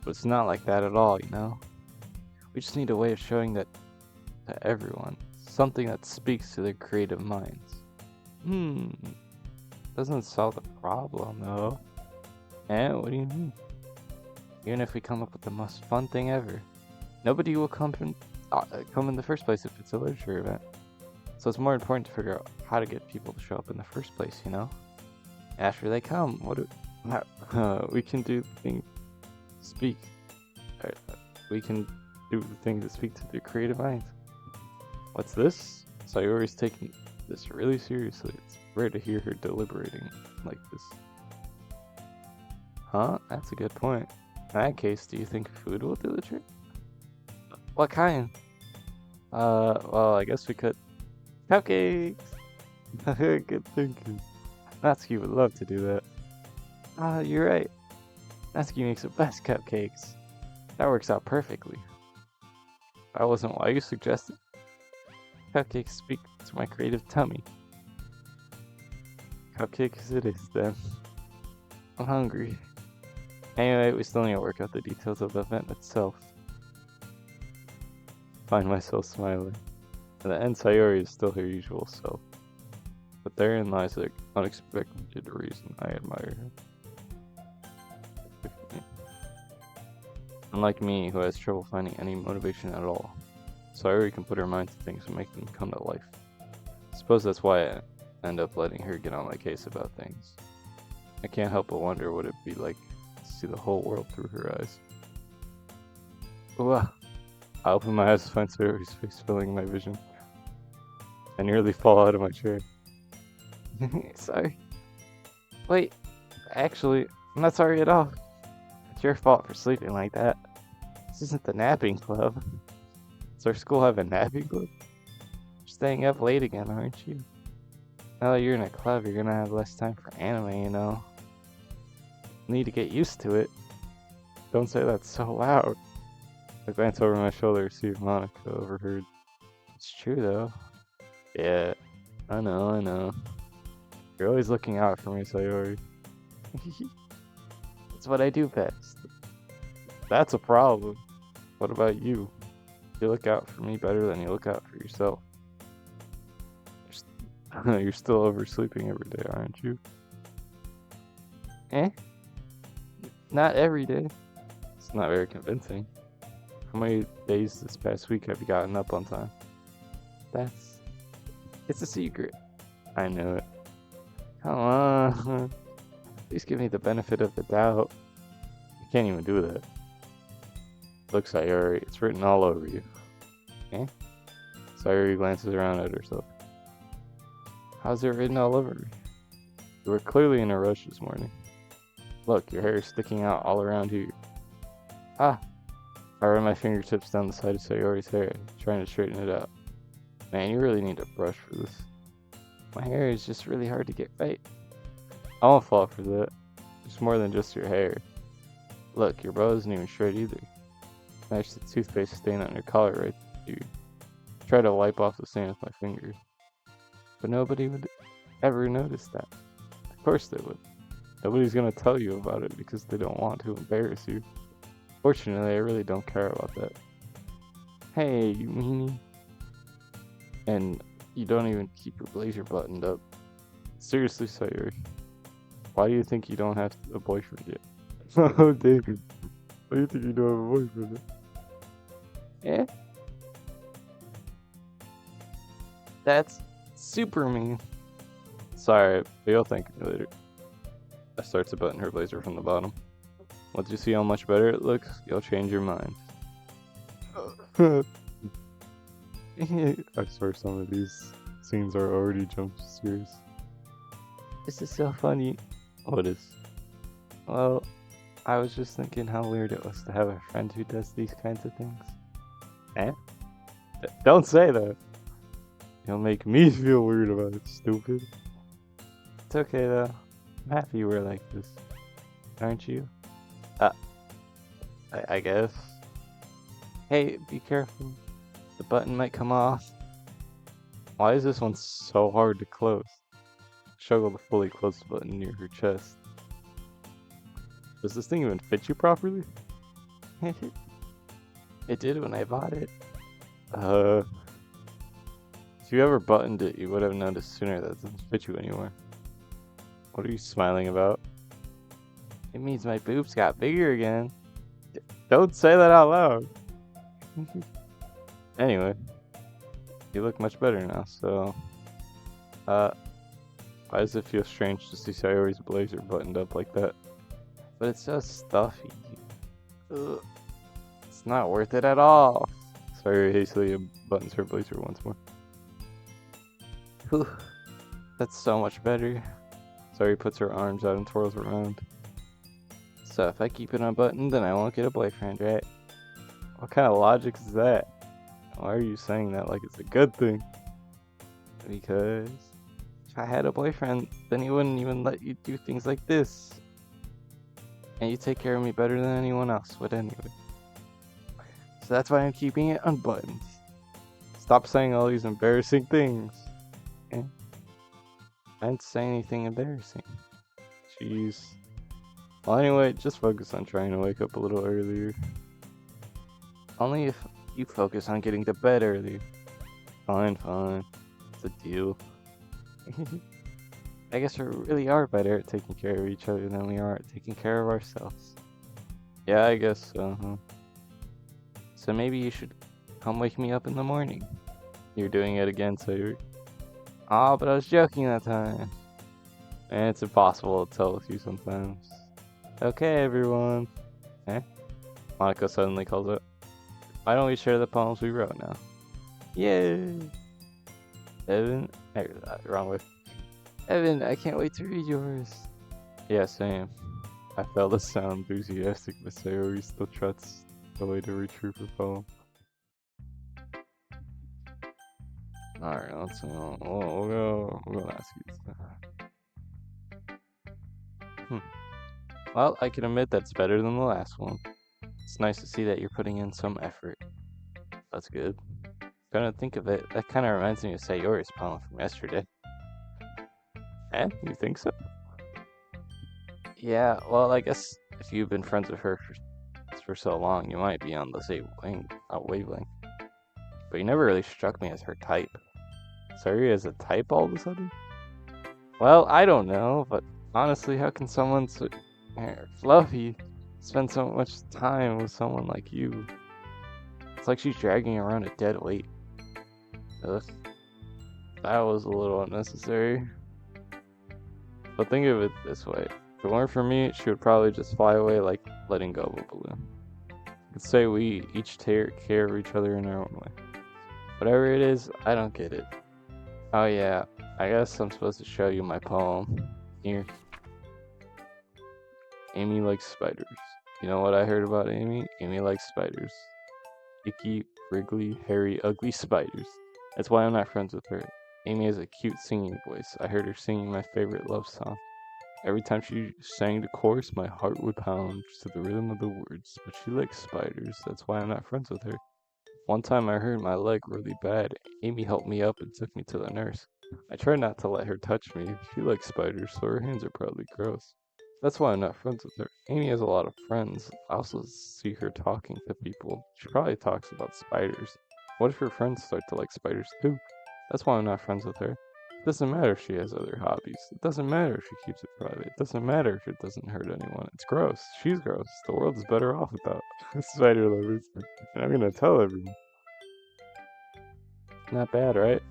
But it's not like that at all, you know? We just need a way of showing that to everyone. Something that speaks to their creative minds. Doesn't solve the problem though. What do you mean? Even if we come up with the most fun thing ever, nobody will come in the first place if it's a literature event. So it's more important to figure out how to get people to show up in the first place, you know? After they come, we can do things speak. We can do things that speak to their creative minds. What's this? Sayori's taking this really seriously. It's rare to hear her deliberating like this. Huh? That's a good point. In that case, do you think food will do the trick? What kind? Well, I guess we could. Cupcakes! Good thinking. Natsuki would love to do that. You're right. Natsuki makes the best cupcakes. That works out perfectly. That wasn't why you suggested. Cupcakes speak to my creative tummy. Cupcakes it is then. I'm hungry. Anyway, we still need to work out the details of the event itself. Find myself smiling. At the end, Sayori is still her usual self. But therein lies the unexpected reason I admire her. Unlike me, who has trouble finding any motivation at all, Sayori can put her mind to things and make them come to life. I suppose that's why I end up letting her get on my case about things. I can't help but wonder what it'd be like to see the whole world through her eyes. Wow. I open my eyes to find Sayori's face filling my vision. I nearly fall out of my chair. Sorry. Wait, actually, I'm not sorry at all. It's your fault for sleeping like that. This isn't the napping club. Does our school have a napping club? You're staying up late again, aren't you? Now that you're in a club, you're gonna have less time for anime, you know. You need to get used to it. Don't say that so loud. I glance over my shoulder to see if Monica overheard. It's true, though. Yeah, I know. You're always looking out for me, Sayori. That's what I do best. That's a problem. What about you? You look out for me better than you look out for yourself. You're still oversleeping every day, aren't you? Not every day. It's not very convincing. How many days this past week have you gotten up on time? It's a secret. I know it. Come on. Please give me the benefit of the doubt. You can't even do that. Look, Sayori, it's written all over you. Eh? Sayori glances around at herself. How's it written all over me? You were clearly in a rush this morning. Look, your hair is sticking out all around here. Ah! I ran my fingertips down the side of Sayori's hair, trying to straighten it out. Man, you really need a brush for this. My hair is just really hard to get right. I won't fall for that. It's more than just your hair. Look, your bow isn't even straight either. Match the toothpaste stain on your collar right here. Try to wipe off the stain with my fingers. But nobody would ever notice that. Of course they would. Nobody's gonna tell you about it because they don't want to embarrass you. Fortunately, I really don't care about that. Hey, you meanie. And you don't even keep your blazer buttoned up. Seriously, Sayori. Why do you think you don't have a boyfriend yet? Oh, David. Why do you think you don't have a boyfriend yet? Eh? That's super mean. Sorry, but you'll thank me later. I start to button her blazer from the bottom. Once you see how much better it looks, you'll change your mind. I swear some of these scenes are already jump scares. This is so funny. What is? Well, I was just thinking how weird it was to have a friend who does these kinds of things. Eh? Don't say that. You'll make me feel weird about it, stupid. It's okay though. I'm happy we're like this. Aren't you? I guess. Hey, be careful. The button might come off. Why is this one so hard to close? Struggle to fully close the button near her chest. Does this thing even fit you properly? It did when I bought it. If you ever buttoned it, you would have noticed sooner that it doesn't fit you anymore. What are you smiling about? It means my boobs got bigger again. Don't say that out loud. Anyway, you look much better now, so... why does it feel strange to see Sayori's blazer buttoned up like that? But it's so stuffy. Ugh. It's not worth it at all. Sayori hastily buttons her blazer once more. Whew. That's so much better. Sayori puts her arms out and twirls around. So if I keep it unbuttoned, then I won't get a boyfriend, right? What kind of logic is that? Why are you saying that like it's a good thing? Because if I had a boyfriend, then he wouldn't even let you do things like this. And you take care of me better than anyone else would anyway. So that's why I'm keeping it unbuttoned. Stop saying all these embarrassing things. Okay? I didn't say anything embarrassing. Jeez. Well, anyway, just focus on trying to wake up a little earlier. Only if you focus on getting to bed earlier. Fine. It's a deal. I guess we really are better at taking care of each other than we are at taking care of ourselves. Yeah, I guess so, huh? So maybe you should come wake me up in the morning. You're doing it again, so you're... Oh, but I was joking that time. And it's impossible to tell with you sometimes. Okay, everyone. Eh? Monica suddenly calls out. Why don't we share the poems we wrote now? Yay! Evan? Wrong way. Evan, I can't wait to read yours. Yeah, same. I failed to sound enthusiastic, but Sayori still trots away to retrieve her poem. Alright, let's see. We'll go ask you stuff. Well, I can admit that's better than the last one. It's nice to see that you're putting in some effort. That's good. Gonna think of it, that kind of reminds me of Sayori's poem from yesterday. Eh? You think so? Yeah, well, I guess if you've been friends with her for so long, you might be on the same wavelength. But you never really struck me as her type. Sayori as a type all of a sudden? Well, I don't know, but honestly, how can someone so fluffy spend so much time with someone like you. It's like she's dragging around a dead weight. Ugh, that was a little unnecessary. But think of it this way. If it weren't for me, she would probably just fly away like letting go of a balloon. You could say we each take care of each other in our own way. Whatever it is, I don't get it. Oh yeah, I guess I'm supposed to show you my poem. Here. Amy likes spiders. You know what I heard about Amy? Amy likes spiders. Icky, wriggly, hairy, ugly spiders. That's why I'm not friends with her. Amy has a cute singing voice. I heard her singing my favorite love song. Every time she sang the chorus, my heart would pound to the rhythm of the words. But she likes spiders. That's why I'm not friends with her. One time I hurt my leg really bad. Amy helped me up and took me to the nurse. I tried not to let her touch me. She likes spiders, so her hands are probably gross. That's why I'm not friends with her. Amy has a lot of friends. I also see her talking to people. She probably talks about spiders. What if her friends start to like spiders too? That's why I'm not friends with her. It doesn't matter if she has other hobbies. It doesn't matter if she keeps it private. It doesn't matter if it doesn't hurt anyone. It's gross. She's gross. The world is better off without spider lovers. And I'm gonna tell everyone. Not bad, right?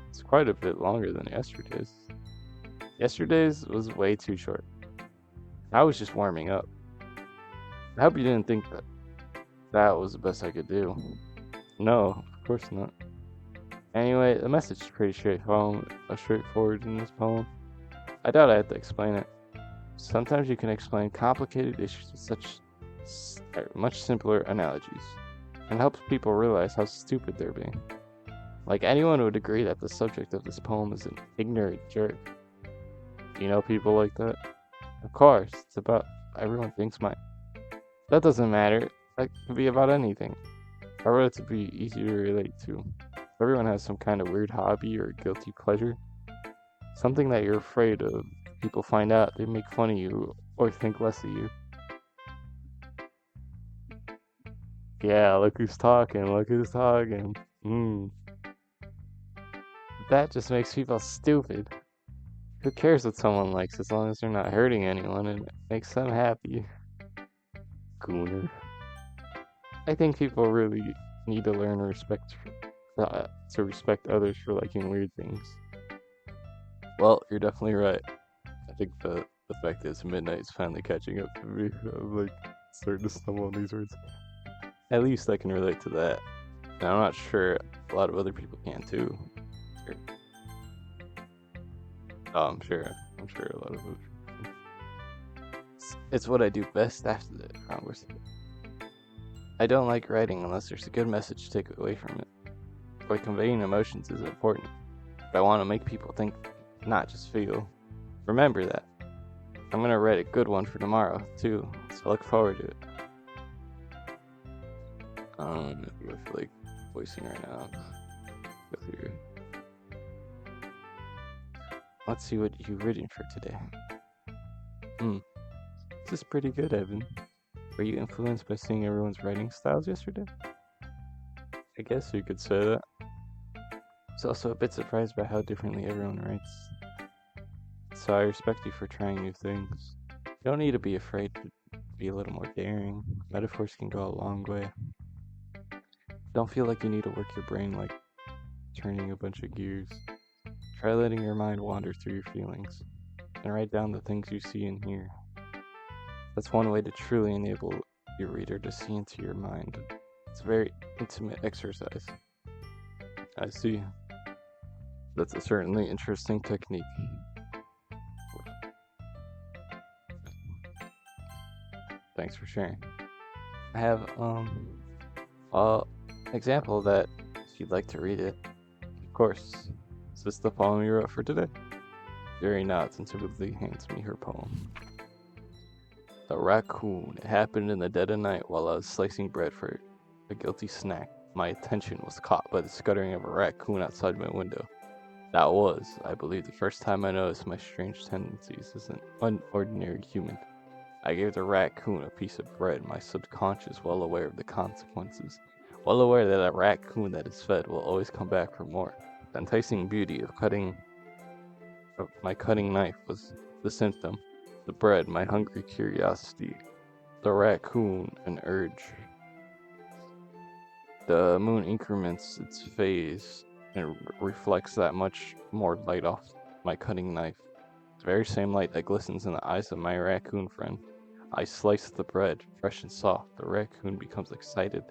It's quite a bit longer than yesterday's. Yesterday's was way too short. I was just warming up. I hope you didn't think that was the best I could do. No, of course not. Anyway, the message is pretty straightforward in this poem. I doubt I have to explain it. Sometimes you can explain complicated issues with such much simpler analogies, and helps people realize how stupid they're being. Like anyone would agree that the subject of this poem is an ignorant jerk. You know people like that? Of course, it's about everyone thinks mine. That doesn't matter. That could be about anything. I wrote it to be easy to relate to. Everyone has some kind of weird hobby or guilty pleasure. Something that you're afraid of. People find out, they make fun of you or think less of you. Yeah, look who's talking, look who's talking. That just makes people stupid. Who cares what someone likes as long as they're not hurting anyone and it makes them happy? Gooner. I think people really need to learn to respect others for liking weird things. Well, you're definitely right. I think the fact is midnight's finally catching up to me. I'm like starting to stumble on these words. At least I can relate to that. And I'm not sure a lot of other people can too. Sure. Oh, I'm sure a lot of other people can. It's what I do best after the conversation. I don't like writing unless there's a good message to take away from it. But conveying emotions is important. But I want to make people think, not just feel. Remember that. I'm gonna write a good one for tomorrow, too, so I look forward to it. I feel like voicing right now. Go through. Let's see what you've written for today. This is pretty good, Evan. Were you influenced by seeing everyone's writing styles yesterday? I guess you could say that. I was also a bit surprised by how differently everyone writes. So I respect you for trying new things. You don't need to be afraid to be a little more daring. Metaphors can go a long way. Don't feel like you need to work your brain like turning a bunch of gears. Try letting your mind wander through your feelings and write down the things you see and hear. That's one way to truly enable your reader to see into your mind. It's a very intimate exercise. I see. That's a certainly interesting technique. Thanks for sharing. I have an example of that if you'd like to read it. Of course. Is this the poem you wrote for today? Jerry nods and typically hands me her poem. The raccoon. It happened in the dead of night while I was slicing bread for a guilty snack. My attention was caught by the scuttering of a raccoon outside my window. That was, I believe, the first time I noticed my strange tendencies as an unordinary human. I gave the raccoon a piece of bread, my subconscious well aware of the consequences, well aware that a raccoon that is fed will always come back for more. The enticing beauty of my cutting knife was the symptom. The bread, my hungry curiosity, The raccoon, an urge. The moon increments its phase and reflects that much more light off my cutting knife. The very same light that glistens in the eyes of my raccoon friend. I slice the bread, fresh and soft. The raccoon becomes excited.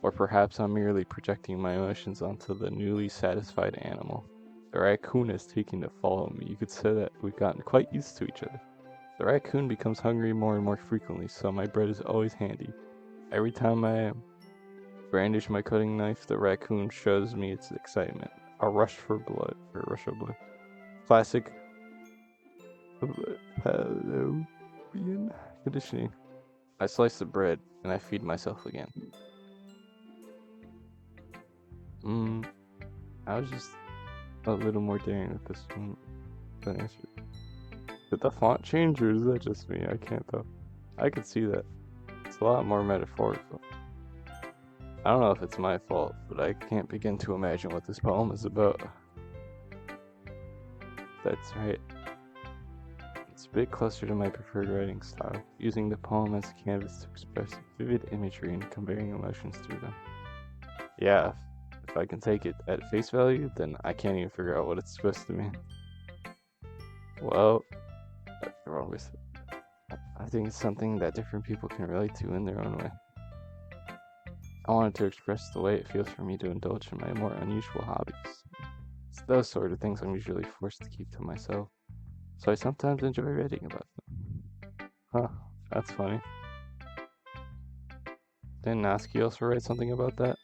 Or perhaps I'm merely projecting my emotions onto the newly satisfied animal. The raccoon is taking to follow me. You could say that we've gotten quite used to each other. The raccoon becomes hungry more and more frequently, so my bread is always handy. Every time I brandish my cutting knife, the raccoon shows me its excitement. A rush for blood, or a rush of blood. Classic Pavlovian conditioning. I slice the bread, and I feed myself again. I was just a little more daring with this one than yesterday. Did the font change, or is that just me? I can't tell. I could see that. It's a lot more metaphorical. I don't know if it's my fault, but I can't begin to imagine what this poem is about. That's right. It's a bit closer to my preferred writing style, using the poem as a canvas to express vivid imagery and conveying emotions through them. Yeah, if I can take it at face value, then I can't even figure out what it's supposed to mean. Well, that's the wrong way. I think it's something that different people can relate to in their own way. I wanted to express the way it feels for me to indulge in my more unusual hobbies. It's those sort of things I'm usually forced to keep to myself, so I sometimes enjoy writing about them. Huh, that's funny. Didn't Natsuki also write something about that?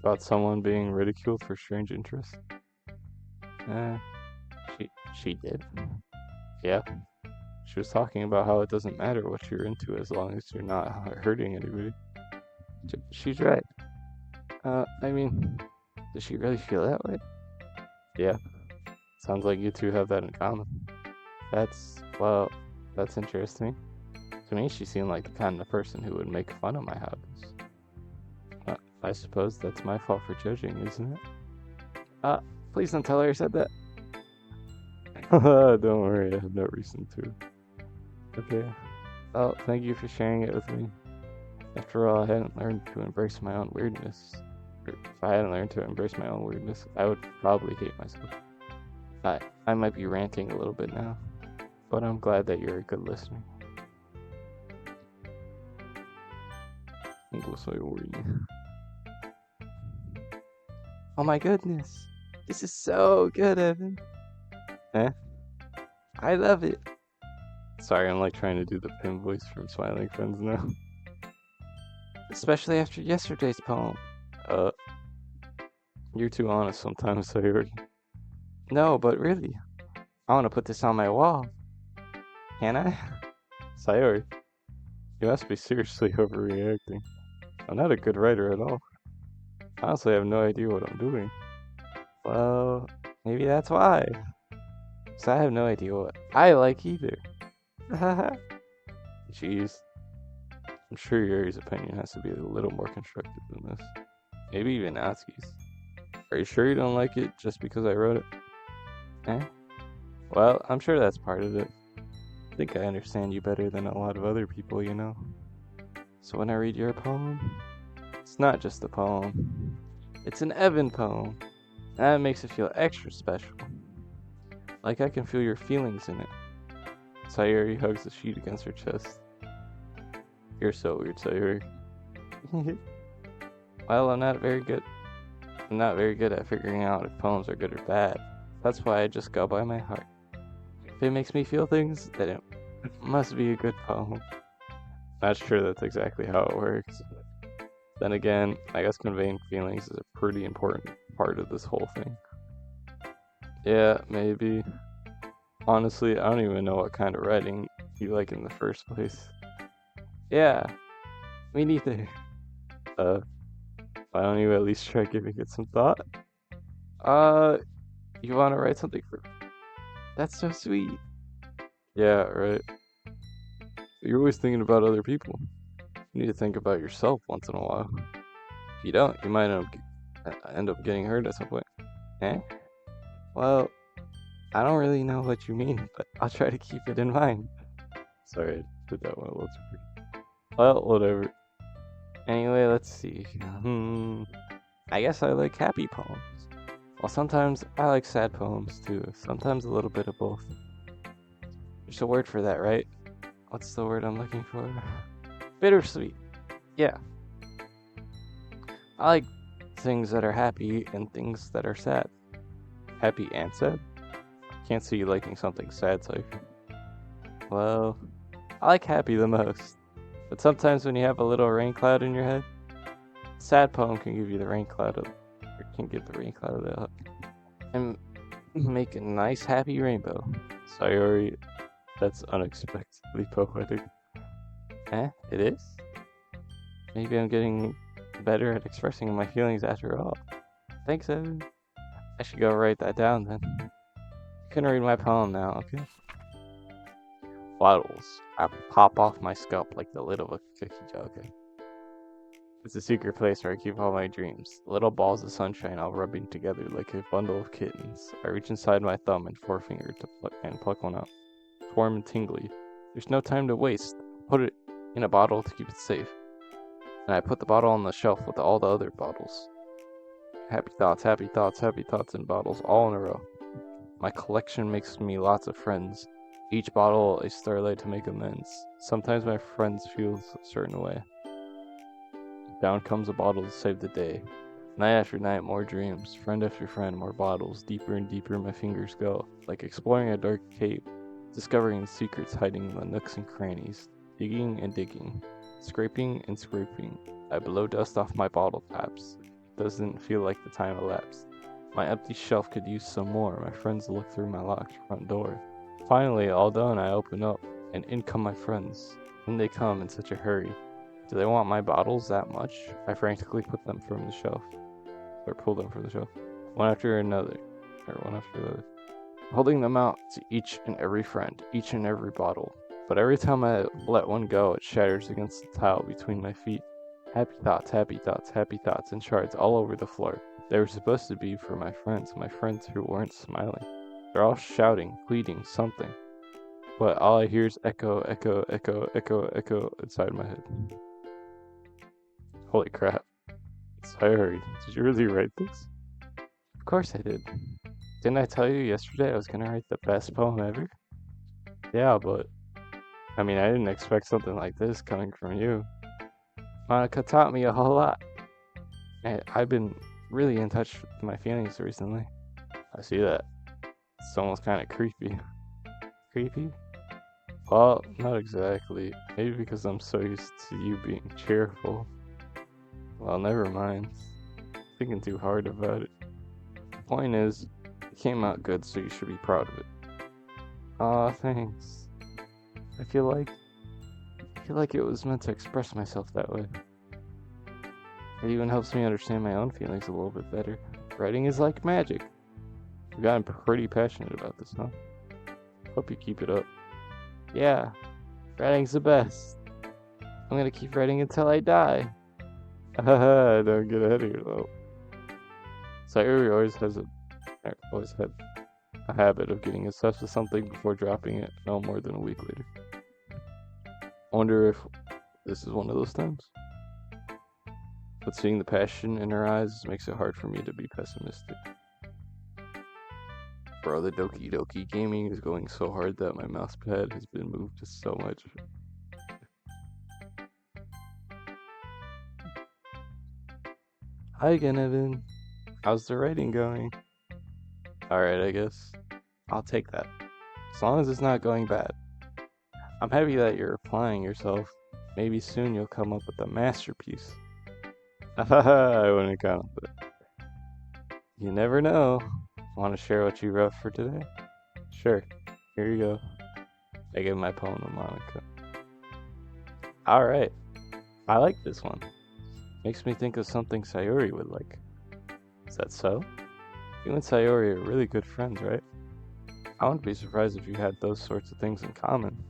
About someone being ridiculed for strange interests? She did. Yeah. She was talking about how it doesn't matter what you're into as long as you're not hurting anybody. She's right. I mean, does she really feel that way? Yeah. Sounds like you two have that in common. That's interesting. To me, she seemed like the kind of person who would make fun of my hobbies. I suppose that's my fault for judging, isn't it? Please don't tell her I said that. Don't worry, I have no reason to. Okay. Well, thank you for sharing it with me. After all, I hadn't learned to embrace my own weirdness. Or if I hadn't learned to embrace my own weirdness, I would probably hate myself. I might be ranting a little bit now, but I'm glad that you're a good listener. Oh my goodness! This is so good, Evan! I love it! Sorry, I'm like trying to do the Pim voice from Smiling Friends now. Especially after yesterday's poem. You're too honest sometimes, Sayori. No, but really, I want to put this on my wall. Can I? Sayori, you must be seriously overreacting. I'm not a good writer at all. Honestly, I have no idea what I'm doing. Well, maybe that's why. So I have no idea what I like either. Jeez. I'm sure Yuri's opinion has to be a little more constructive than this. Maybe even Natsuki's. Are you sure you don't like it just because I wrote it? Well, I'm sure that's part of it. I think I understand you better than a lot of other people, you know. So when I read your poem, it's not just a poem. It's an Evan poem. That makes it feel extra special. Like I can feel your feelings in it. Sayuri hugs the sheet against her chest. You're so weird, Sayuri. Well, I'm not very good at figuring out if poems are good or bad. That's why I just go by my heart. If it makes me feel things, then it must be a good poem. Not sure that's exactly how it works. Then again, I guess conveying feelings is a pretty important part of this whole thing. Yeah, maybe. Honestly, I don't even know what kind of writing you like in the first place. Yeah, me neither. Why don't you at least try giving it some thought? You wanna write something for me? That's so sweet. Yeah, right. You're always thinking about other people. You need to think about yourself once in a while. If you don't, you might end up getting hurt at some point. Well, I don't really know what you mean, but I'll try to keep it in mind. Sorry, I did that one a little too quick. Well, whatever. Anyway, let's see. I guess I like happy poems. Well, sometimes I like sad poems too. Sometimes a little bit of both. There's a word for that, right? What's the word I'm looking for? Bittersweet. Yeah. I like things that are happy and things that are sad. Happy and sad? Can't see you liking something sad, Cypher. Well, I like happy the most. But sometimes when you have a little rain cloud in your head, a sad poem can give you the rain cloud of, or can give the rain cloud of the and make a nice happy rainbow. Sayori, that's unexpectedly poetic. It is? Maybe I'm getting better at expressing my feelings after all. Thanks, Evan. I should go write that down then. You can read my poem now, okay? Bottles. I pop off my scalp like the lid of a cookie jar, okay? It's a secret place where I keep all my dreams. Little balls of sunshine all rubbing together like a bundle of kittens. I reach inside my thumb and forefinger to pluck one out. It's warm and tingly. There's no time to waste. Put it in a bottle to keep it safe. And I put the bottle on the shelf with all the other bottles. Happy thoughts, happy thoughts, happy thoughts in bottles, all in a row. My collection makes me lots of friends. Each bottle a starlight to make amends. Sometimes my friends feel a certain way. Down comes a bottle to save the day. Night after night, more dreams. Friend after friend, more bottles. Deeper and deeper my fingers go. Like exploring a dark cave. Discovering the secrets hiding in the nooks and crannies. Digging and digging. Scraping and scraping. I blow dust off my bottle taps. It doesn't feel like the time elapsed. My empty shelf could use some more. My friends look through my locked front door. Finally, all done, I open up, and in come my friends. In they come in such a hurry. Do they want my bottles that much? I frantically put them from the shelf. Or pull them from the shelf. One after another. Holding them out to each and every friend, each and every bottle. But every time I let one go, it shatters against the tile between my feet. Happy thoughts, happy thoughts, happy thoughts, and shards all over the floor. They were supposed to be for my friends who weren't smiling. They're all shouting, pleading, something. But all I hear is echo, echo, echo, echo, echo inside my head. Holy crap. Sorry, did you really write this? Of course I did. Didn't I tell you yesterday I was gonna write the best poem ever? Yeah, but I mean, I didn't expect something like this coming from you. Monica taught me a whole lot. I've been really in touch with my feelings recently. I see that. It's almost kind of creepy. Creepy? Well, not exactly. Maybe because I'm so used to you being cheerful. Well, never mind. Thinking too hard about it. The point is, it came out good, so you should be proud of it. Aw, thanks. I feel like it was meant to express myself that way. It even helps me understand my own feelings a little bit better. Writing is like magic. You've gotten pretty passionate about this, huh? Hope you keep it up. Yeah, writing's the best. I'm gonna keep writing until I die. Haha, don't get ahead of yourself. Sayuri always had a habit of getting obsessed with something before dropping it no more than a week later. I wonder if this is one of those times. But seeing the passion in her eyes makes it hard for me to be pessimistic. Bro, the Doki gaming is going so hard that my mouse pad has been moved so much. Hi again, Evan. How's the writing going? Alright, I guess. I'll take that. As long as it's not going bad. I'm happy that you're applying yourself. Maybe soon you'll come up with a masterpiece. I wouldn't count on that. You never know. Want to share what you wrote for today? Sure. Here you go. I gave my poem to Monica. Alright. I like this one. Makes me think of something Sayori would like. Is that so? You and Sayori are really good friends, right? I wouldn't be surprised if you had those sorts of things in common.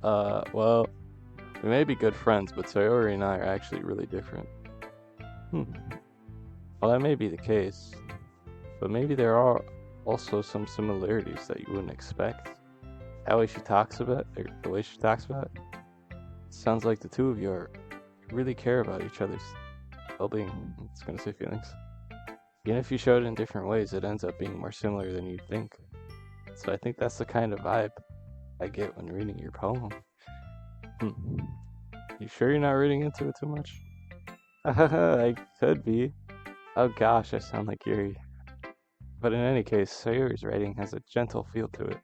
Well, we may be good friends, but Sayori and I are actually really different. Well, that may be the case, but maybe there are also some similarities that you wouldn't expect. The way she talks about it. Sounds like the two of you really care about each other's well-being. It's gonna say feelings. Even if you show it in different ways, it ends up being more similar than you think. So I think that's the kind of vibe I get when reading your poem. You sure you're not reading into it too much? I could be. Oh gosh, I sound like Yuri. But in any case, Sayori's writing has a gentle feel to it.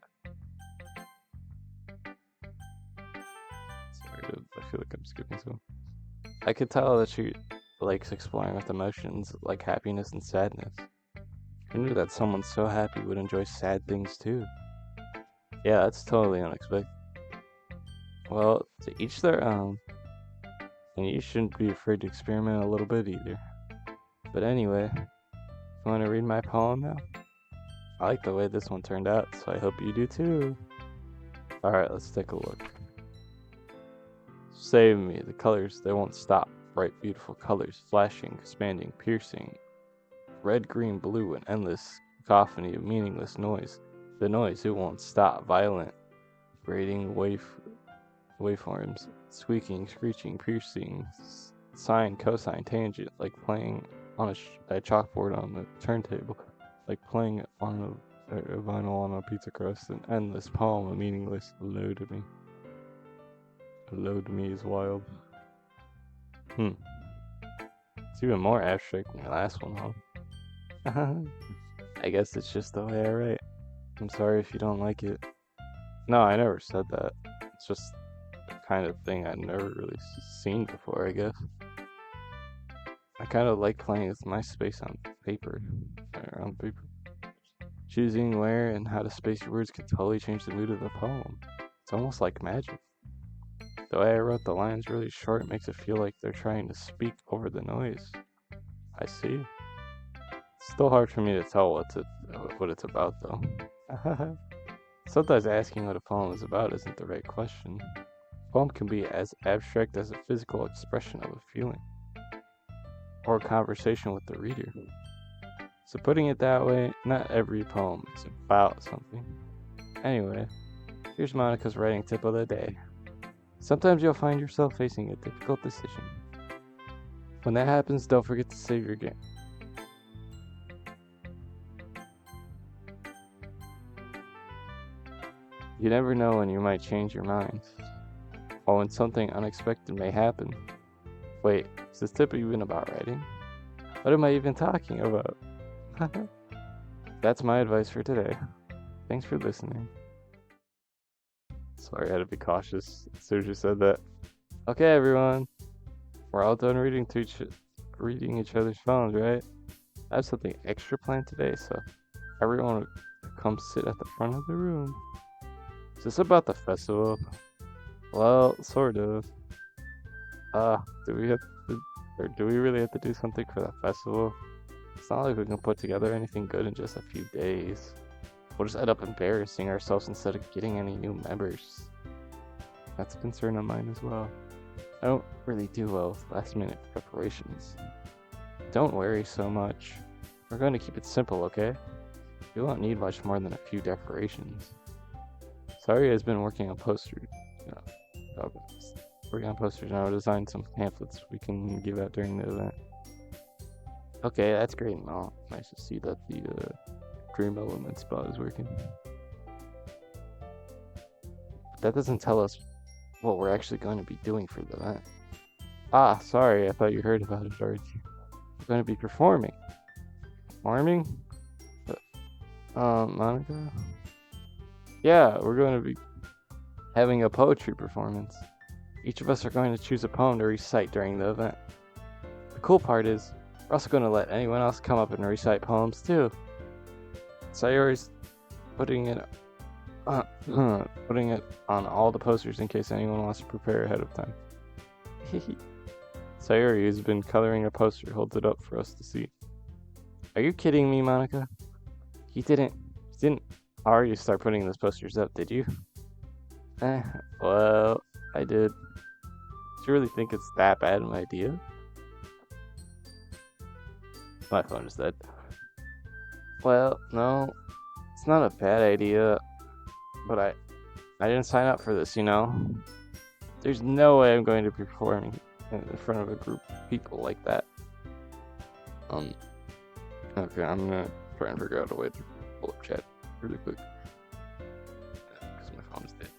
Sorry, I feel like I'm skipping some. I could tell that she likes exploring with emotions like happiness and sadness. I knew that someone so happy would enjoy sad things too. Yeah, that's totally unexpected. Well, to each their own. And you shouldn't be afraid to experiment a little bit either. But anyway, you want to read my poem now? I like the way this one turned out, so I hope you do too. Alright, let's take a look. Save me, the colors, they won't stop. Bright, beautiful colors, flashing, expanding, piercing. Red, green, blue, an endless cacophony of meaningless noise. The noise, it won't stop. Violent, grating waveforms. Squeaking, screeching, piercing, sine, cosine, tangent, like playing on a chalkboard on the turntable, like playing on a vinyl on a pizza crust, an endless poem, a meaningless hello to me. Hello to me is wild. It's even more abstract than the last one, huh? I guess it's just the way I write. I'm sorry if you don't like it. No, I never said that. It's just kind of thing I'd never really seen before, I guess. I kind of like playing with my space on paper. Choosing where and how to space your words can totally change the mood of the poem. It's almost like magic. The way I wrote the lines really short makes it feel like they're trying to speak over the noise. I see. It's still hard for me to tell what it's about, though. Sometimes asking what a poem is about isn't the right question. A poem can be as abstract as a physical expression of a feeling, or a conversation with the reader. So putting it that way, not every poem is about something. Anyway, here's Monica's writing tip of the day. Sometimes you'll find yourself facing a difficult decision. When that happens, don't forget to save your game. You never know when you might change your mind, or when something unexpected may happen. Wait, is this tip even about writing? What am I even talking about? That's my advice for today. Thanks for listening. Sorry, I had to be cautious as soon as you said that. Okay, everyone. We're all done reading each other's phones, right? I have something extra planned today, so everyone will come sit at the front of the room. Is this about the festival? Well, sort of. Do we really have to do something for the festival? It's not like we can put together anything good in just a few days. We'll just end up embarrassing ourselves instead of getting any new members. That's a concern of mine as well. I don't really do well with last-minute preparations. Don't worry so much. We're going to keep it simple, okay? We won't need much more than a few decorations. Sari has been working on posters. And I'll design some pamphlets we can give out during the event. Okay, that's great and all. Nice to see that the Dream Element spot is working. But that doesn't tell us what we're actually going to be doing for the event. Ah, sorry, I thought you heard about it already. We're going to be performing. Performing? Monica? Yeah, we're going to be having a poetry performance. Each of us are going to choose a poem to recite during the event. The cool part is, we're also going to let anyone else come up and recite poems too. Sayori's putting it on all the posters in case anyone wants to prepare ahead of time. Sayori, who's been coloring a poster, holds it up for us to see. Are you kidding me, Monica? You didn't already start putting those posters up, did you? Well, I did. Do you really think it's that bad of an idea? My phone is dead. Well, no, it's not a bad idea, but I didn't sign up for this, you know? There's no way I'm going to be performing in front of a group of people like that. Okay, I'm gonna try and figure out a way to pull up chat really quick. Because my phone is dead.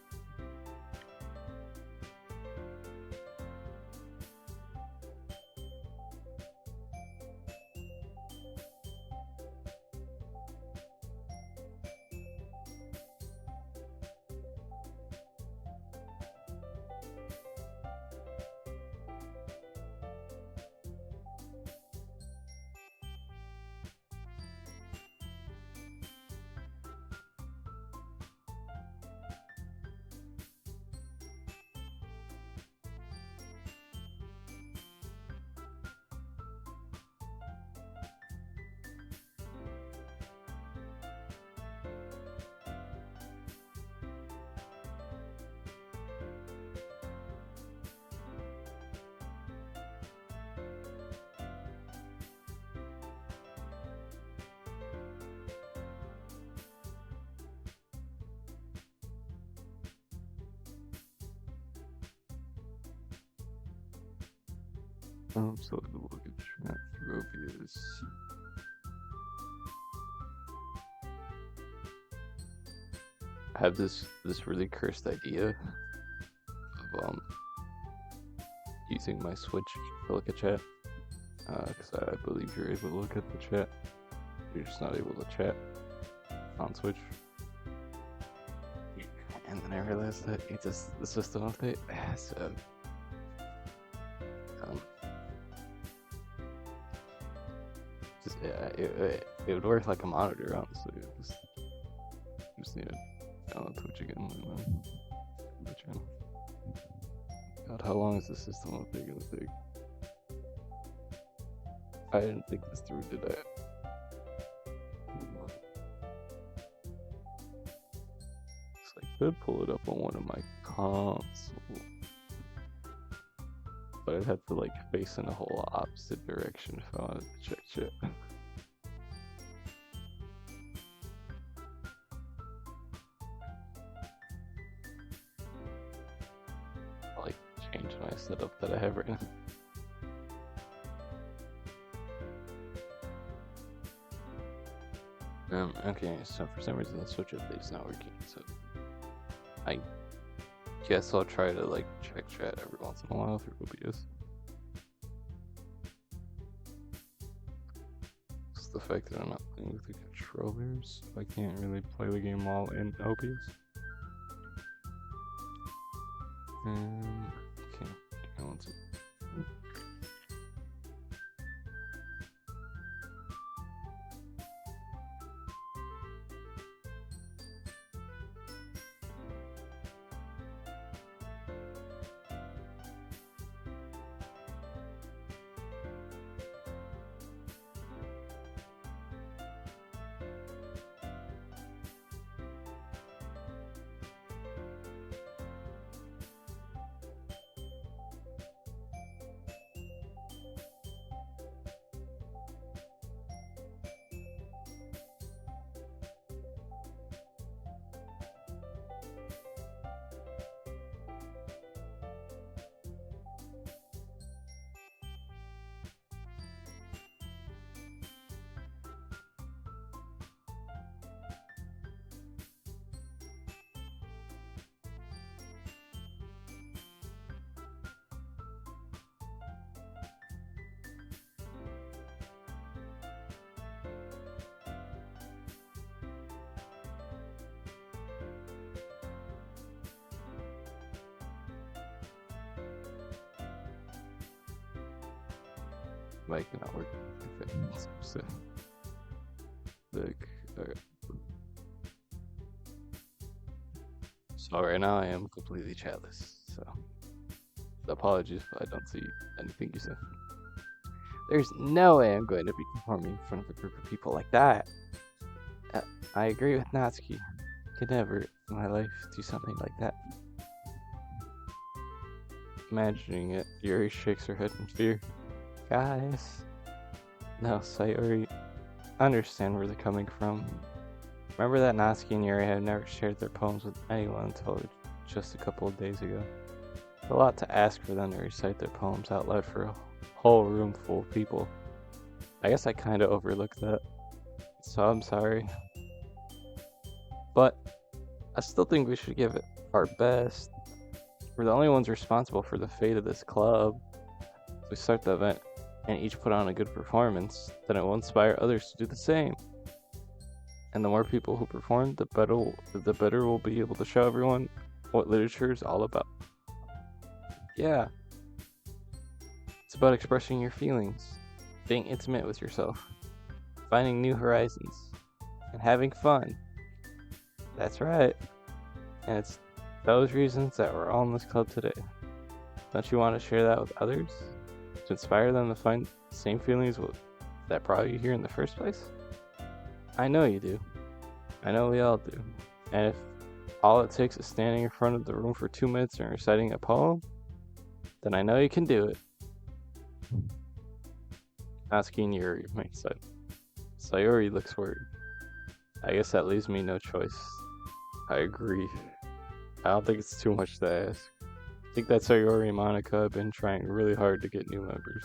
So look at Transrobia's. I have this really cursed idea of using my Switch to look at chat. Because I believe you're able to look at the chat. You're just not able to chat on Switch. And then I realized that it's the system update. So it would work like a monitor, honestly. Just need to download Twitch again and the channel. God, how long is the system update gonna take? I didn't think this through, did I? So I could pull it up on one of my consoles, but I'd have to like face in a whole opposite direction if I wanted to check shit. Like change my setup that I have right now. Okay, so for some reason the Switch update's not working, so I guess I'll try to like check chat every once in a while through OBS. It's the fact that I'm not playing with the controllers, so I can't really play the game while in OBS. Okay, hang on one second. Mic not working. Okay, so like, alright. So right now I am completely chatless. So apologies if I don't see anything you said. There's no way I'm going to be performing in front of a group of people like that. I agree with Natsuki. Could never in my life do something like that. Imagining it, Yuri shakes her head in fear. Guys, no, Sayori, I understand where they're coming from. Remember that Natsuki and Yuri had never shared their poems with anyone until just a couple of days ago. It's a lot to ask for them to recite their poems out loud for a whole room full of people. I guess I kind of overlooked that, so I'm sorry. But I still think we should give it our best. We're the only ones responsible for the fate of this club. If we start the event and each put on a good performance, then it will inspire others to do the same. And the more people who perform, the better we'll be able to show everyone what literature is all about. Yeah. It's about expressing your feelings, being intimate with yourself, finding new horizons, and having fun. That's right. And it's those reasons that we're all in this club today. Don't you want to share that with others? To inspire them to find the same feelings that brought you here in the first place? I know you do. I know we all do. And if all it takes is standing in front of the room for 2 minutes and reciting a poem, then I know you can do it. Asking Yuri, makes sense. Sayori looks worried. I guess that leaves me no choice. I agree. I don't think it's too much to ask. I think that Sayori and Monica have been trying really hard to get new members.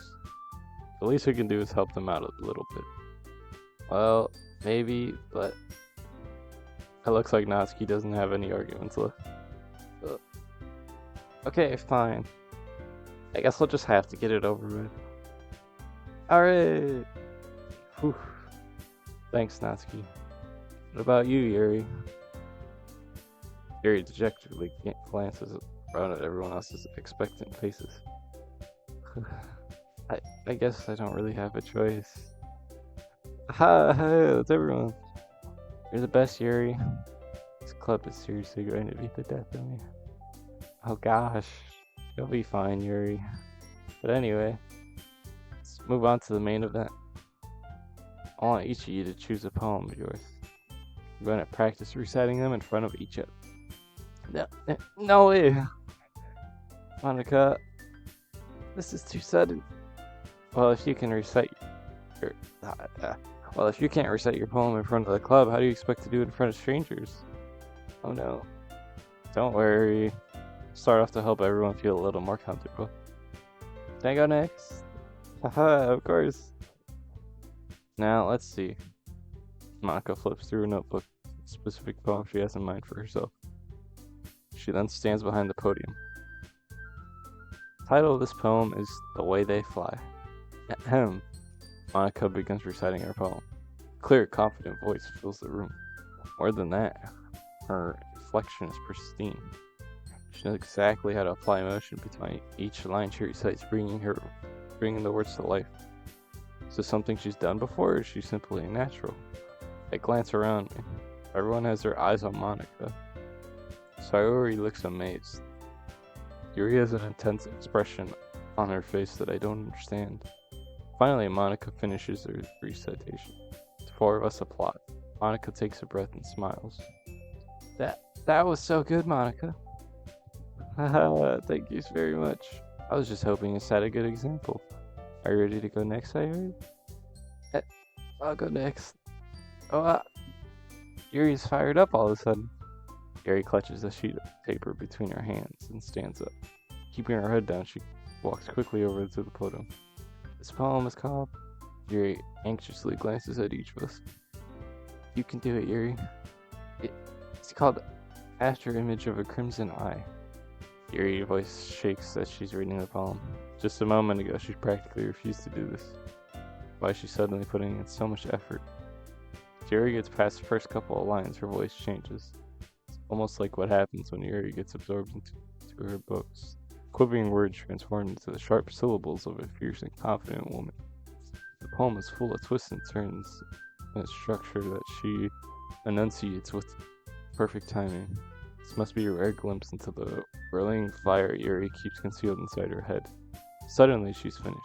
The least we can do is help them out a little bit. Well, maybe, but it looks like Natsuki doesn't have any arguments left. Okay, fine. I guess we'll just have to get it over with. Alright! Whew. Thanks, Natsuki. What about you, Yuri? Yuri dejectedly glances around at everyone else's expectant faces. I guess I don't really have a choice. Hi, that's everyone. You're the best, Yuri. This club is seriously going to beat the death of me. Oh gosh. You'll be fine, Yuri. But anyway, let's move on to the main event. I want each of you to choose a poem of yours. I'm going to practice reciting them in front of each other. No way! Monica, this is too sudden. Well, if you can recite your... Well, if you can't recite your poem in front of the club, how do you expect to do it in front of strangers? Oh no. Don't worry. Start off to help everyone feel a little more comfortable. Can I go next? Haha, of course. Now, let's see. Monica flips through a notebook, a specific poem she has in mind for herself. She then stands behind the podium. The title of this poem is The Way They Fly. Ahem. Monica begins reciting her poem. A clear, confident voice fills the room. More than that, her inflection is pristine. She knows exactly how to apply emotion between each line she recites, bringing the words to life. Is this something she's done before, or is she simply natural? I glance around me. Everyone has their eyes on Monica. Sayori looks amazed. Yuri has an intense expression on her face that I don't understand. Finally, Monica finishes her recitation. The four of us applaud. Monica takes a breath and smiles. That was so good, Monica. Haha, thank you very much. I was just hoping to set a good example. Are you ready to go next, Sayori? I'll go next. Yuri's fired up all of a sudden. Yuri clutches a sheet of paper between her hands and stands up. Keeping her head down, she walks quickly over to the podium. This poem is called... Yuri anxiously glances at each of us. You can do it, Yuri. It's called After Image of a Crimson Eye. Yuri's voice shakes as she's reading the poem. Just a moment ago, she practically refused to do this. Why is she suddenly putting in so much effort? As Yuri gets past the first couple of lines, her voice changes. It's almost like what happens when Yuri gets absorbed into her books. Quivering words transformed into the sharp syllables of a fierce and confident woman. The poem is full of twists and turns in a structure that she enunciates with perfect timing. This must be a rare glimpse into the whirling fire Yuri keeps concealed inside her head. Suddenly, she's finished.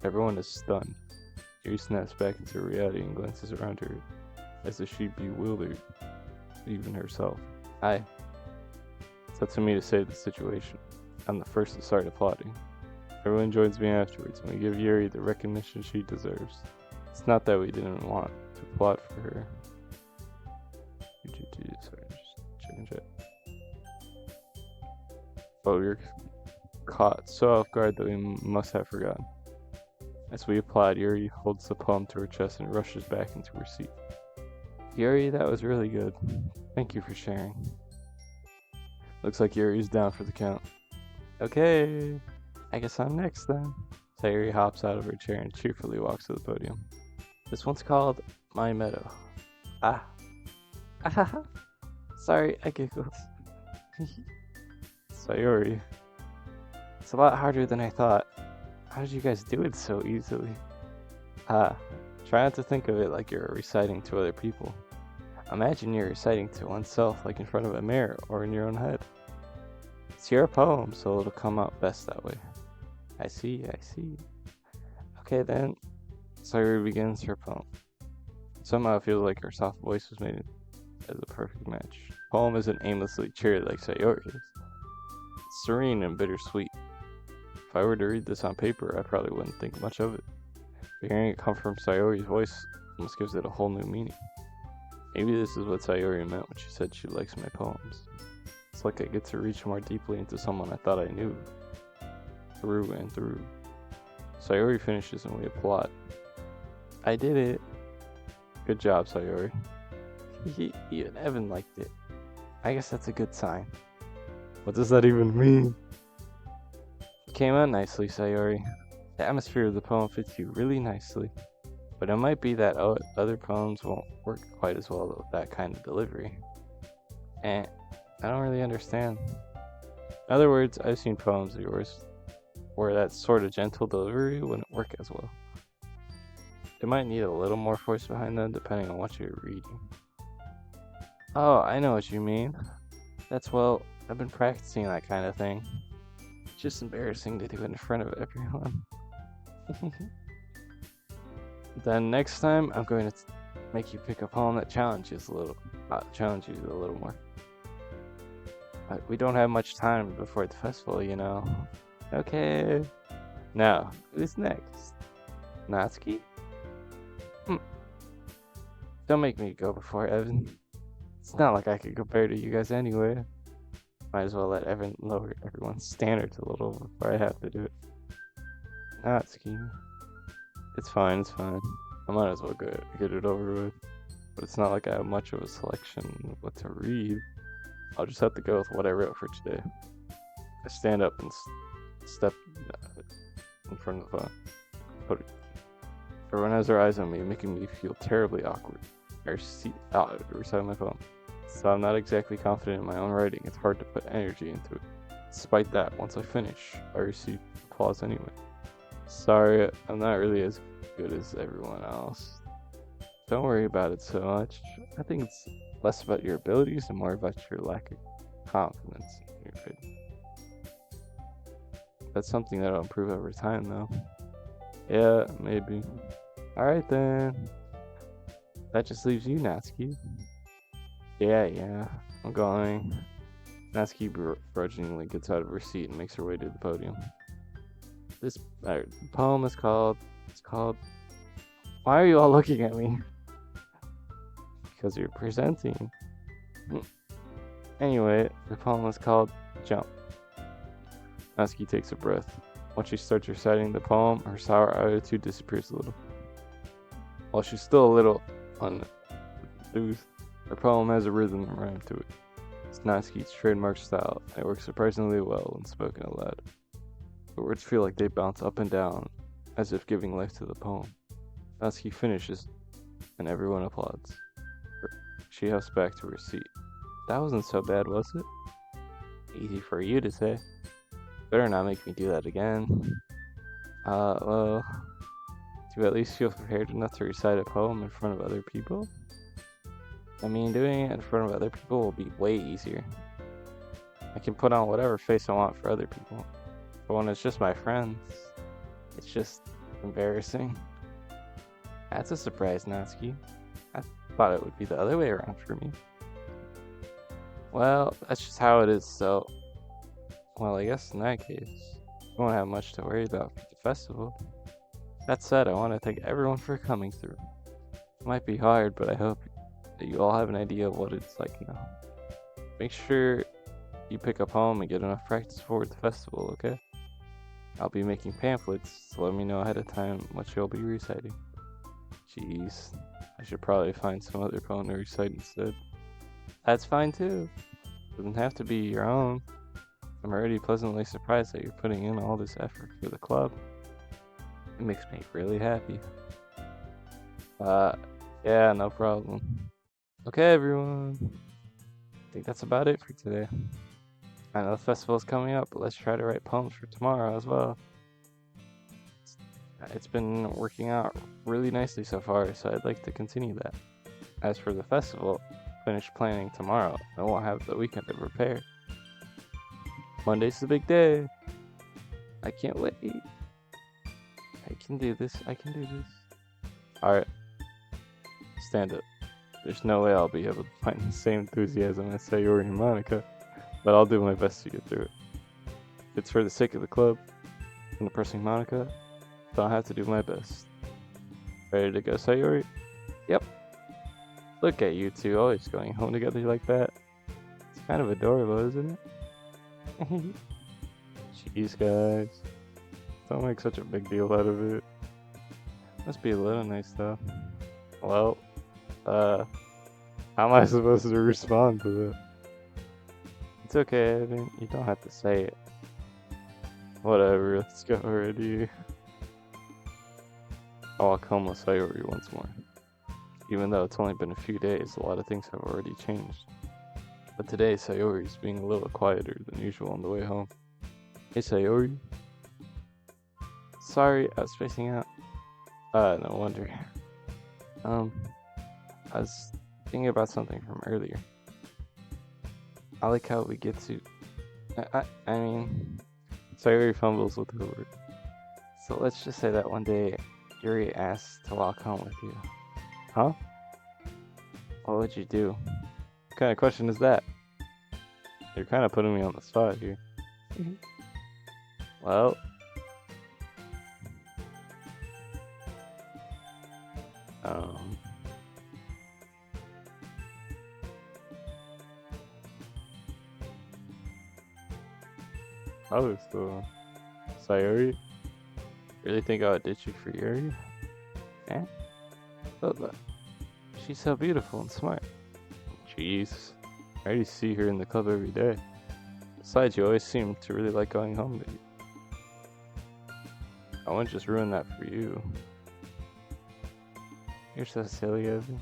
Everyone is stunned. Yuri snaps back into reality and glances around her, as if she'd bewildered even herself. It's up to me to save the situation. I'm the first to start applauding. Everyone joins me afterwards, and we give Yuri the recognition she deserves. It's not that we didn't want to applaud for her. Sorry, just checking chat. Oh, caught so off guard that we must have forgotten. As we applaud, Yuri holds the poem to her chest and rushes back into her seat. Yuri, that was really good. Thank you for sharing. Looks like Yuri's down for the count. Okay, I guess I'm next then. Sayuri hops out of her chair and cheerfully walks to the podium. This one's called My Meadow. Ah. Ah. Sorry, I giggled. Sayuri. It's a lot harder than I thought. How did you guys do it so easily? Try not to think of it like you're reciting to other people. Imagine you're reciting to oneself like in front of a mirror or in your own head. It's your poem, so it'll come out best that way. I see. Okay then, Sayuri begins her poem. Somehow it feels like her soft voice was made as a perfect match. The poem isn't aimlessly cheery like Sayuri's. It's serene and bittersweet. If I were to read this on paper, I probably wouldn't think much of it. But hearing it come from Sayuri's voice almost gives it a whole new meaning. Maybe this is what Sayuri meant when she said she likes my poems. It's like I get to reach more deeply into someone I thought I knew. Through and through. Sayuri finishes and we applaud. I did it. Good job, Sayuri. Even Evan liked it. I guess that's a good sign. What does that even mean? It came out nicely, Sayuri. The atmosphere of the poem fits you really nicely. But it might be that other poems won't work quite as well with that kind of delivery. I don't really understand. In other words, I've seen poems of yours where that sort of gentle delivery wouldn't work as well. It might need a little more force behind them depending on what you're reading. Oh, I know what you mean. I've been practicing that kind of thing. It's just embarrassing to do it in front of everyone. Then next time, I'm going to make you pick a poem that challenges you a little more. We don't have much time before the festival, you know. Okay. Now, who's next? Natsuki? Don't make me go before Evan. It's not like I could compare to you guys anyway. Might as well let Evan lower everyone's standards a little before I have to do it. Natsuki. It's fine. I might as well get it over with. But it's not like I have much of a selection of what to read. I'll just have to go with what I wrote for today. I stand up and step in front of the podium. Everyone has their eyes on me, making me feel terribly awkward. I recite my poem. So I'm not exactly confident in my own writing. It's hard to put energy into it. Despite that, once I finish, I receive applause anyway. Sorry, I'm not really as good as everyone else. Don't worry about it so much. I think it's less about your abilities and more about your lack of confidence in your writing. That's something that'll improve over time, though. Yeah, maybe. Alright then. That just leaves you, Natsuki. Yeah, I'm going. Natsuki begrudgingly gets out of her seat and makes her way to the podium. This poem is called... Why are you all looking at me? Because you're presenting. Anyway, the poem is called Jump. Natsuki takes a breath. Once she starts reciting the poem, her sour attitude disappears a little. While she's still a little enthused, her poem has a rhythm and rhyme to it. It's Natsuki's trademark style, and it works surprisingly well when spoken aloud. The words feel like they bounce up and down, as if giving life to the poem. Natsuki finishes, and everyone applauds. She huffs back to her seat. That wasn't so bad, was it? Easy for you to say. Better not make me do that again. Well, do you at least feel prepared enough to recite a poem in front of other people? I mean, doing it in front of other people will be way easier. I can put on whatever face I want for other people. But when it's just my friends, it's just embarrassing. That's a surprise, Natsuki. I thought it would be the other way around for me. Well, that's just how it is, so... Well, I guess in that case, you won't have much to worry about for the festival. That said, I want to thank everyone for coming through. It might be hard, but I hope that you all have an idea of what it's like now. Make sure you pick a poem and get enough practice for the festival, okay? I'll be making pamphlets, so let me know ahead of time what you'll be reciting. Jeez, I should probably find some other poem to recite instead. That's fine too. Doesn't have to be your own. I'm already pleasantly surprised that you're putting in all this effort for the club. It makes me really happy. Yeah, no problem. Okay, everyone. I think that's about it for today. I know the festival's coming up, but let's try to write poems for tomorrow as well. It's been working out really nicely so far, so I'd like to continue that. As for the festival, finish planning tomorrow, and we'll have the weekend to prepare. Monday's the big day. I can't wait. I can do this. Alright. Stand up. There's no way I'll be able to find the same enthusiasm as Sayori and Monica, but I'll do my best to get through it. If it's for the sake of the club and impressing Monica, then I'll have to do my best. Ready to go, Sayori? Yep. Look at you two always going home together like that. It's kind of adorable, isn't it? Jeez, guys. Don't make such a big deal out of it. Must be a little nice, though. Well, how am I supposed to respond to that? It's okay, Evan. You don't have to say it. Whatever, let's go already. I'll walk home with Sayori once more. Even though it's only been a few days, a lot of things have already changed. But today, Sayori's being a little quieter than usual on the way home. Hey, Sayori. Sorry, I was spacing out. No wonder. I was thinking about something from earlier. I like how we get to... I mean... Sayori fumbles with her word. So let's just say that one day, Yuri asked to walk home with you. Huh? What would you do? What kind of question is that? You're kind of putting me on the spot here. Well... Oh, so... Sayori? Really think I would ditch you for Yuri? Eh? But she's so beautiful and smart. Jeez. I already see her in the club every day. Besides, you always seem to really like going home to you. I wouldn't just ruin that for you. You're so silly, Evan.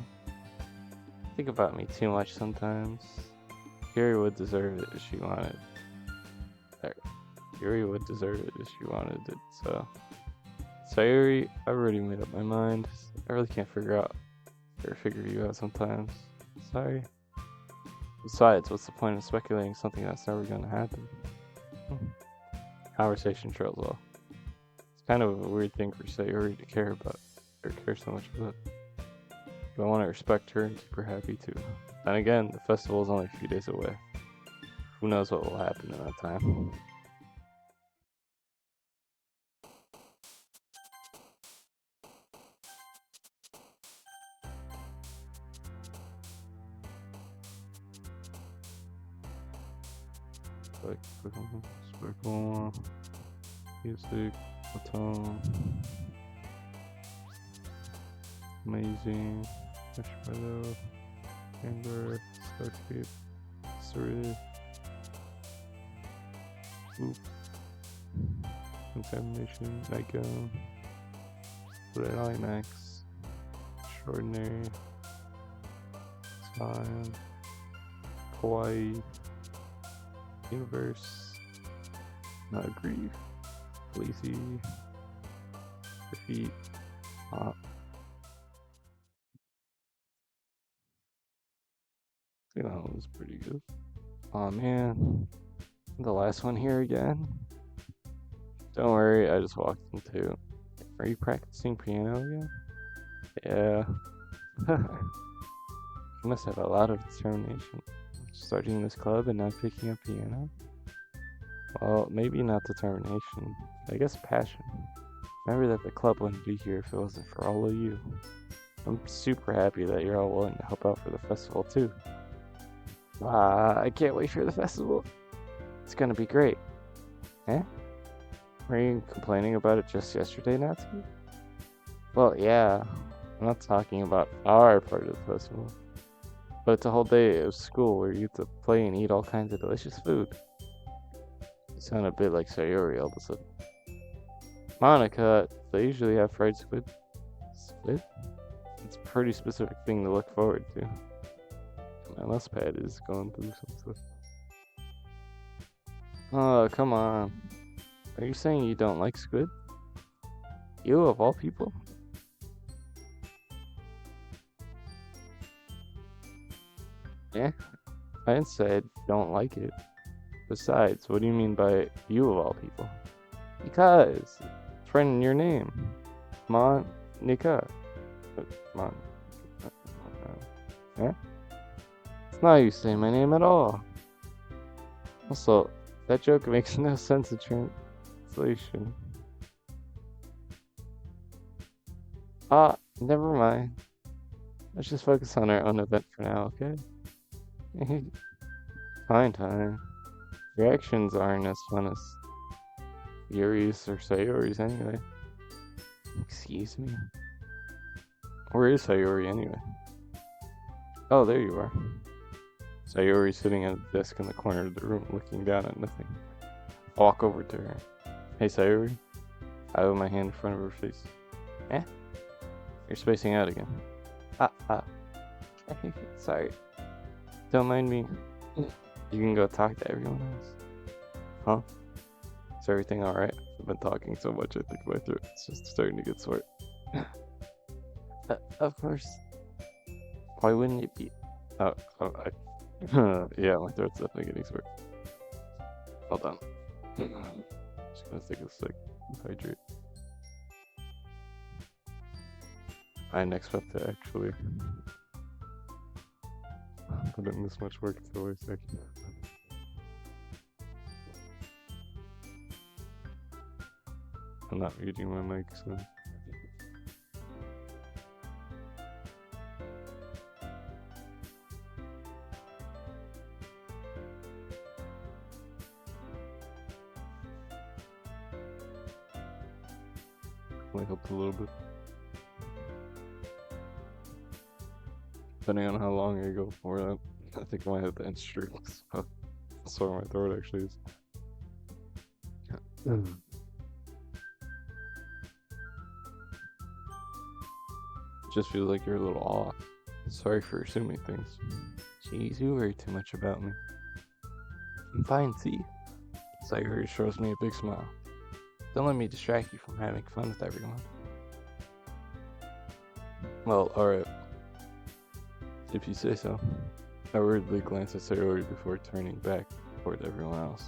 Think about me too much sometimes. Yuri would deserve it if she wanted. Yuri would deserve it if she wanted it, so... Sayori, I've already made up my mind. I really can't figure you out sometimes. Sorry. Besides, what's the point of speculating something that's never gonna happen? Conversation trails off. It's kind of a weird thing for Sayori to care about, or care so much about. But I want to respect her and keep her happy too. Then again, the festival is only a few days away. Who knows what will happen in that time. Like sparkle, music, tone, amazing, marshmallow, amber, starcape, surreal, oop, contamination, nightgown, red IMAX, extraordinary, time, kawaii. Universe, not agree, lazy, defeat, pop. I think that one was pretty good. Oh man, the last one here again. Don't worry, I just walked into. Are you practicing piano again? Yeah. You must have a lot of determination. Starting this club and now picking up piano? Well, maybe not determination. I guess passion. Remember that the club wouldn't be here if it wasn't for all of you. I'm super happy that you're all willing to help out for the festival too. I can't wait for the festival. It's gonna be great. Eh? Were you complaining about it just yesterday, Natsu? Well, yeah. I'm not talking about our part of the festival. But it's a whole day of school where you get to play and eat all kinds of delicious food. You sound a bit like Sayori all of a sudden. Monica, they usually have fried squid. Squid? It's a pretty specific thing to look forward to. My mouse pad is going through some stuff. Oh, come on. Are you saying you don't like squid? You, of all people? Yeah, I didn't say I don't like it. Besides, what do you mean by you of all people? Because it's right in your name. Monica. Mon. Yeah? It's not how you say my name at all. Also, that joke makes no sense in translation. Never mind. Let's just focus on our own event for now, okay? Fine. Your actions aren't as fun as Yuri's or Sayori's anyway. Excuse me? Where is Sayori anyway? Oh, there you are. Sayori's sitting at a desk in the corner of the room looking down at nothing. I walk over to her. Hey Sayori. I have my hand in front of her face. Eh? You're spacing out again. Sorry. Don't mind me. You can go talk to everyone else. Huh? Is everything alright? I've been talking so much I think my throat's just starting to get sore. Of course. Why wouldn't it be? Yeah, my throat's definitely getting sore. Hold on. Just gonna take a sec. Hydrate. I didn't expect to actually. I didn't miss much work until a second. I'm not muting my mic, so. Might help a little bit. Depending on how long I go for that, I think I might have to end stream. How sore my throat actually is. Just feels like you're a little off. Sorry for assuming things. Jeez, you worry too much about me. I'm fine, see? Sayori shows me a big smile. Don't let me distract you from having fun with everyone. Well, alright. If you say so. I worriedly glance at Sayori before turning back toward everyone else.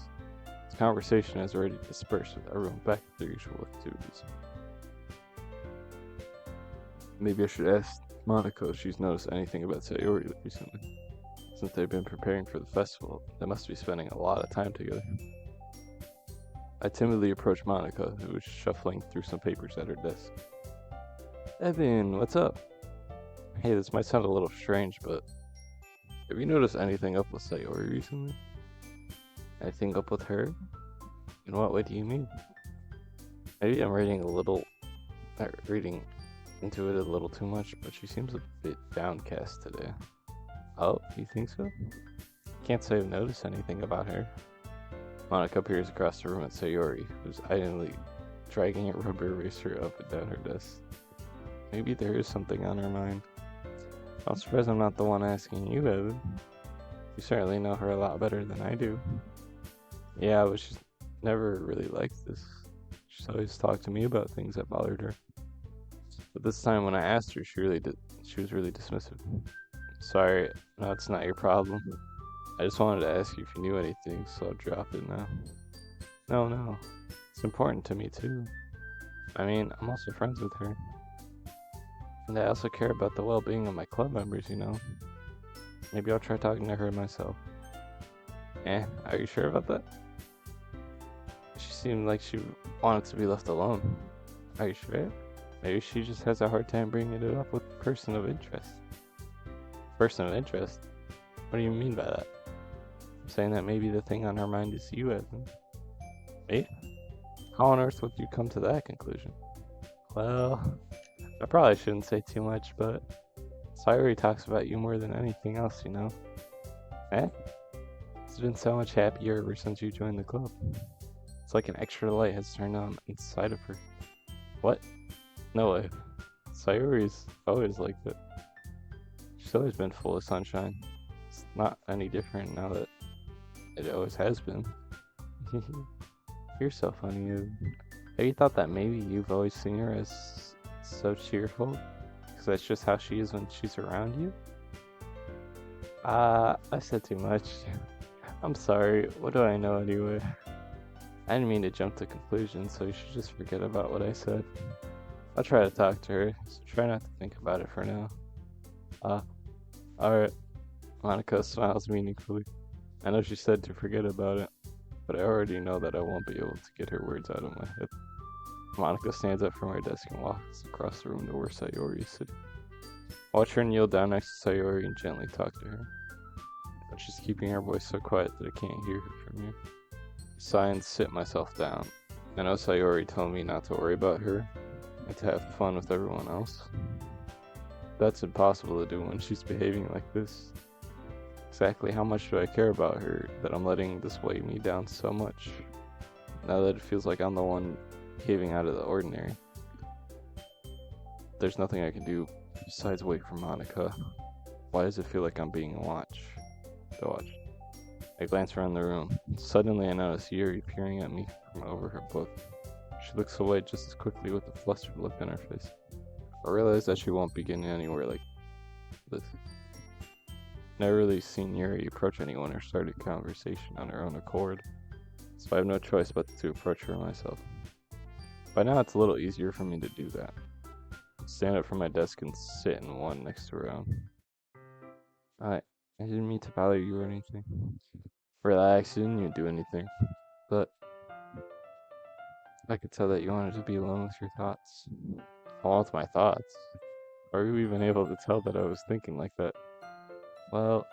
This conversation has already dispersed with everyone back to their usual activities. Maybe I should ask Monica if she's noticed anything about Sayori recently. Since they've been preparing for the festival, they must be spending a lot of time together. I timidly approached Monica, who was shuffling through some papers at her desk. Evan, what's up? Hey, this might sound a little strange, but have you noticed anything up with Sayori recently? Anything up with her? In what way do you mean? Maybe I'm reading into it a little too much, but she seems a bit downcast today. Oh, you think so? Can't say I've noticed anything about her. Monica peers across the room at Sayori, who's idly dragging a rubber eraser up and down her desk. Maybe there is something on her mind. I'm surprised I'm not the one asking you, Evan. You certainly know her a lot better than I do. Yeah, but she's never really liked this. She's always talked to me about things that bothered her. But this time when I asked her, she was really dismissive. Sorry, no, it's not your problem. I just wanted to ask you if you knew anything, so I'll drop it now. No. It's important to me too. I mean, I'm also friends with her. And I also care about the well-being of my club members, you know. Maybe I'll try talking to her myself. Are you sure about that? She seemed like she wanted to be left alone. Are you sure? Maybe she just has a hard time bringing it up with a person of interest. Person of interest? What do you mean by that? I'm saying that maybe the thing on her mind is you, Evan. Me? How on earth would you come to that conclusion? Well, I probably shouldn't say too much, but Sayori talks about you more than anything else, you know? Eh? It's been so much happier ever since you joined the club. It's like an extra light has turned on inside of her. What? No way. Sayori's always like that. She's always been full of sunshine. It's not any different now that it always has been. You're so funny. Have you thought that maybe you've always seen her as so cheerful? Because that's just how she is when she's around you? I said too much. I'm sorry. What do I know anyway? I didn't mean to jump to conclusions, so you should just forget about what I said. I'll try to talk to her, so try not to think about it for now. Alright. Monica smiles meaningfully. I know she said to forget about it, but I already know that I won't be able to get her words out of my head. Monica stands up from her desk and walks across the room to where Sayori is sitting. Watch her kneel down next to Sayori and gently talk to her. But she's keeping her voice so quiet that I can't hear her from here. I sigh and sit myself down. I know Sayori told me not to worry about her and to have fun with everyone else. That's impossible to do when she's behaving like this. Exactly how much do I care about her that I'm letting this weigh me down so much? Now that it feels like I'm the one behaving out of the ordinary. There's nothing I can do besides wait for Monica. Why does it feel like I'm being watched? I glance around the room. Suddenly I notice Yuri peering at me from over her book. She looks away just as quickly with a flustered look on her face. I realize that she won't be getting anywhere like this. Never really seen Yuri approach anyone or start a conversation on her own accord, so I have no choice but to approach her myself. By now it's a little easier for me to do that. Stand up from my desk and sit in one next to her own. I didn't mean to bother you or anything. Relax, you didn't even do anything. But I could tell that you wanted to be alone with your thoughts. Along with my thoughts? Are you even able to tell that I was thinking like that? Well,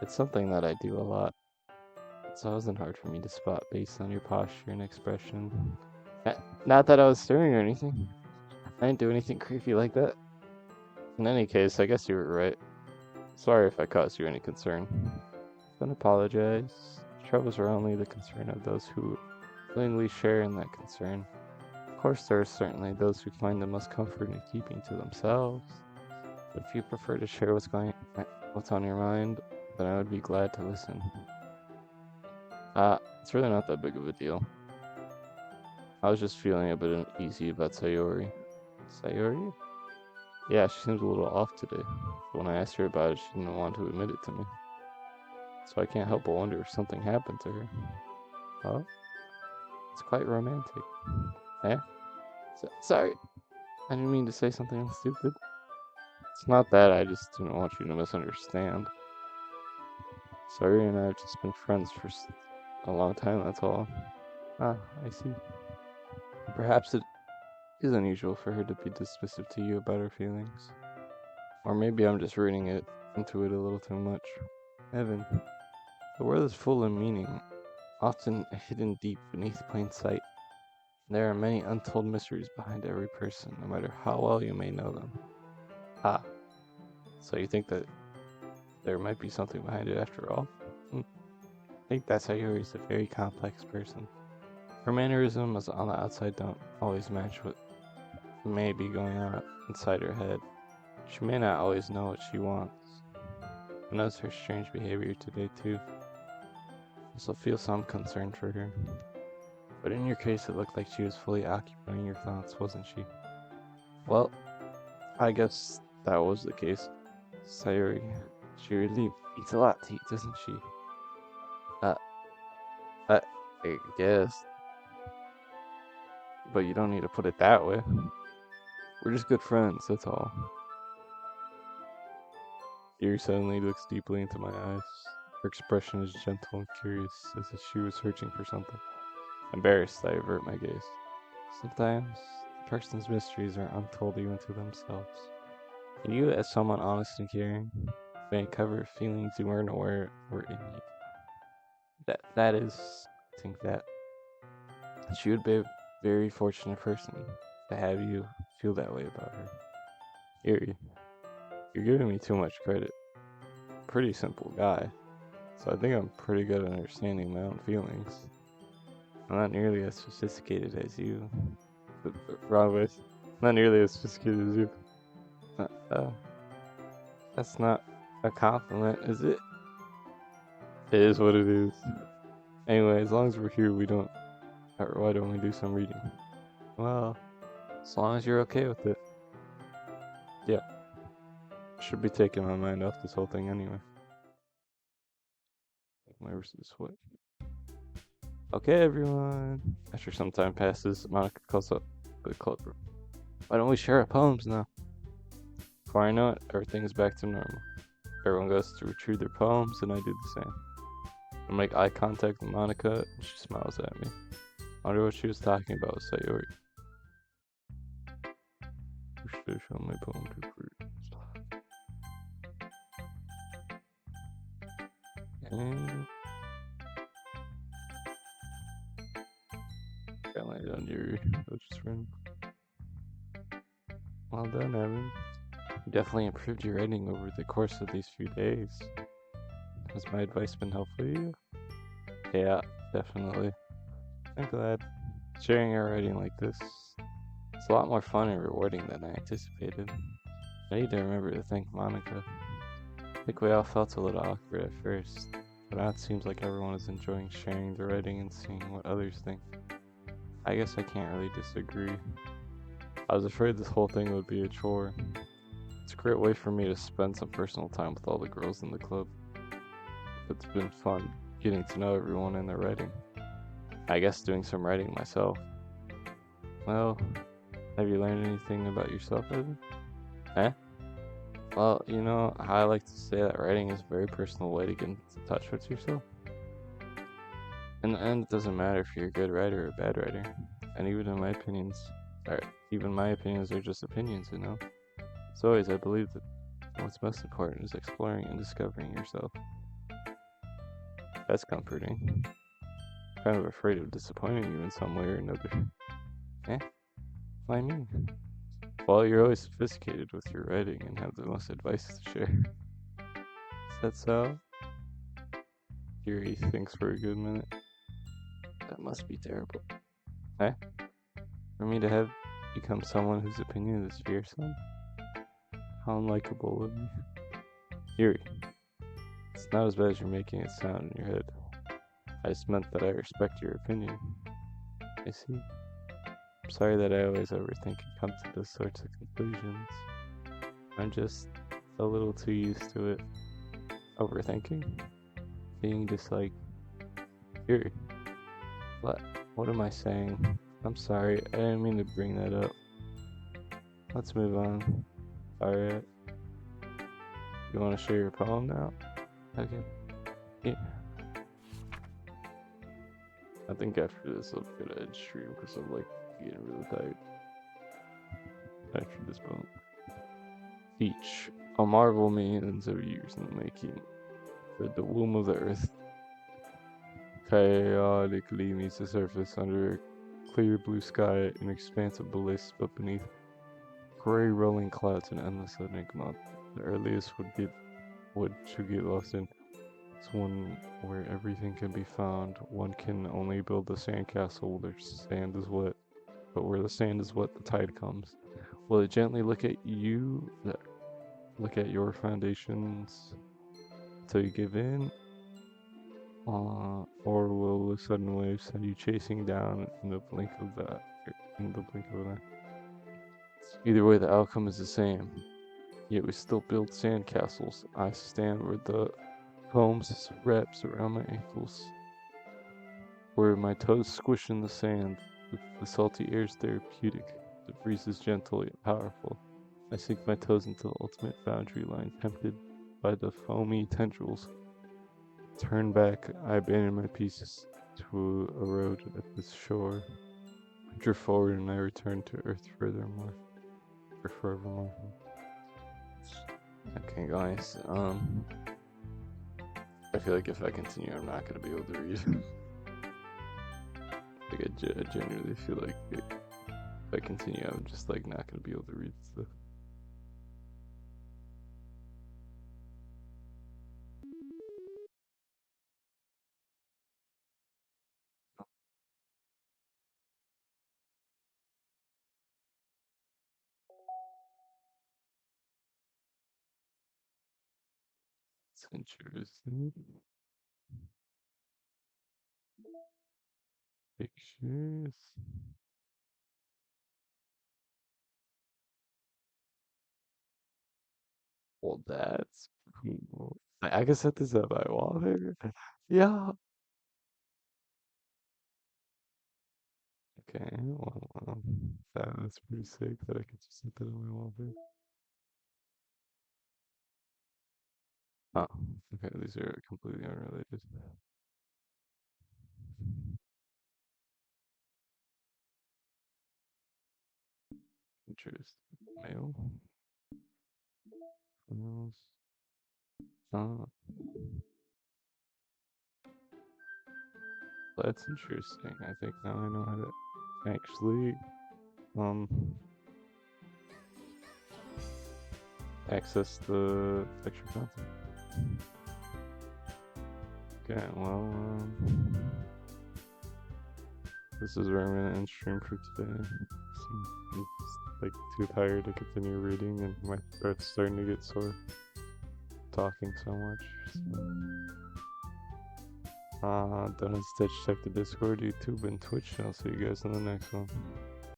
it's something that I do a lot. It wasn't hard for me to spot based on your posture and expression. Not that I was staring or anything. I didn't do anything creepy like that. In any case, I guess you were right. Sorry if I caused you any concern. Don't apologize. Troubles are only the concern of those who willingly share in that concern. Of course, there are certainly those who find the most comfort in keeping to themselves. But if you prefer to share what's on your mind, then I would be glad to listen. It's really not that big of a deal. I was just feeling a bit uneasy about Sayori. Sayori? Yeah, she seems a little off today. But when I asked her about it, she didn't want to admit it to me. So I can't help but wonder if something happened to her. Oh? It's quite romantic. Eh? Sorry. I didn't mean to say something stupid. It's not that, I just didn't want you to misunderstand. Sayori and I have just been friends for a long time, that's all. Ah, I see. Perhaps it is unusual for her to be dismissive to you about her feelings. Or maybe I'm just reading into it a little too much. Evan, the world is full of meaning, often hidden deep beneath plain sight. There are many untold mysteries behind every person, no matter how well you may know them. Ah, so you think that there might be something behind it after all? I think that Sayori is a very complex person. Her mannerisms on the outside don't always match what may be going on inside her head. She may not always know what she wants. I notice her strange behavior today too. I also feel some concern for her. But in your case, it looked like she was fully occupying your thoughts, wasn't she? Well, I guess that was the case. Sayori, she really eats a lot to eat, doesn't she? I guess. But you don't need to put it that way. We're just good friends, that's all. Yuri suddenly looks deeply into my eyes. Her expression is gentle and curious, as if she was searching for something. Embarrassed, I avert my gaze. Sometimes, a person's mysteries are untold even to themselves. And you, as someone honest and caring, may cover feelings you weren't aware were in you. That is, I think that. She would be a very fortunate person to have you feel that way about her. Erie, you're giving me too much credit. Pretty simple guy, so I think I'm pretty good at understanding my own feelings. I'm not nearly as sophisticated as you. Wrong way. Not nearly as sophisticated as you. Uh, that's not a compliment, is it? It is what it is. Anyway, as long as we're here, why don't we do some reading? Well, as long as you're okay with it. Yeah. Should be taking my mind off this whole thing anyway. Where's this way? Okay, everyone. After some time passes, Monica calls up the club room. Why don't we share our poems now? Before I know it, everything is back to normal. Everyone goes to retrieve their poems, and I do the same. I make eye contact with Monica, and she smiles at me. I wonder what she was talking about with Sayori. Should show my poem to fruit. And I landed on your just friend. Well done, Evan. You definitely improved your writing over the course of these few days. Has my advice been helpful to you? Yeah, definitely. I'm glad. Sharing our writing like this, it's a lot more fun and rewarding than I anticipated. I need to remember to thank Monica. I think we all felt a little awkward at first, but now it seems like everyone is enjoying sharing the writing and seeing what others think. I guess I can't really disagree. I was afraid this whole thing would be a chore. It's a great way for me to spend some personal time with all the girls in the club. It's been fun getting to know everyone and their writing. I guess doing some writing myself. Well, have you learned anything about yourself, Evan? Eh? Well, you know how I like to say that writing is a very personal way to get into touch with yourself. In the end, it doesn't matter if you're a good writer or a bad writer. And even my opinions are just opinions, you know? As always, I believe that what's most important is exploring and discovering yourself. That's comforting. Kind of afraid of disappointing you in some way or another. Eh? Why me? Well, you're always sophisticated with your writing and have the most advice to share. Is that so? Yuri thinks for a good minute. That must be terrible. Eh? For me to have become someone whose opinion is fearsome? How unlikable of me. Yuri, it's not as bad as you're making it sound in your head. I just meant that I respect your opinion. I see. I'm sorry that I always overthink and come to those sorts of conclusions. I'm just a little too used to it. Overthinking? Being just like, here. What am I saying? I'm sorry, I didn't mean to bring that up. Let's move on. Alright. You want to share your poem now? Okay. Yeah. I think after this I'll get an edge stream because I'm like getting really tired. After this poem. Each, a marvel millions of years in the making, for the womb of the earth chaotically meets the surface under a clear blue sky, an expanse of bliss, but beneath gray rolling clouds and endless enigma. The earliest should get lost in. It's one where everything can be found. One can only build a sandcastle where sand is wet, but where the sand is wet, the tide comes. Will it gently look at your foundations till you give in? Or will the sudden wave send you chasing down in the blink of an eye? Either way, the outcome is the same. Yet we still build sandcastles. I stand where the poems wraps around my ankles, where my toes squish in the sand. The salty air is therapeutic. The breeze is gentle yet powerful. I sink my toes into the ultimate boundary line, tempted by the foamy tendrils. Turn back, I abandon my pieces to a road at this shore. I drift forward and I return to earth forevermore. Okay, guys, I feel like if I continue, I'm not gonna be able to read. Like I genuinely feel like if I continue, I'm just like not gonna be able to read stuff. It's interesting. Pictures. Well, that's cool. I can set this up by wallpaper. Yeah. Okay. Well, that's pretty sick that I could just set that on my wallpaper. Oh, okay. These are completely unrelated. Interest. Mail. Else. Oh, that's interesting. I think now I know how to actually um access the texture content. Okay, well, this is where I'm gonna end stream for today. I'm just, like too tired to continue reading, and my throat's starting to get sore talking so much. So, don't hesitate to check the Discord, YouTube, and Twitch. I'll see you guys in the next one.